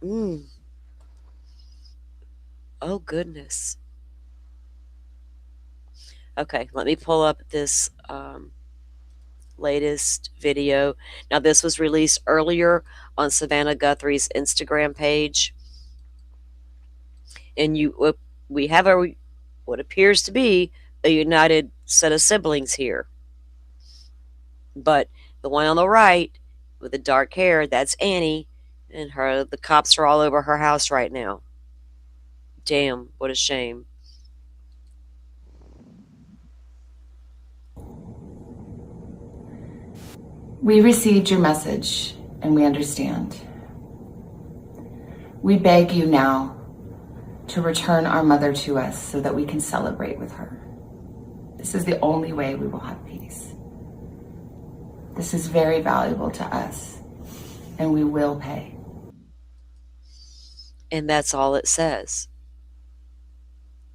Mm. Oh goodness. Okay, let me pull up this latest video. Now, this was released earlier on Savannah Guthrie's Instagram page, and we have what appears to be a united set of siblings here. But the one on the right with the dark hair, that's Annie, and the cops are all over her house right now. Damn, what a shame. We received your message and we understand. We beg you now to return our mother to us so that we can celebrate with her. This is the only way we will have peace. This is very valuable to us, and we will pay. And that's all it says.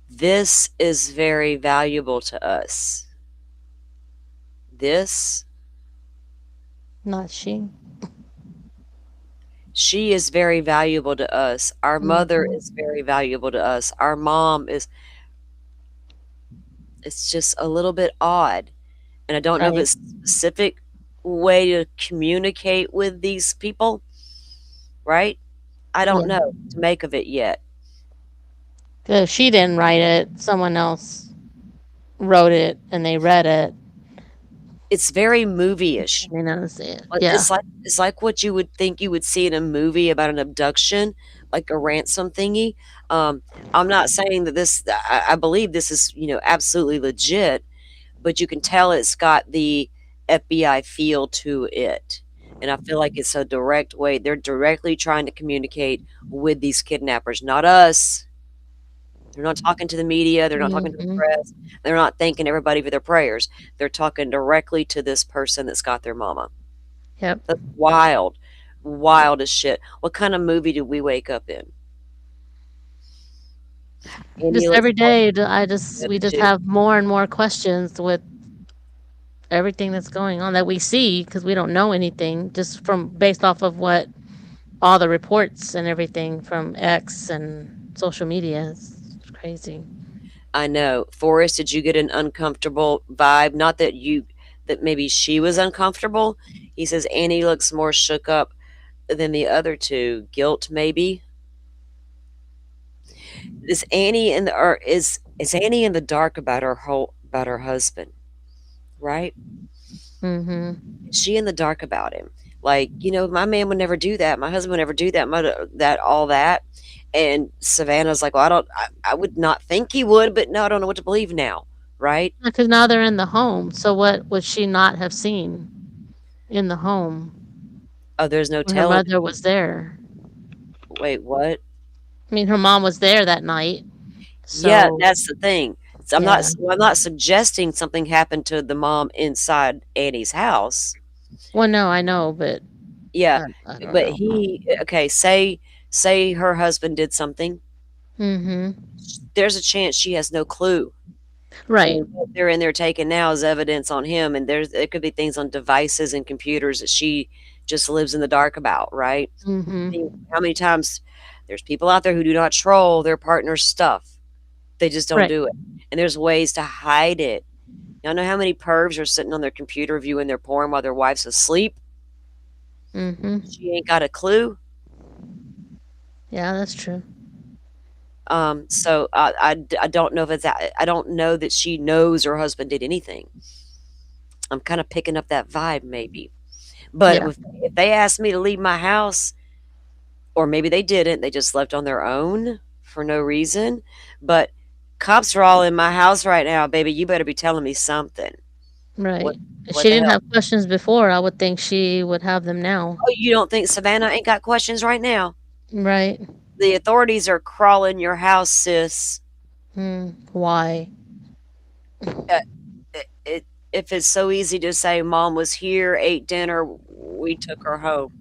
This is very valuable to us. This, Not she. she is very valuable to us. Our mother Mhm. is very valuable to us. Our mom is, it's just a little bit odd. And I don't know if Right. it's a specific way to communicate with these people, right? I don't Yeah. know to make of it yet. 'Cause she didn't write it. Someone else wrote it, and they read it. It's very movie-ish. They know see it. But Yeah. it's like what you would think you would see in a movie about an abduction, like a ransom thingy. I'm not saying that I believe this is, absolutely legit, but you can tell it's got the FBI feel to it. And I feel like it's a direct way. They're directly trying to communicate with these kidnappers, not us. They're not talking to the media. They're not talking to the Mhm. press. They're not thanking everybody for their prayers. They're talking directly to this person that's got their mama. Yep. That's wild. Wild as shit. What kind of movie did we wake up in? Andy Just looks every day, we just legit. have more and more questions with everything that's going on that we see because we don't know anything just from based off of what all the reports and everything from X and social media. It's crazy. I know. Forrest, did you get an uncomfortable vibe? Not that maybe she was uncomfortable. He says Annie looks more shook up than the other two. Guilt, maybe. Is Annie in the dark about about her husband, right? Mhm. Is she in the dark about him? Like, my man would never do that. My husband would never do that. That all that. And Savannah's like, well, I would not think he would, but no, I don't know what to believe now, right? Because now they're in the home. So what would she not have seen in the home Oh, there's no when her telling. mother was there? Wait, what? I mean, her mom was there that night. Yeah, So that's the thing. So Yeah. I'm not suggesting something happened to the mom inside Annie's house. Well, no, I know, but Yeah, I don't but know. okay, say her husband did something. Mhm. There's a chance she has no clue. Right. And what they're in there taking now is evidence on him, and there could be things on devices and computers that she just lives in the dark about, right? Mhm. How many times there's people out there who do not troll their partner's stuff. They just don't Right. do it. And there's ways to hide it. Y'all know how many pervs are sitting on their computer viewing their porn while their wife's asleep? Mhm. She ain't got a clue. Yeah, that's true. So I don't know if it's that. I don't know that she knows her husband did anything. I'm kind of picking up that vibe, maybe. But Yeah. if they asked me to leave my house, or maybe they didn't, they just left on their own for no reason. But cops are all in my house right now, baby. You better be telling me something. Right. If What she the didn't hell? have questions before, I would think she would have them now. Oh, you don't think Savannah ain't got questions right now? Right. The authorities are crawling your house, sis. Why? Uh, if it's so easy to say mom was here, ate dinner, we took her home.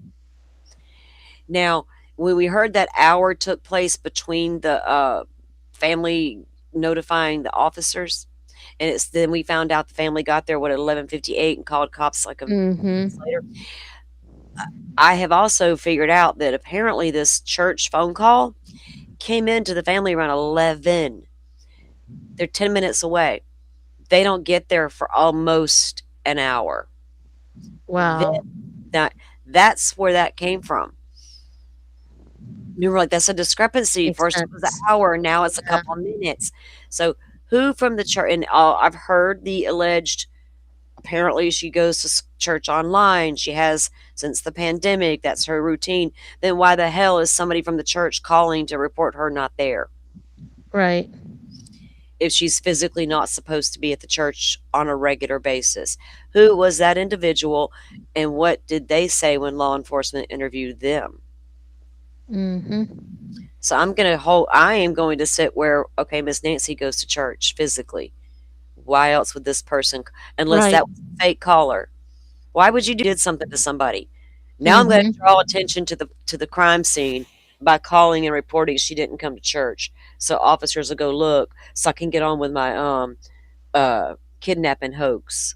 Now, when we heard that hour took place between the family notifying the officers, and it's then we found out the family got there, what, at 11:58 and called cops like a minutes Mhm. later. I have also figured out that apparently this church phone call came into the family around 11. They're 10 minutes away. They don't get there for almost an hour. Then Wow. that's where that came from. You were like, "That's a discrepancy. Makes First it was an sense. hour, now it's a Yeah. couple of minutes." So, who from the church, and I've heard the alleged apparently she goes to church online, she has since the pandemic, that's her routine. Then why the hell is somebody from the church calling to report her not there? Right. If she's physically not supposed to be at the church on a regular basis. Who was that individual, and what did they say when law enforcement interviewed them? Mhm. So I am going to sit where, okay, Miss Nancy goes to church physically. Why else would this person, unless Right. that was a fake caller? Why would you did something to somebody? Now I'm going to Mhm. draw attention to the crime scene by calling and reporting she didn't come to church. So officers will go look so I can get on with my kidnapping hoax.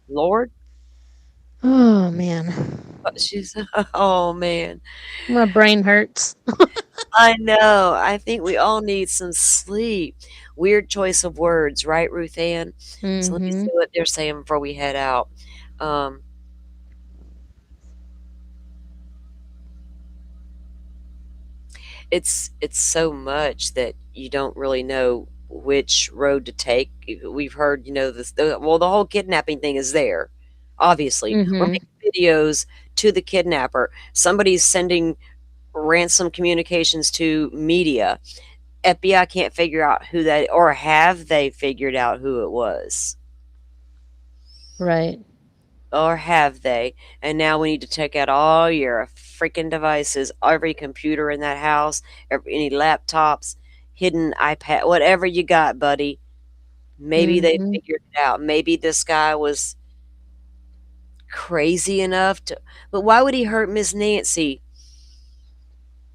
Lord, Oh man. she's oh man. My brain hurts. I know. I think we all need some sleep. Weird choice of words, right, Ruth Ann? So let me see Mhm. what they're saying before we head out. Um, it's so much that you don't really know which road to take. We've heard, the whole kidnapping thing is there. Obviously, we're Mhm. making videos to the kidnapper. Somebody's sending ransom communications to media. FBI can't figure out who that, or have they figured out who it was? Right. Or have they? And now we need to take out all your freaking devices, every computer in that house, any laptops, hidden iPad, whatever you got, buddy. Maybe they Mhm. figured it out. Maybe this guy was crazy enough to, but why would he hurt Miss Nancy?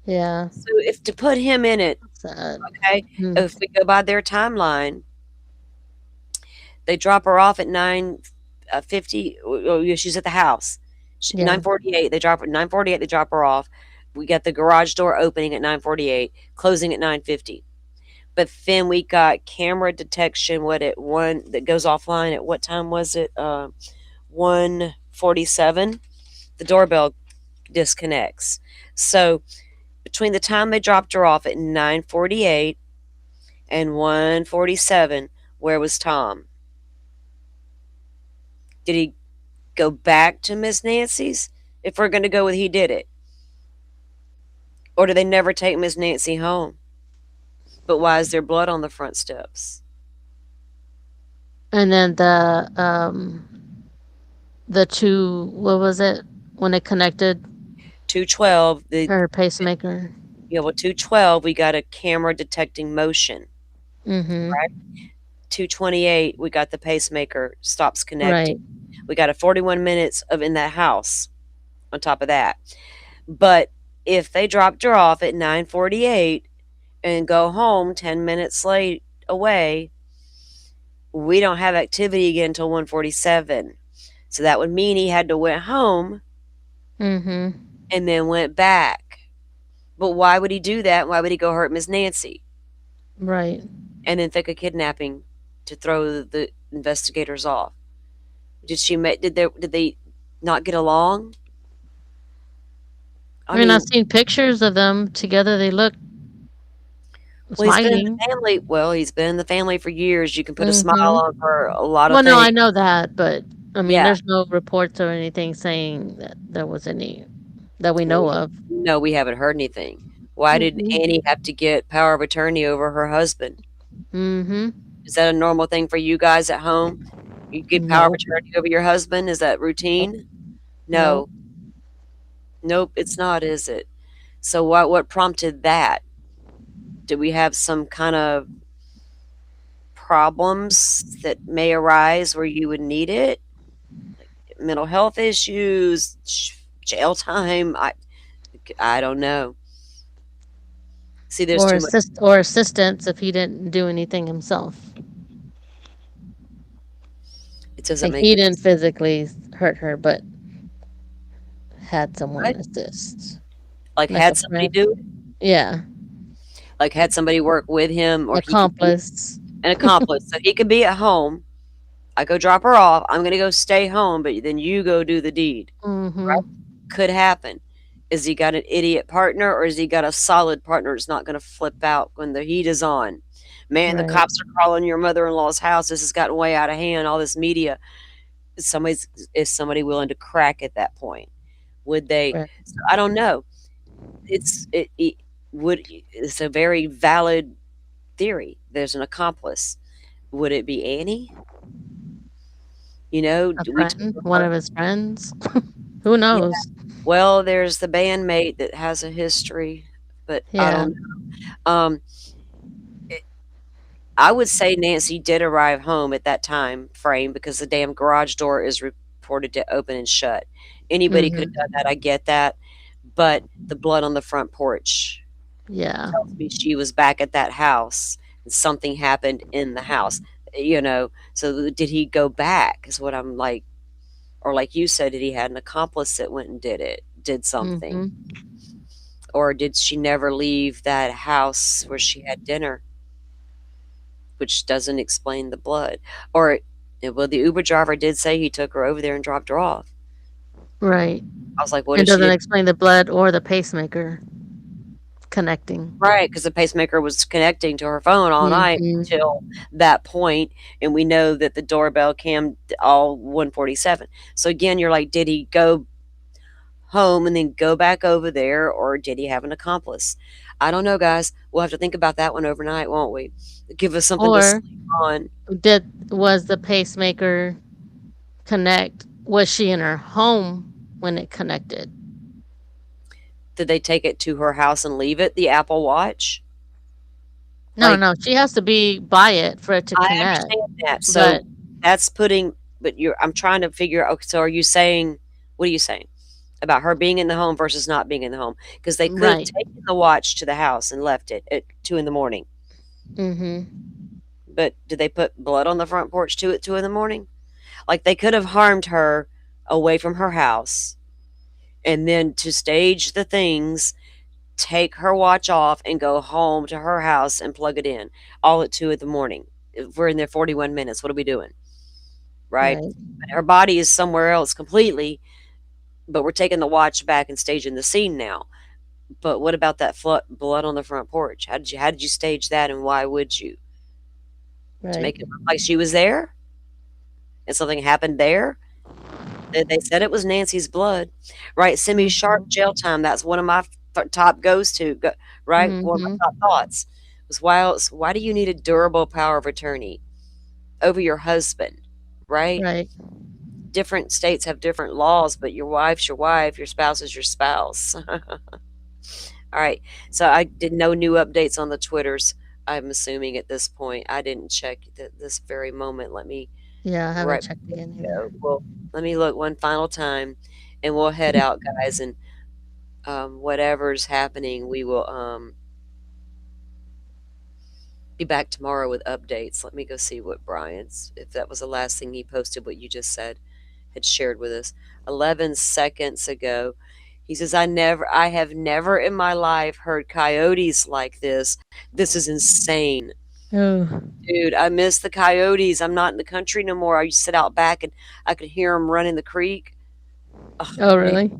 Yeah. So if to put him in it, Sad. okay, if we go by their timeline, they drop her off at 9:50. Oh, yeah, she's at the house. Yeah. 9:48. They drop her 9:48. They drop her off. We got the garage door opening at 9:48, closing at 9:50. But then we got camera detection. What at one that goes offline at what time was it? 1:47. The doorbell disconnects. So between the time they dropped her off at 9:48 and 1:47, where was Tom? Did he go back to Miss Nancy's? If we're going to go with he did it. Or do they never take Miss Nancy home? But why is there blood on the front steps? And then the two, what was it when it connected 212, her pacemaker? 212, we got a camera detecting motion. Mm-hmm. Right? 2:28, we got the pacemaker stops connecting. Right. We got a 41 minutes of in that house on top of that. But if they dropped her off at 9:48 and go home 10 minutes late away, we don't have activity again until 1:47. So that would mean he had to went home Mm-hmm. and then went back. But why would he do that? Why would he go hurt Miss Nancy Right. and then think of kidnapping to throw the investigators off? Did they not get along? I mean, I've seen pictures of them together. They look well, he's been in smiling. the family. Well, he's been in the family for years. You can put a smile Mm-hmm. on for a lot of Well, no, things. I know that, but I mean, Yeah. there's no reports or anything saying that there was any that we know of. No, we haven't heard anything. Why did Mm-hmm. Annie have to get power of attorney over her husband? Mm-hmm. Is that a normal thing for you guys at home? You get power of Nope. attorney over your husband? Is that routine? Nope. No. Nope, it's not, is it? So what prompted that? Do we have some kind of problems that may arise where you would need it? Like mental health issues, jail time? I don't know. See, there's Or too much. assistance if he didn't do anything himself. It doesn't Like make he any didn't physically hurt her, but had someone What? assist. Like, Like had a somebody friend. do it? Yeah. Like, had somebody work with him, or he could be Accomplice. an accomplice. So he could be at home. I go drop her off. I'm gonna go stay home, but then you go do the deed. Mm-hmm. Right? Could happen. Is he got an idiot partner, or has he got a solid partner that's not gonna flip out when the heat is on? Man, the Right. cops are crawling your mother-in-law's house. This has gotten way out of hand. All this media. Is somebody willing to crack at that point? Would they? Right. So I don't know. It's a very valid theory. There's an accomplice. Would it be Annie? You know, A we took friend, one of his friends. Who yeah. knows? Well, there's the bandmate that has a history, but I Yeah. don't know. I would say Nancy did arrive home at that time frame because the damn garage door is reported to open and shut. Anybody could have Mm-hmm. done that. I get that, but the blood on the front porch Yeah. tells me she was back at that house and something happened in the house, so did he go back is what I'm like, or like you said, did he had an accomplice that went and did something, Mm-hmm. or did she never leave that house where she had dinner, which doesn't explain the blood, or well, the Uber driver did say he took her over there and dropped her off. Right. I was like, what It if she doesn't did? explain the blood or the pacemaker connecting. Right, because the pacemaker was connecting to her phone all night Mm-hmm. until that point, and we know that the doorbell cam all 1:47. So again, you're like, did he go home and then go back over there, or did he have an accomplice? I don't know, guys. We'll have to think about that one overnight, won't we? Give us something to Or sleep on. was the pacemaker connect? Was she in her home when it connected? Did they take it to her house and leave it? The Apple Watch? No, Like, no, she has to be by it for it to I connect. understand that. So But that's putting, but I'm trying to figure out. Okay, so are you saying, what are you saying about her being in the home versus not being in the home? Because they could have right. taken the watch to the house and left it at 2 in the morning. Mm-hmm. But did they put blood on the front porch too at 2 in the morning? Like, they could have harmed her away from her house, and then to stage the things, take her watch off and go home to her house and plug it in all at 2 in the morning. If we're in there 41 minutes, what are we doing? Right? Right. But her body is somewhere else completely, but we're taking the watch back and staging the scene now. But what about that blood on the front porch? How did you stage that, and why would you? To Right. make it look like she was there and something happened there? They said it was Nancy's blood, right? Semi sharp Mm-hmm. jail time. That's one of my top goes to, right? One of my Mm-hmm. top thoughts was, why do you need a durable power of attorney over your husband, right? Right. Different states have different laws, but your wife's your wife, your spouse is your spouse. All right. So I did no new updates on the Twitters. I'm assuming at this point. I didn't check this very moment. Let me Yeah, I haven't right checked again either. go. Well, let me look one final time, and we'll head out, guys. And whatever's happening, we will be back tomorrow with updates. Let me go see what Brian's, if that was the last thing he posted, what you just said, had shared with us 11 seconds ago. He says, I have never in my life heard coyotes like this. This is insane. Oh. Dude, I miss the coyotes. I'm not in the country no more. I used to sit out back and I could hear them running the creek. Oh, Oh, man. really?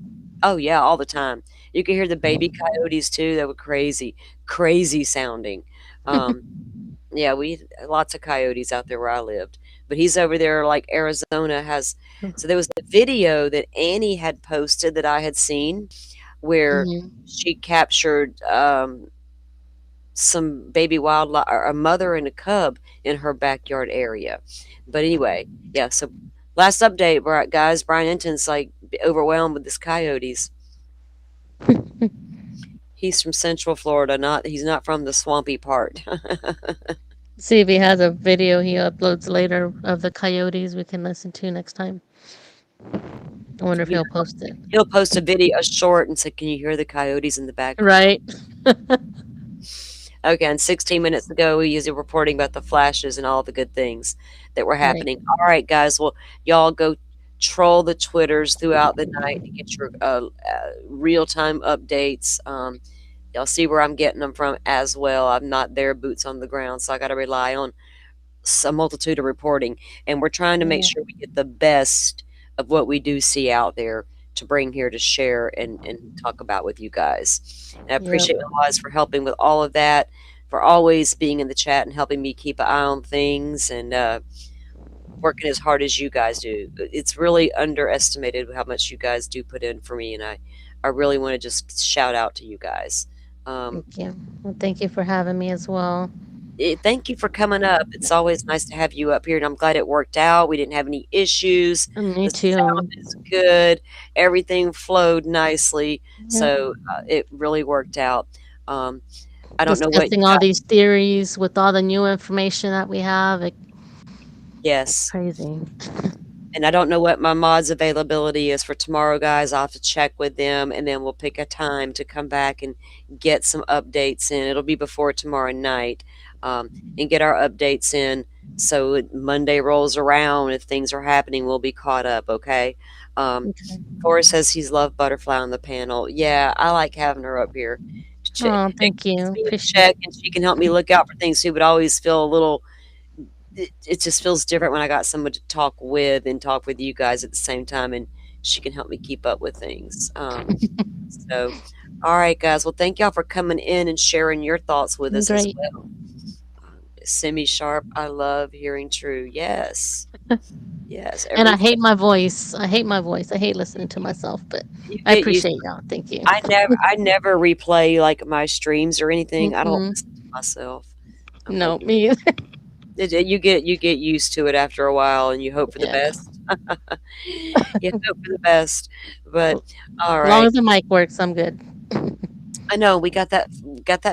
Oh, yeah, all the time. You could hear the baby coyotes too. They were crazy, crazy sounding. Um, yeah, we lots of coyotes out there where I lived. But he's over there, like Arizona has. So there was a video that Annie had posted that I had seen where Mhm. she captured some baby wildlife, or a mother and a cub in her backyard area. But anyway, yeah. So last update, guys, Brian Enton's like overwhelmed with these coyotes. He's from Central Florida, he's not from the swampy part. See if he has a video he uploads later of the coyotes we can listen to next time. I wonder if Yeah, he'll post it. he'll post a video, a short, and say, "Can you hear the coyotes in the background?" Right. Okay, and 16 minutes ago, we usually reporting about the flashes and all the good things that were Right. happening. All right, guys. Well, y'all go troll the Twitters throughout the night to get your real time updates. Y'all see where I'm getting them from as well. I'm not there, boots on the ground, so I got to rely on a multitude of reporting, and we're trying to make Yeah. sure we get the best of what we do see out there to bring here to share and talk about with you guys. And I Yep. appreciate you guys for helping with all of that, for always being in the chat and helping me keep an eye on things, and working as hard as you guys do. It's really underestimated how much you guys do put in for me, and I really want to just shout out to you guys. Thank you. Well, thank you for having me as well. Thank you for coming up. It's always nice to have you up here, and I'm glad it worked out. We didn't have any issues. Me The sound too. is good. Everything flowed nicely, Yep. so it really worked out. I don't know what you Discussing all got. these theories with all the new information that we have. It's Yes. crazy. And I don't know what my mods availability is for tomorrow, guys. I'll have to check with them, and then we'll pick a time to come back and get some updates in. It'll be before tomorrow night, and get our updates in. So when Monday rolls around, if things are happening, we'll be caught up. Okay. Okay. Forrest says he's loved Butterfly on the panel. Yeah, I like having her up here. Oh, It thank keeps you. me in Appreciate check, and she can help me look out for things too. But I always feel a little, it just feels different when I got someone to talk with and talk with you guys at the same time, and she can help me keep up with things. So, all right, guys. Well, thank y'all for coming in and sharing your thoughts with us as Great. well. Semi Sharp, I love hearing true. Yes, yes. And I Everything hate my voice. I hate my voice. I hate listening to myself, but you I get used. appreciate y'all. Thank you. I never replay like my streams or anything. I don't Mm-mm. listen to myself. I'm No, like, me either. you get used to it after a while, and you hope for the Yeah. best. You hope for the best, but all As long right. as the mic works, I'm good. I know we got that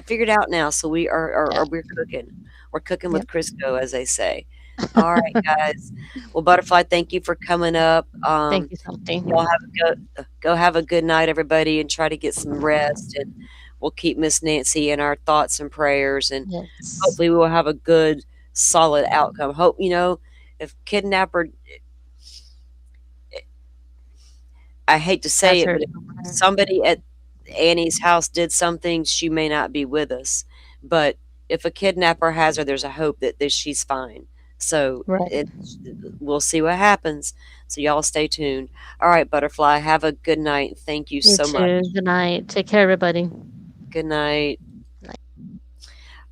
figured out now, so we Yeah. we're cooking. We're cooking Yep. with Crisco, as they say. All right, guys. Well, Butterfly, thank you for coming up. Thank you, something. Y'all have go have a good night, everybody, and try to get some rest. And we'll keep Miss Nancy in our thoughts and prayers, and Yes. hopefully we will have a good, solid outcome. Hope if kidnapper. I hate to say Has it, her but if number. somebody at Annie's house did something, she may not be with us. But if a kidnapper has her, there's a hope that she's fine. So Right. we'll see what happens. So y'all stay tuned. All right, Butterfly, have a good night. Thank you You so much. too. Good night. Take care, everybody. Good night. Night.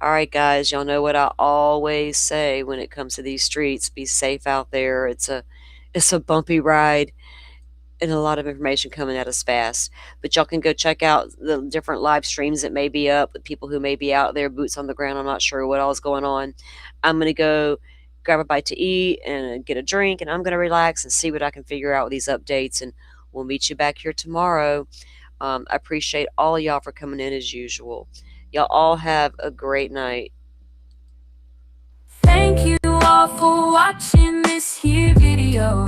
All right, guys, y'all know what I always say when it comes to these streets. Be safe out there. It's a bumpy ride, and a lot of information coming at us fast. But y'all can go check out the different live streams that may be up with people who may be out there, boots on the ground. I'm not sure what all is going on. I'm going to go grab a bite to eat and get a drink, and I'm going to relax and see what I can figure out with these updates. And we'll meet you back here tomorrow. I appreciate all of y'all for coming in as usual. Y'all all have a great night. Thank you all for watching this here video.